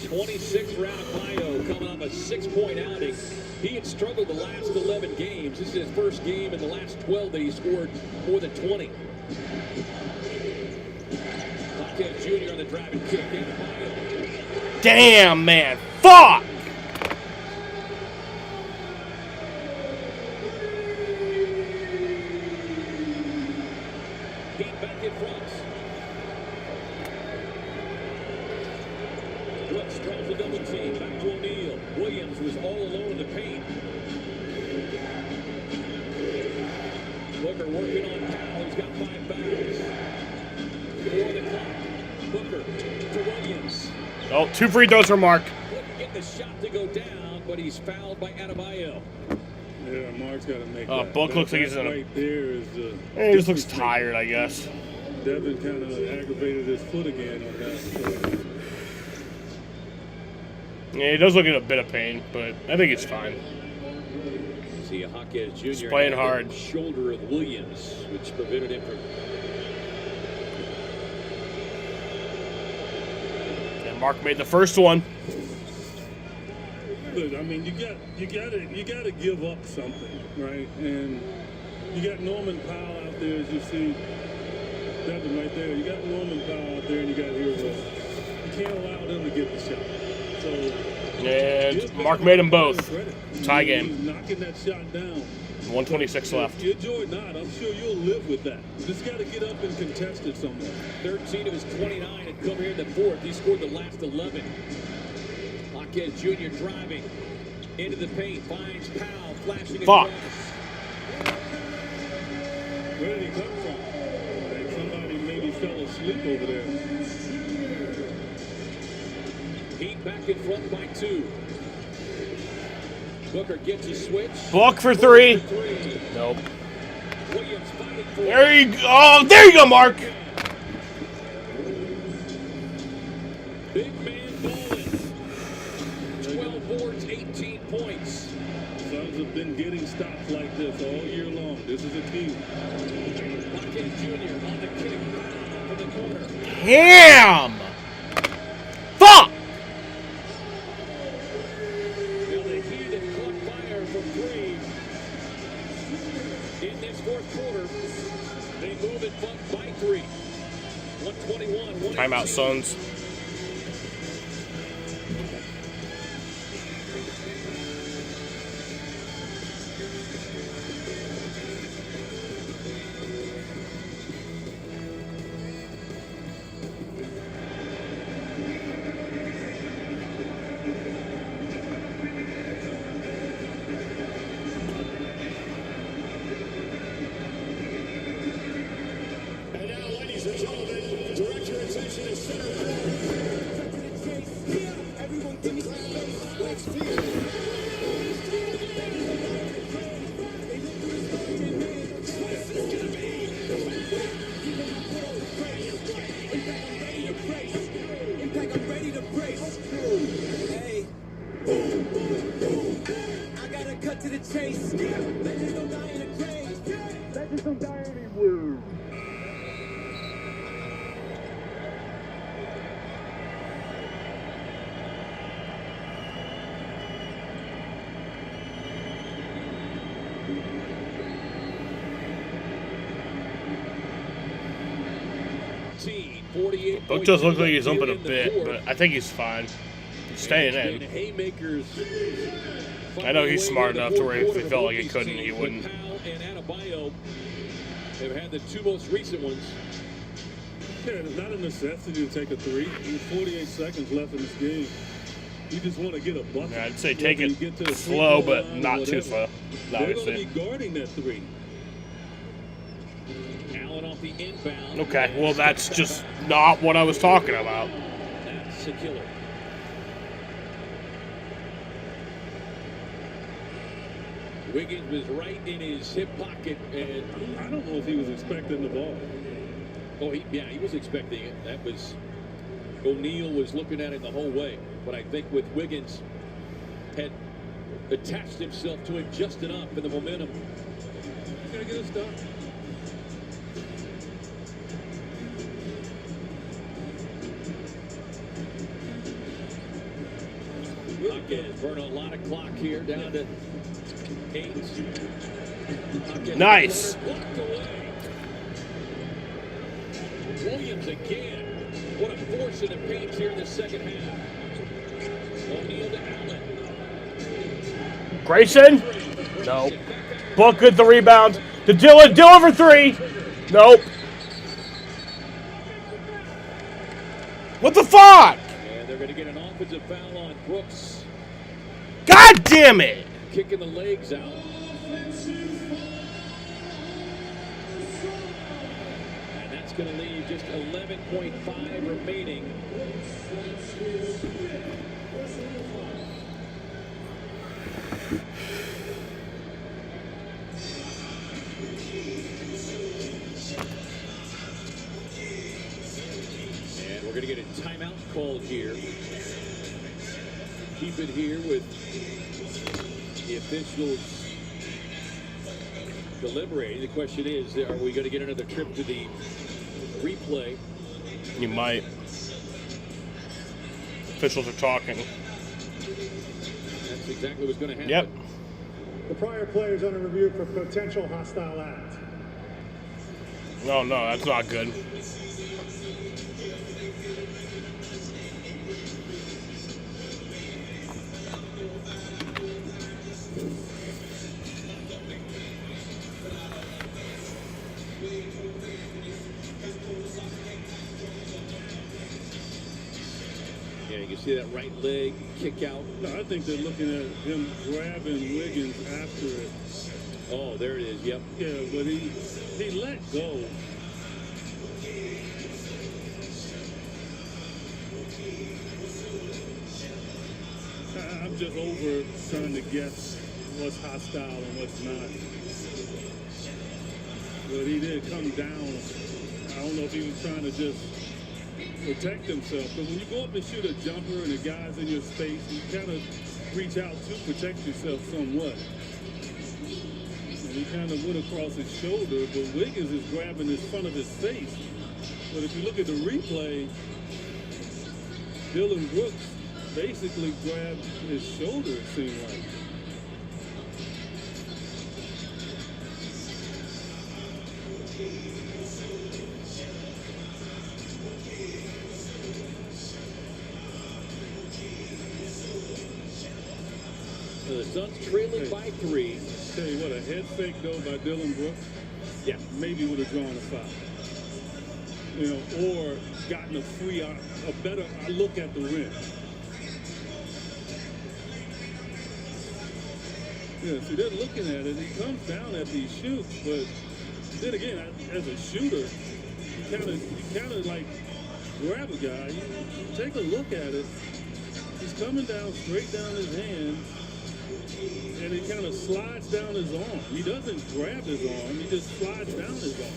26 for Adebayo coming off a 6-point outing. He had struggled the last 11 games. This is his first game in the last 12 that he scored more than 20. Hawkins Jr. on the drive and kick. Adebayo. Damn, man. Fuck! Heat back in front. Brooks draws the double team. Back to O'Neal. Williams was all alone in the paint. Booker working on Powell. He's got 5 fouls. 4 the clock. Booker to Williams. Oh, 2 free throws for Mark. Couldn't get the shot to go down, but he's fouled by Adebayo. Yeah, Mark's got to make that. Book looks like he's in a... Right there is he just looks tired, I guess. Devin kind of aggravated his foot again on that. So. Yeah, he does look in a bit of pain, but I think it's fine. See Hawkins Jr. He's playing hard. Shoulder of Williams, which prevented him from... And Mark made the first one. Look, I mean, you gotta give up something, right? And you got Norman Powell out there, as you see, Devin right there. You got Norman Powell out there, and you got Hero. You can't allow them to get the shot. So, and Mark made them both. Tie game. He's knocking that shot down. 126 left. If you're Jordan Knott, I'm sure you'll live with that. You just got to get up and contest it somewhere. 13 of his 29 had come here in the fourth. He scored the last 11. Hawkins Jr. driving into the paint, finds Powell, flashing across. Where did he come from? I think somebody maybe fell asleep over there. Heat back in front by 2. Booker gets his switch. Book for 3. Nope. Williams fighting for there you go. Oh, there you go, Mark. Big man balling. 12 boards, 18 points. Suns have been getting stops like this all year long. This is a key. Hawkins Jr. on the kick from the corner. Damn! Fuck! Now the Heat have caught fire from 3. In this fourth quarter, they move it front by 3. 121. Timeout, Suns. Book does look like he's limping a bit, but I think he's fine. He's staying in. Haymakers. I know he's smart enough to where if he felt like he couldn't, he wouldn't. Powell and Adebayo have had the two most recent ones. Yeah, it's not a necessity to take a three. There's 48 seconds left in this game. You just want to get a bucket. Yeah, I'd say take it slow, but not too slow. They're going to be guarding that three. Allen off the inbound. Okay, well, that's just not what I was talking about. That's a killer. Wiggins was right in his hip pocket, and I don't know if he was expecting the ball. Oh, he was expecting it. That was O'Neal was looking at it the whole way. But I think with Wiggins had attached himself to it just enough in the momentum. He's gonna get us done. Again, burn a lot of clock here down to 8. Nice. Williams again. What a force in the paint here in the second half. O'Neal to Allen. Grayson? Nope. Book with the rebound. To Dillon. Dillon for 3. Nope. What the fuck? And they're going to get an offensive foul on Brooks. God damn it. Kicking the legs out. And that's going to leave just 11.5 remaining. And we're going to get a timeout called here. Keep it here with the officials deliberating. The question is, are we going to get another trip to the replay? You might. Officials are talking. That's exactly what's going to happen. Yep. The prior player is under review for potential hostile act. No, that's not good. Yeah, you can see that right leg kick out. No, I think they're looking at him grabbing Wiggins after it. Oh, there it is. Yep. Yeah, but he let go. I'm just over trying to guess what's hostile and what's not. But he did come down. I don't know if he was trying to just protect himself. Because when you go up and shoot a jumper and the guy's in your space, you kind of reach out to protect yourself somewhat. And he kind of went across his shoulder, but Wiggins is grabbing his front of his face. But if you look at the replay, Dillon Brooks basically grabbed his shoulder, it seemed like. So the Suns trailing by 3. Tell you what, a head fake though by Dillon Brooks, yeah, maybe would have drawn a foul. You know, or gotten a better look at the rim. Yeah, see, they're looking at it. He comes down after he shoots, but then again, as a shooter, you kind of like grab a guy. You take a look at it. He's coming down straight down his hand, and he kind of slides down his arm. He doesn't grab his arm. He just slides down his arm.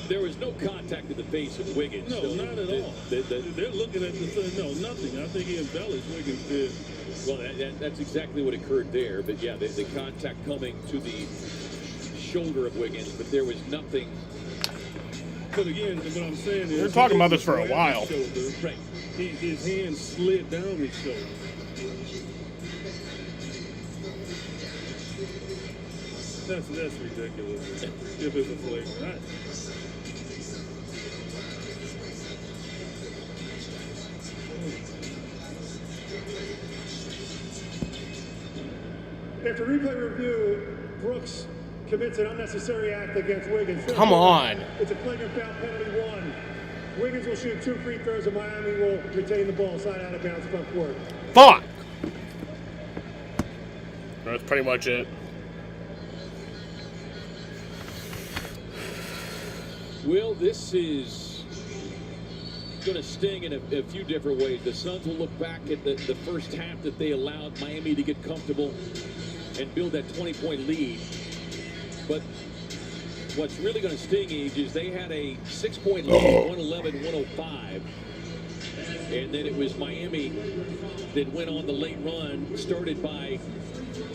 There was no contact in the face of Wiggins. No, so not at all. They're looking at no, nothing. I think he embellished Wiggins did. Well, that's exactly what occurred there. But yeah, the contact coming to the shoulder of Wiggins, but there was nothing. But again, what I'm saying is, we're talking about this for a while. Right. His hand slid down his shoulder. That's ridiculous. If it's a flavor. After replay review, Brooks commits an unnecessary act against Wiggins. Come on. It's a flagrant foul, penalty 1. Wiggins will shoot 2 free throws, and Miami will retain the ball, side out of bounds, front court. Fuck! That's pretty much it. Well, this is going to sting in a few different ways. The Suns will look back at the first half that they allowed Miami to get comfortable and build that 20-point lead. But what's really going to sting, Age, is they had a 6-point lead, 111-105. And then it was Miami that went on the late run, started by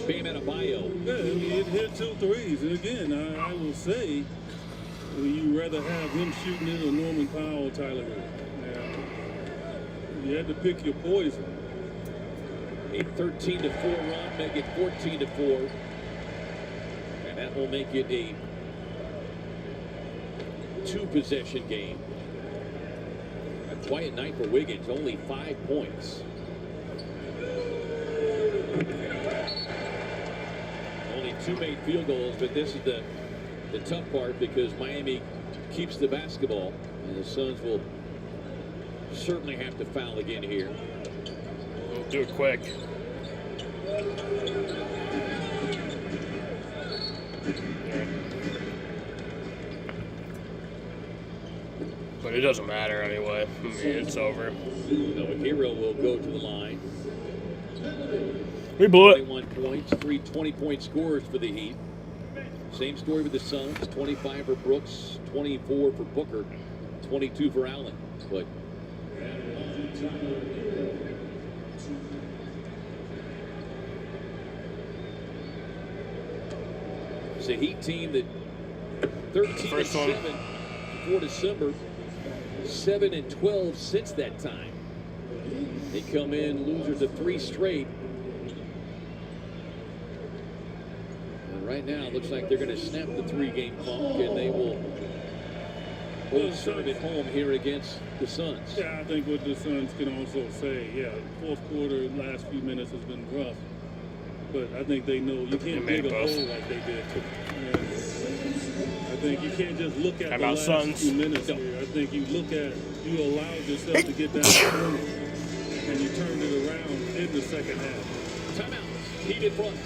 Bam Adebayo. Yeah, it hit 2 threes. And again, I will say, would you rather have him shooting it or Norman Powell or Tyler Hill? Now, you had to pick your poison. A 13-4 run, make it 14-4. And that will make it a 2-possession game. A quiet night for Wiggins, only 5 points. Only 2 made field goals, but this is the tough part because Miami keeps the basketball, and the Suns will certainly have to foul again here. We'll do it quick. But it doesn't matter anyway. I mean, it's over. No, Hero will go to the line. We blew it. 21 points, 3 20-point scores for the Heat. Same story with the Suns. 25 for Brooks, 24 for Booker, 22 for Allen. But it's a Heat team that 13-7 before December, 7-12 since that time. They come in losers of 3 straight. And right now, it looks like they're going to snap the 3-game funk, and they will serve at home here against the Suns. Yeah, I think what the Suns can also say, yeah, fourth quarter, last few minutes has been rough. But I think they know you can't dig a hole like they did. I think you can't just look at the last few minutes here. I think you allowed yourself to get down the corner, and you turned it around in the second half. Timeout. Heat in front.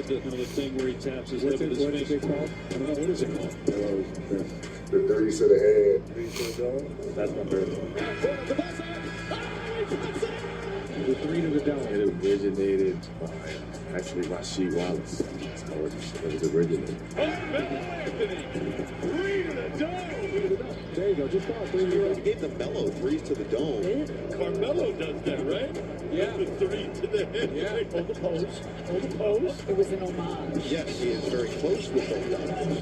Another thing where he taps his head with his face. What's it called? I don't know, what is it called? The 30 to the head. 3 to the dome? That's my favorite. The 3 to the dome. It originated by actually Rasheed Wallace. That's how it was originated. Oh, Melo Anthony! 3 to the dome! There you go. Just call it 3 to the dome. You gave the Melo 3s to the dome. Carmelo does that, right? Yeah. The 3 to the head. Yeah. Hold the pose. Hold the pose. It was an homage. Yes, he is very close with those.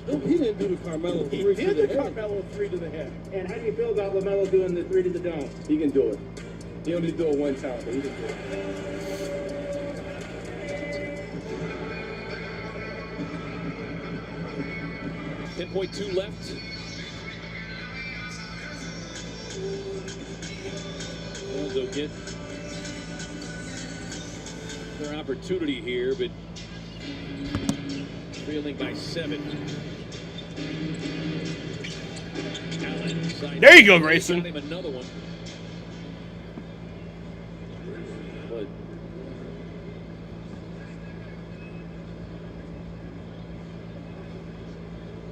No, he didn't do the Carmelo 3 to the head. He did the Carmelo 3 to the head. And how do you feel about LaMelo doing the 3 to the dome? He can do it. He only do it one time, but he can do it. 10.2 left. They'll get their opportunity here, but trailing by 7. Allen, there you go, Grayson. Got him another one. But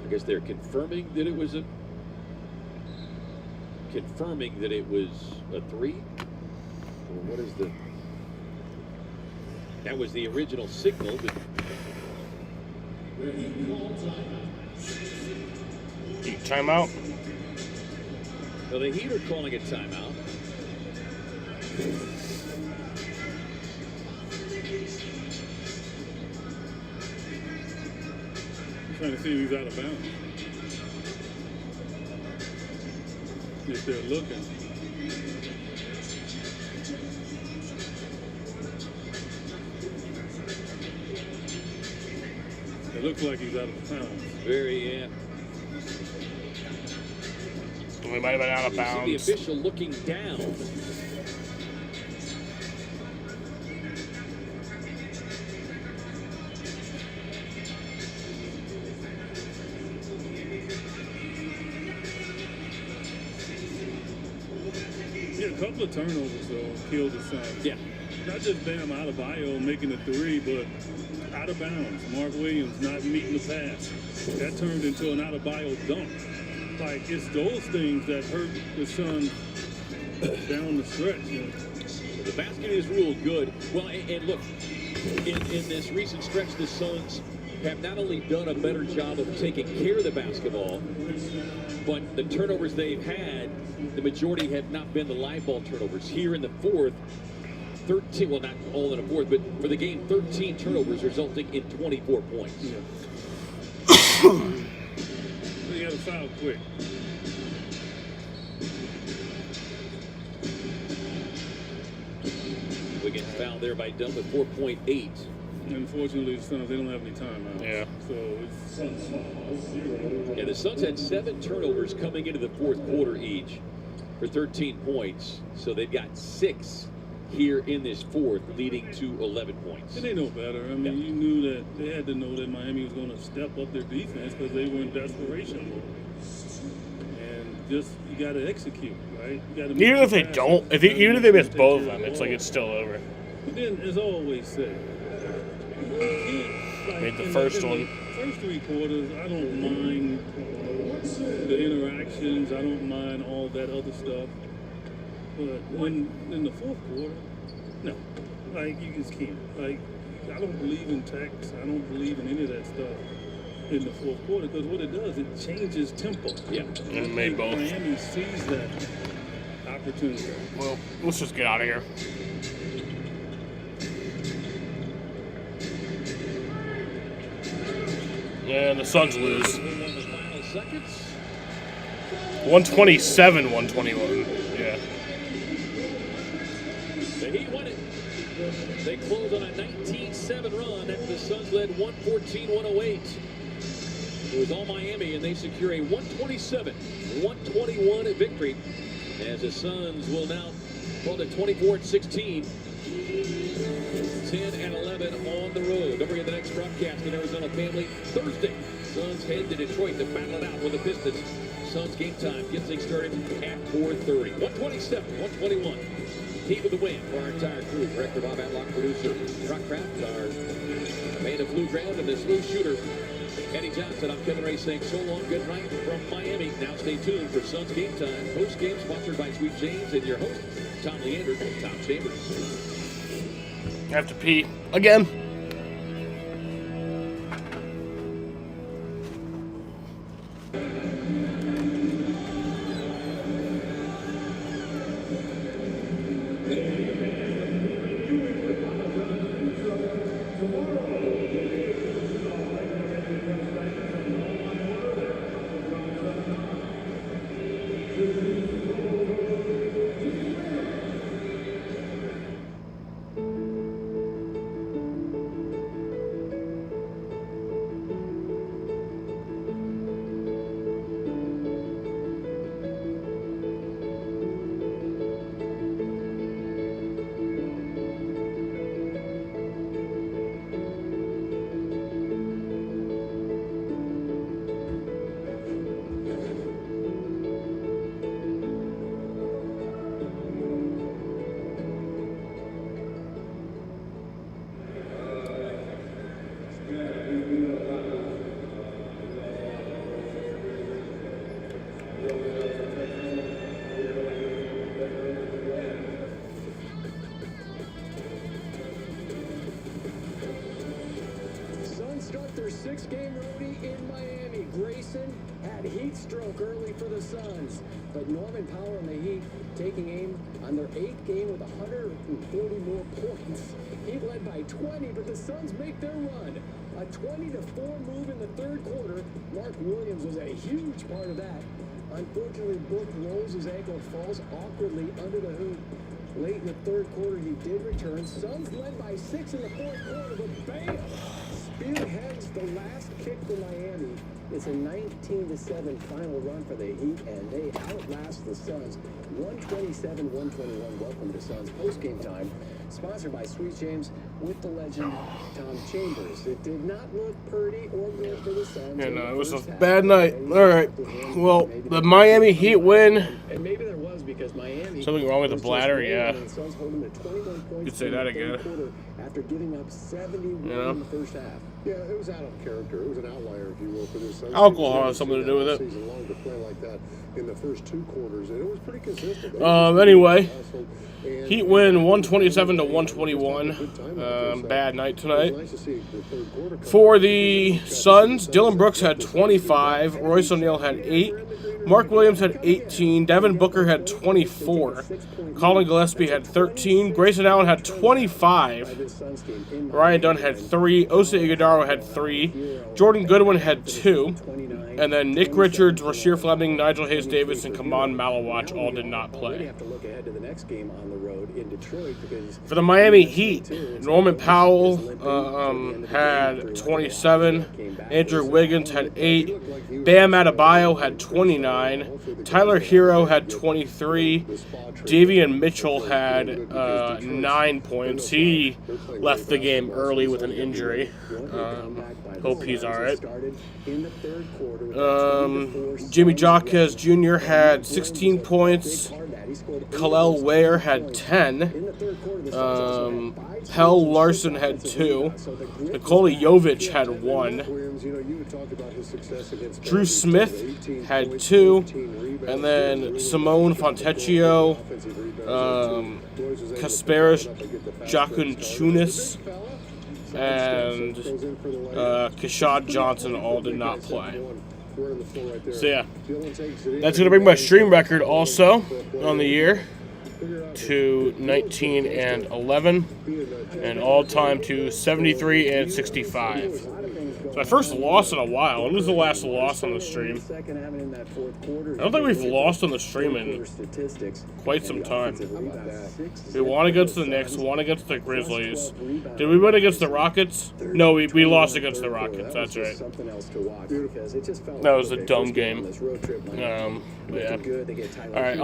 I guess they're confirming that it was a 3. Or what is the? That was the original signal. But timeout. well, the Heat are calling a timeout. trying to see if he's out of bounds. If they're looking. It looks like he's out of bounds. Very, We might have been out of The bounds. official looking down. Yeah, a couple of turnovers though killed the Suns. Yeah. Not just Bam Adebayo making a three, but out of bounds. Mark Williams not meeting the pass. That turned into an Adebayo dunk. Like, it's those things that hurt the Suns down the stretch. You know? The basket is ruled good. Well, and look, in this recent stretch, the Suns have not only done a better job of taking care of the basketball, but the turnovers they've had, the majority have not been the live ball turnovers. Here in the fourth, 13, well, not all in the fourth, but for the game, 13 turnovers resulting in 24 points. Yeah. They got a foul quick. Wiggins fouled there by Dunn with 4.8. Unfortunately, the Suns, they don't have any timeouts. Yeah. So it's Yeah, the Suns had 7 turnovers coming into the fourth quarter each for 13 points. So they've got 6 here in this fourth, leading to 11 points. And they know better. I mean, you knew that they had to know that Miami was going to step up their defense because they were in desperation mode. And just, you got to execute, right? You gotta Even if they passes. don't, even if they miss both of them, it's like it's still over. But then, as always said, you can't, like, Made the in first in one. The first 3 quarters, I don't mind the interactions. I don't mind all that other stuff. But when in the fourth quarter, no. Like, you just can't. Like, I don't believe in text. I don't believe in any of that stuff in the fourth quarter because what it does, it changes tempo. Yeah. And it made both. Miami sees that opportunity. Well, let's just get out of here. And the Suns lose. 127, 121. Yeah. The Heat won it. They close on a 19-7 run after the Suns led 114-108. It was all Miami, and they secure a 127-121 victory as the Suns will now fall to 24-16. 10-11 on the road. Don't forget the next broadcast in Arizona family Thursday. Suns head to Detroit to battle it out with the Pistons. Suns game time gets things started at 4:30. 127-121. Heat with the win for our entire crew. Director Bob Atlock, producer Brock Kraft, our man of blue ground and the smooth shooter Eddie Johnson. I'm Kevin Ray saying so long, good night from Miami. Now stay tuned for Suns game time. Post game sponsored by Sweet James and your host Tom Leander and Tom Chambers. I have to pee again. six-game roadie in Miami. Grayson had heat stroke early for the Suns, but Norman Powell and the Heat taking aim on their 8th game with 140 more points. Heat led by 20, but the Suns make their run. A 20-4 move in the third quarter. Mark Williams was a huge part of that. Unfortunately, Book rolls his ankle and falls awkwardly under the hoop. Late in the third quarter, he did return. Suns led by 6 in the fourth quarter, but bam! Spearheads the last kick for Miami. It's a 19-7 final run for the Heat, and they outlast the Suns 127-121. Welcome to Suns postgame time, sponsored by Sweet James with the legend Tom Chambers. It did not look pretty or good for the Suns. And it was a bad night. All right. Well, the Miami Heat win. And maybe there was because Miami. Something wrong with the bladder? Yeah. The Suns hold them to 21 points. You could say that again. After giving up 71 in the first half. Yeah, it was out of character. It was an outlier, if you will, for this. Alcohol has something to do with it. Season long to play like that in the first 2 quarters, and it was pretty consistent. Anyway, Heat win 127-121. Bad night tonight. For the Suns, Dylan Brooks had 25, Royce O'Neal had 8, Mark Williams had 18, Devin Booker had 24, Colin Gillespie had 13, Grayson Allen had 25, Ryan Dunn had 3, Osa Iguodaro had 3, Jordan Goodwin had 2, and then Nick Richards, Rasheer Fleming, Nigel Hayes-Davis, and Kaman Malawach all did not play. For the Miami Heat, Norman Powell had 27, Andrew Wiggins had 8, Bam Adebayo had 29, Tyler Hero had 23, Davion Mitchell had 9 points. He left the game early with an injury. Hope he's all right. Jimmy Jaquez Jr. had 16 points. Khalil Ware had 10. Pell Larson had 2. Nikola Jovic had 1. Drew Smith had 2. And then Simone Fontecchio, Kasparis Jakunchunas, and Keshad Johnson all did not play. So yeah, that's going to bring my stream record also on the year to 19-11, and all-time to 73-65. It's my first loss in a while. When was the last loss on the stream? I don't think we've lost on the stream in quite some time. We won against the Knicks, won against the Grizzlies. Did we win against the Rockets? No, we lost against the Rockets. That's right. That was a dumb game. Yeah. All right.